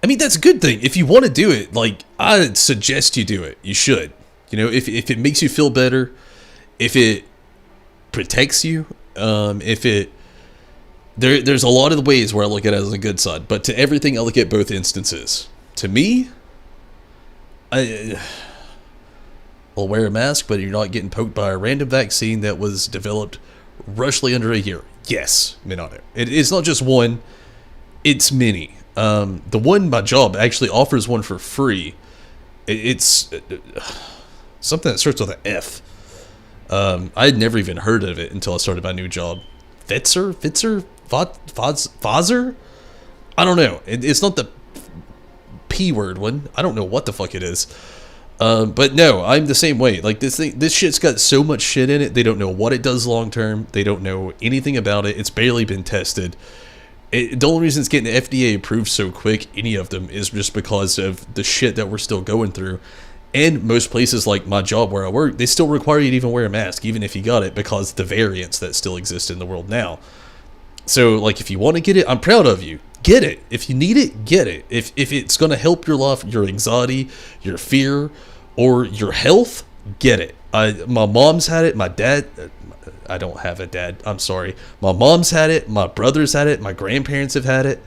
I mean, that's a good thing. If you want to do it, like, I suggest you do it. You should. You know, if it makes you feel better, if it protects you, if it... There's a lot of the ways where I look at it as a good side, but to everything, I look at both instances. To me, I'll wear a mask, but you're not getting poked by a random vaccine that was developed roughly under a year. Yes, Minato. It's not just one, it's many. The one, my job, actually offers one for free. It's something that starts with an F. I had never even heard of it until I started my new job. Fitzer? Fazer? I don't know. It's not the P word one. I don't know what the fuck it is. But no, I'm the same way. Like, this shit's got so much shit in it. They don't know what it does long term. They don't know anything about it. It's barely been tested. The only reason it's getting FDA approved so quick, any of them, is just because of the shit that we're still going through. And most places, like my job where I work, they still require you to even wear a mask, even if you got it, because the variants that still exist in the world now. So, like, if you want to get it, I'm proud of you. Get it. If you need it, get it. If it's going to help your life, your anxiety, your fear, or your health, get it. My mom's had it. My dad... I don't have a dad. I'm sorry. My mom's had it. My brothers had it. My grandparents have had it.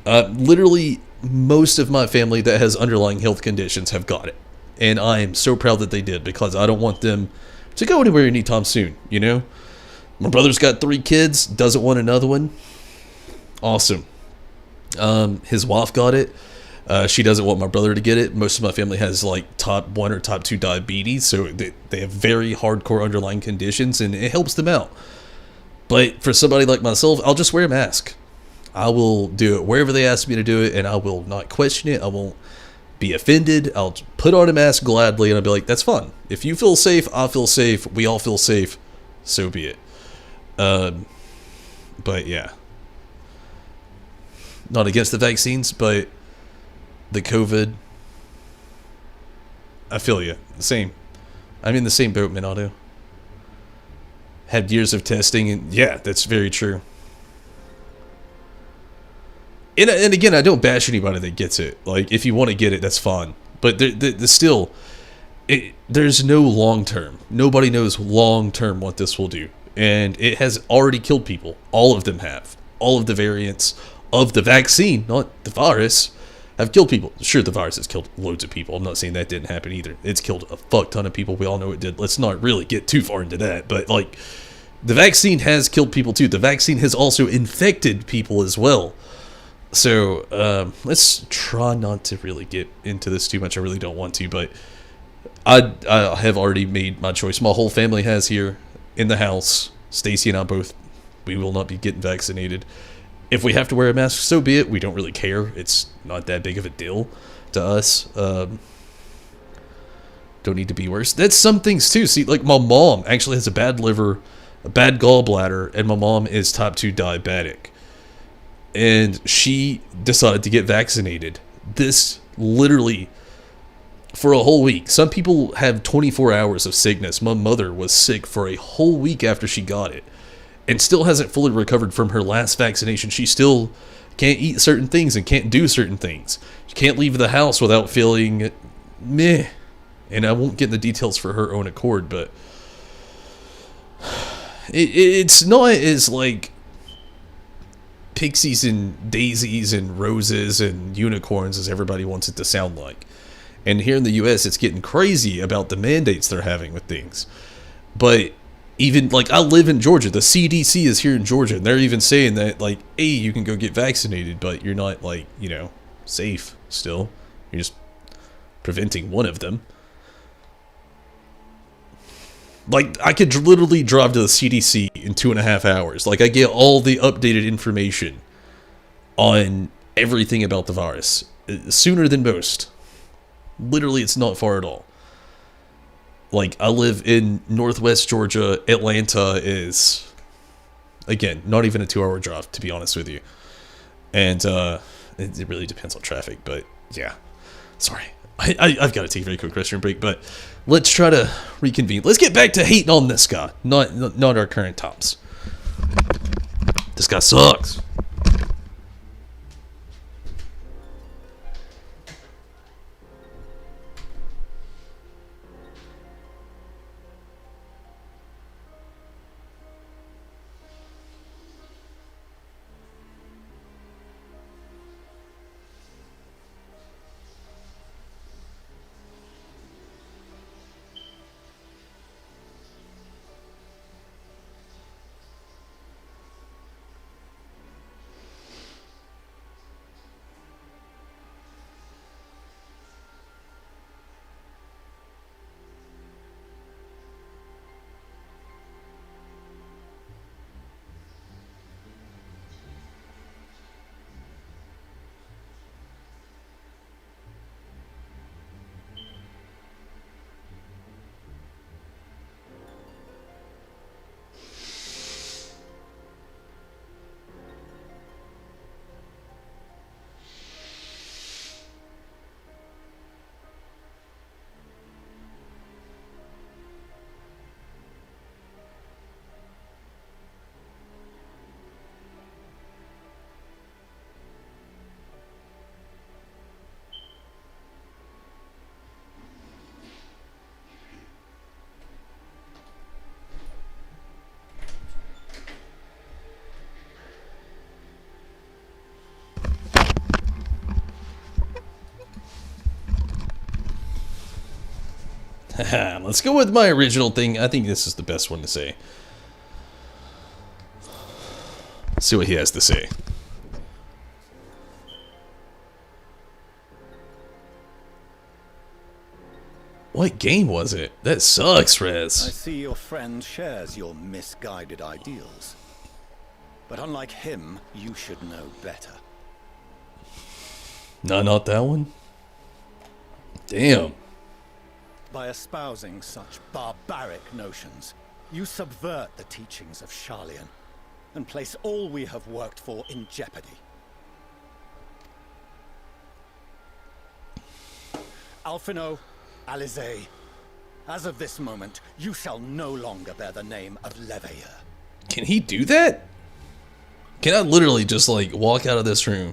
Literally, most of my family that has underlying health conditions have got it. And I am so proud that they did, because I don't want them to go anywhere anytime soon, you know? My brother's got 3 kids, doesn't want another one. Awesome. His wife got it. She doesn't want my brother to get it. Most of my family has like top 1 or top 2 diabetes, so they have very hardcore underlying conditions, and it helps them out. But for somebody like myself, I'll just wear a mask. I will do it wherever they ask me to do it, and I will not question it. I won't be offended. I'll put on a mask gladly, and I'll be like, that's fun. If you feel safe, I feel safe. We all feel safe. So be it. But yeah. Not against the vaccines, but the COVID, I feel you. Same. I'm in the same boat, Minato. Had years of testing, and yeah, that's very true. And again, I don't bash anybody that gets it. Like, if you want to get it, that's fine. But still, there's no long term. Nobody knows long term what this will do. And it has already killed people. All of them have. All of the variants of the vaccine, not the virus, have killed people. Sure, the virus has killed loads of people. I'm not saying that didn't happen either. It's killed a fuck ton of people. We all know it did. Let's not really get too far into that. But, like, the vaccine has killed people too. The vaccine has also infected people as well. So, let's try not to really get into this too much. I really don't want to, but I have already made my choice. My whole family has here in the house. Stacy and I both, we will not be getting vaccinated. If we have to wear a mask, so be it. We don't really care. It's not that big of a deal to us. Don't need to be worse. That's some things too. See, like my mom actually has a bad liver, a bad gallbladder, and my mom is type 2 diabetic. And she decided to get vaccinated. This literally for a whole week. Some people have 24 hours of sickness. My mother was sick for a whole week after she got it, and still hasn't fully recovered from her last vaccination. She still can't eat certain things and can't do certain things. She can't leave the house without feeling meh. And I won't get in the details for her own accord, but it's not as like pixies and daisies and roses and unicorns as everybody wants it to sound like. And here in the US, it's getting crazy about the mandates they're having with things. But even, like, I live in Georgia. The CDC is here in Georgia, and they're even saying that, like, hey, you can go get vaccinated, but you're not, like, you know, safe still. You're just preventing one of them. Like, I could literally drive to the CDC in 2.5 hours. Like, I get all the updated information on everything about the virus sooner than most. Literally, it's not far at all. Like, I live in Northwest Georgia. Atlanta is, again, not even a 2-hour drive, to be honest with you. And it really depends on traffic, but yeah. Sorry. I've got to take a very quick restroom break, but let's try to reconvene. Let's get back to hating on this guy, not our current tops. This guy sucks. Let's go with my original thing. I think this is the best one to say. Let's see what he has to say. What game was it? That sucks, I Rez. see your friend shares your misguided ideals. But unlike him, you should know better. No, not that one. Damn. By espousing such barbaric notions, you subvert the teachings of Sharlayan and place all we have worked for in jeopardy. Alphino, Alizé, as of this moment, you shall no longer bear the name of Leveilleur. Can he do that? Can I literally just like walk out of this room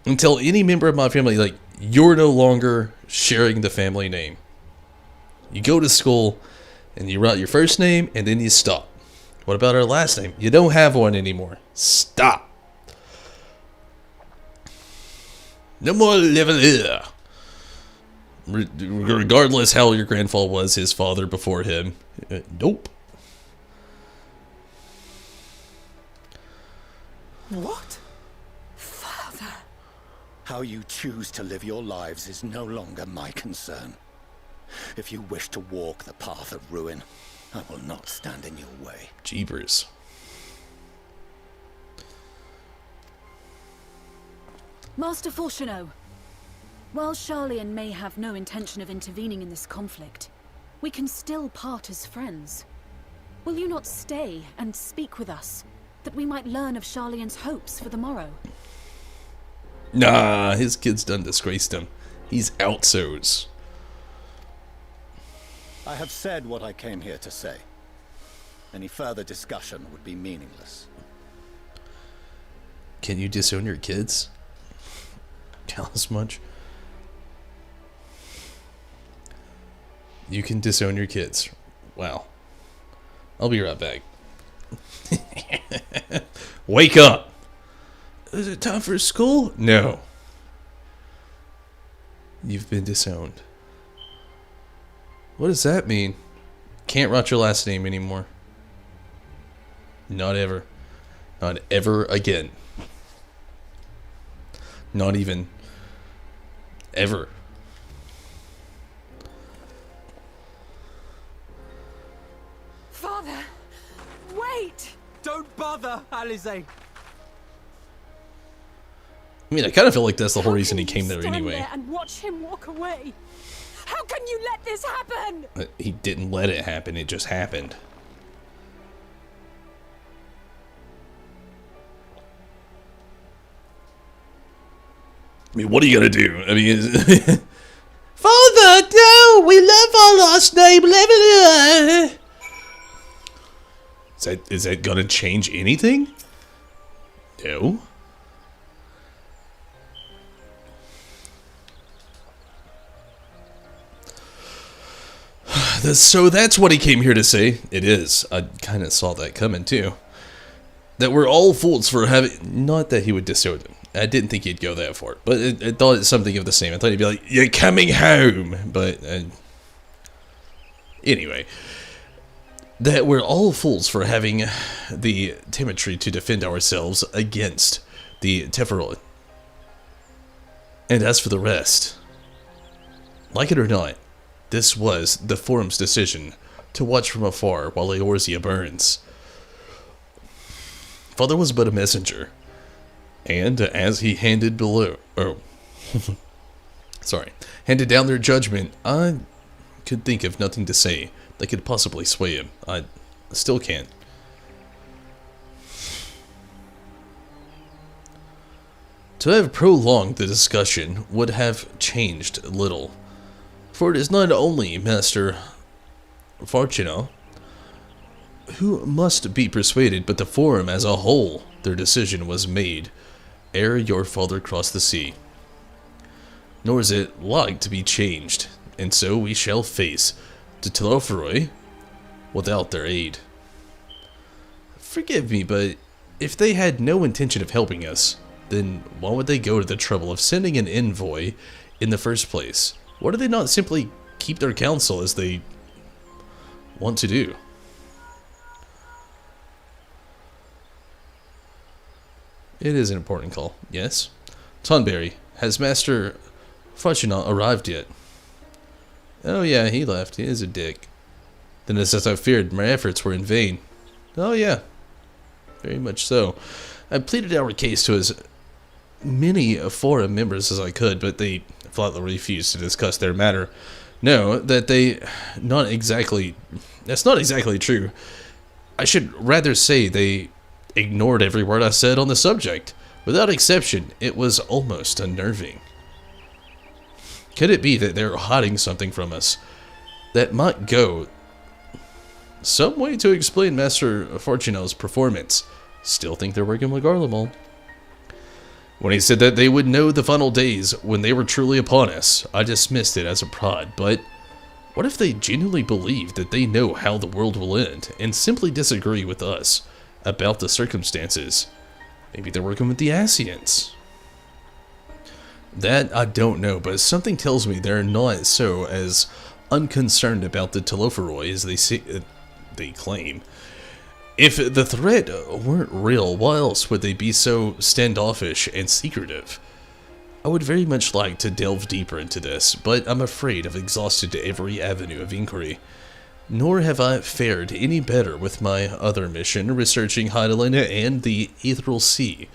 and tell any member of my family, like, you're no longer sharing the family name? You go to school and you write your first name and then you stop. What about our last name? You don't have one anymore. Stop. No more Leveilleur. Regardless how your grandfather was his father before him. Nope. What? Father? How you choose to live your lives is no longer my concern. If you wish to walk the path of ruin, I will not stand in your way. Jeepers. Master Fortuneau, while Sharlayan may have no intention of intervening in this conflict, we can still part as friends. Will you not stay and speak with us, that we might learn of Sharlayan's hopes for the morrow? Nah, his kid's done disgraced him. He's outso's. I have said what I came here to say. Any further discussion would be meaningless. Can you disown your kids? Tell us much. You can disown your kids. Wow. I'll be right back. Wake up! Is it time for school? No. You've been disowned. What does that mean? Can't write your last name anymore. Not ever. Not ever again. Not even ever. Father! Wait! Don't bother, Alizé. I mean, I kind of feel like that's the whole reason he came there Stand anyway. there and watch him walk away. How can you let this happen? He didn't let it happen, it just happened. I mean, what are you gonna do? I mean, Father, no! We love our last name, Leveilleur! Is that gonna change anything? No. So that's what he came here to say. It is. I kind of saw that coming too. That we're all fools for having... Not that he would disown them. I didn't think he'd go that far. But I thought it's something of the same. I thought he'd be like, you're coming home. But anyway. That we're all fools for having the timidity to defend ourselves against the Teferoid. And as for the rest, like it or not, this was the Forum's decision to watch from afar while Eorzea burns. Father was but a messenger, and as he handed handed down their judgment, I could think of nothing to say that could possibly sway him. I still can't. To have prolonged the discussion would have changed little. For it is not only Master Fortuneau who must be persuaded, but the Forum as a whole. Their decision was made ere your father crossed the sea. Nor is it like to be changed, and so we shall face the Telophoroi without their aid. Forgive me, but if they had no intention of helping us, then why would they go to the trouble of sending an envoy in the first place? Why do they not simply keep their counsel as they want to do? It is an important call, yes. Tonberry, has Master Fortuneau arrived yet? Oh yeah, he left. He is a dick. Then it's as I feared, my efforts were in vain. Oh yeah, very much so. I pleaded our case to as many forum members as I could, but they flatly refused to discuss their matter. No, that's not exactly true. I should rather say they ignored every word I said on the subject. Without exception, it was almost unnerving. Could it be that they're hiding something from us that might go some way to explain Master Fortunel's performance? Still think they're working with Garlemald. When he said that they would know the final days when they were truly upon us, I dismissed it as a prod, but what if they genuinely believe that they know how the world will end and simply disagree with us about the circumstances? Maybe they're working with the Ascians. That I don't know, but something tells me they're not so as unconcerned about the Telophoroi as they claim. If the threat weren't real, why else would they be so standoffish and secretive? I would very much like to delve deeper into this, but I'm afraid I've exhausted every avenue of inquiry. Nor have I fared any better with my other mission, researching Hydaelyn and the Ethereal Sea.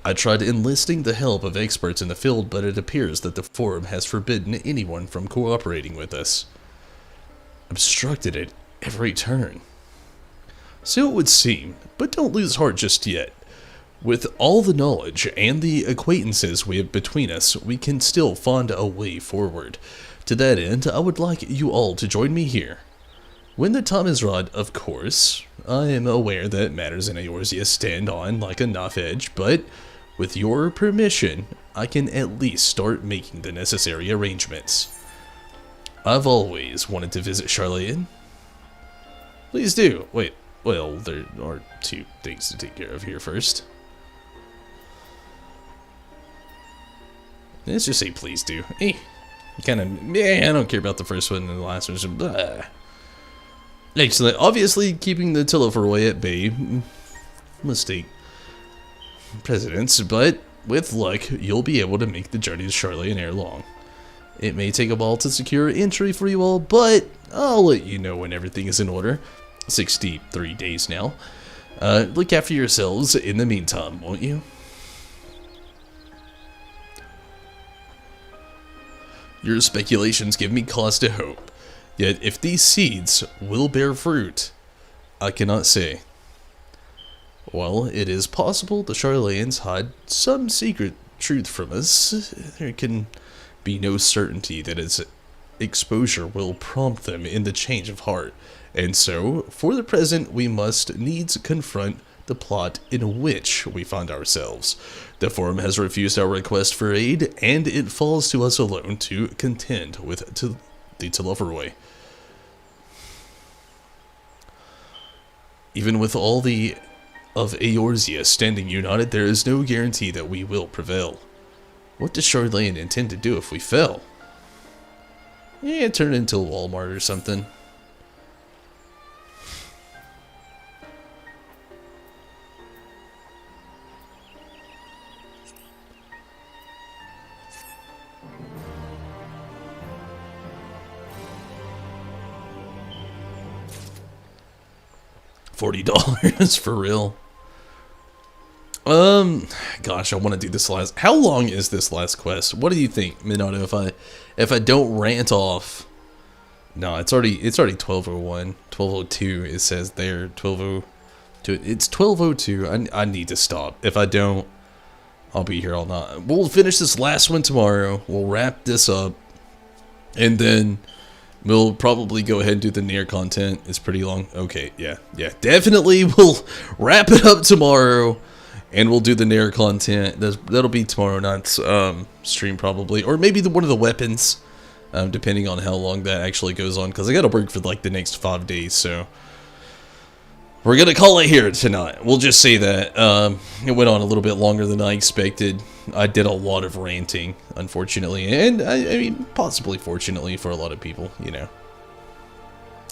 I tried enlisting the help of experts in the field, but it appears that the Forum has forbidden anyone from cooperating with us. Obstructed at every turn. So it would seem, but don't lose heart just yet. With all the knowledge and the acquaintances we have between us, we can still find a way forward. To that end, I would like you all to join me here. When the time is right, of course. I am aware that matters in Eorzea stand on like a knife edge, but with your permission, I can at least start making the necessary arrangements. I've always wanted to visit Charlayan. Please do. Wait, well, there are two things to take care of here first. Let's just say please do. I don't care about the first one and the last one. So, blah. Excellent. Obviously, keeping the Telophoroi at bay must take precedence, but with luck, you'll be able to make the journey to Charlayan ere long. It may take a while to secure entry for you all, but I'll let you know when everything is in order. 63 days now. Look after yourselves in the meantime, won't you? Your speculations give me cause to hope. Yet if these seeds will bear fruit, I cannot say. While it is possible the Charlayans hide some secret truth from us, there can be no certainty that its exposure will prompt them in the change of heart. And so, for the present, we must needs confront the plot in which we find ourselves. The Forum has refused our request for aid, and it falls to us alone to contend with the Telophoroi. Even with all of Eorzea standing united, there is no guarantee that we will prevail. What does Charlayan intend to do if we fail? Turn it into a Walmart or something. $40 for real. Gosh, I want to do this last. How long is this last quest? What do you think, Minato? If I don't rant off. No, it's already 12:01, 12:02. It says there 12:02. It's 12:02. I need to stop. If I don't, I'll be here all night. We'll finish this last one tomorrow. We'll wrap this up, and then we'll probably go ahead and do the Nier content. It's pretty long. Okay, yeah. Definitely we'll wrap it up tomorrow, and we'll do the Nier content. That'll be tomorrow night's stream probably, or maybe one of the weapons, depending on how long that actually goes on, because I gotta work for like the next 5 days, so we're gonna call it here tonight. We'll just say that it went on a little bit longer than I expected. I did a lot of ranting, unfortunately, and I mean, possibly fortunately for a lot of people, you know.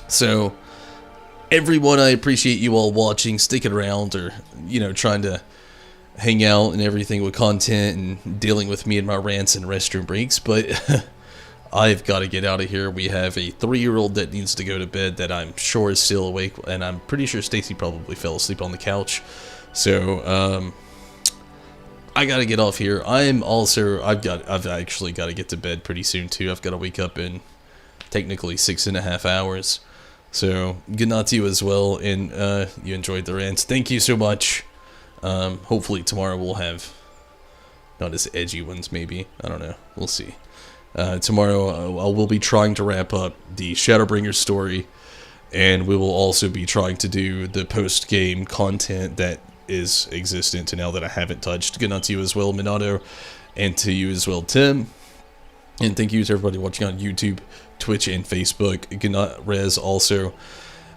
So, everyone, I appreciate you all watching, sticking around, or, you know, trying to hang out and everything with content and dealing with me and my rants and restroom breaks, but I've got to get out of here. We have a 3-year-old that needs to go to bed that I'm sure is still awake, and I'm pretty sure Stacy probably fell asleep on the couch. So, I gotta get off here. I've actually got to get to bed pretty soon too. I've got to wake up in technically 6.5 hours. So, good night to you as well, and you enjoyed the rant. Thank you so much. Hopefully tomorrow we'll have not as edgy ones, maybe. I don't know. We'll see. Tomorrow I will be trying to wrap up the Shadowbringer story, and we will also be trying to do the post-game content that is existent now that I haven't touched. Good night to you as well, Minato, and to you as well, Tim. And thank you to everybody watching on YouTube, Twitch, and Facebook. Good night, Rez, also.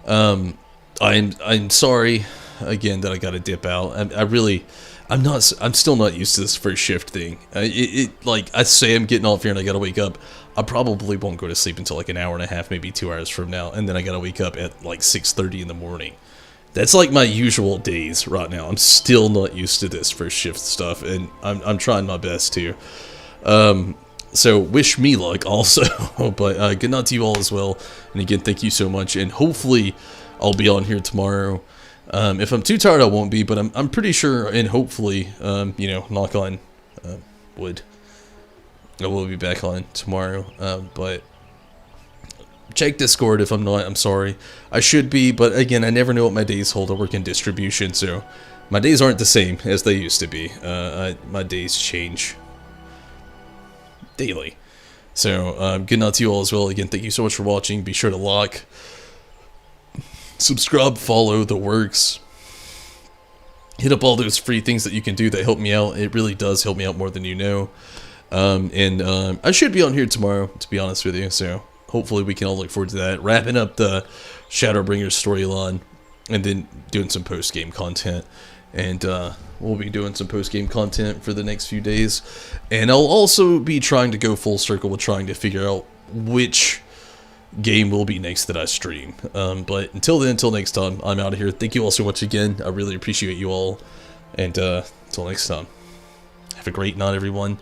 I'm sorry again that I got to dip out. I'm still not used to this first shift thing. Like I say, I'm getting off here and I gotta wake up. I probably won't go to sleep until like an hour and a half, maybe 2 hours from now, and then I gotta wake up at like 6:30 in the morning. That's like my usual days right now. I'm still not used to this first shift stuff, and I'm trying my best to. So wish me luck also, but good night to you all as well. And again, thank you so much, and hopefully I'll be on here tomorrow. If I'm too tired, I won't be, but I'm pretty sure, and hopefully, you know, knock on wood, I will be back on tomorrow. But check Discord if I'm not. I'm sorry. I should be, but again, I never know what my days hold. I work in distribution, so my days aren't the same as they used to be. My days change daily. So, good night to you all as well. Again, thank you so much for watching. Be sure to like, subscribe, follow, the works. Hit up all those free things that you can do that help me out. It really does help me out more than you know. I should be on here tomorrow, to be honest with you, so hopefully we can all look forward to that. Wrapping up the Shadowbringer storyline, and then doing some post-game content. And we'll be doing some post-game content for the next few days. And I'll also be trying to go full circle with trying to figure out which game will be next that I stream. But until then, until next time, I'm out of here. Thank you all so much again. I really appreciate you all. And until next time, have a great night, everyone.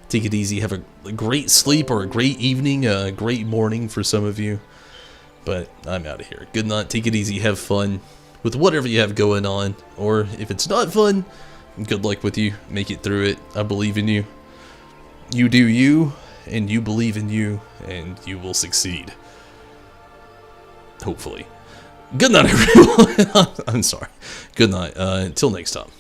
Take it easy. Have a great sleep or a great evening, a great morning for some of you. But I'm out of here. Good night. Take it easy. Have fun with whatever you have going on. Or if it's not fun, good luck with you. Make it through it. I believe in you. You do you, and you believe in you, and you will succeed. Hopefully. Good night, everyone. I'm sorry. Good night. Until next time.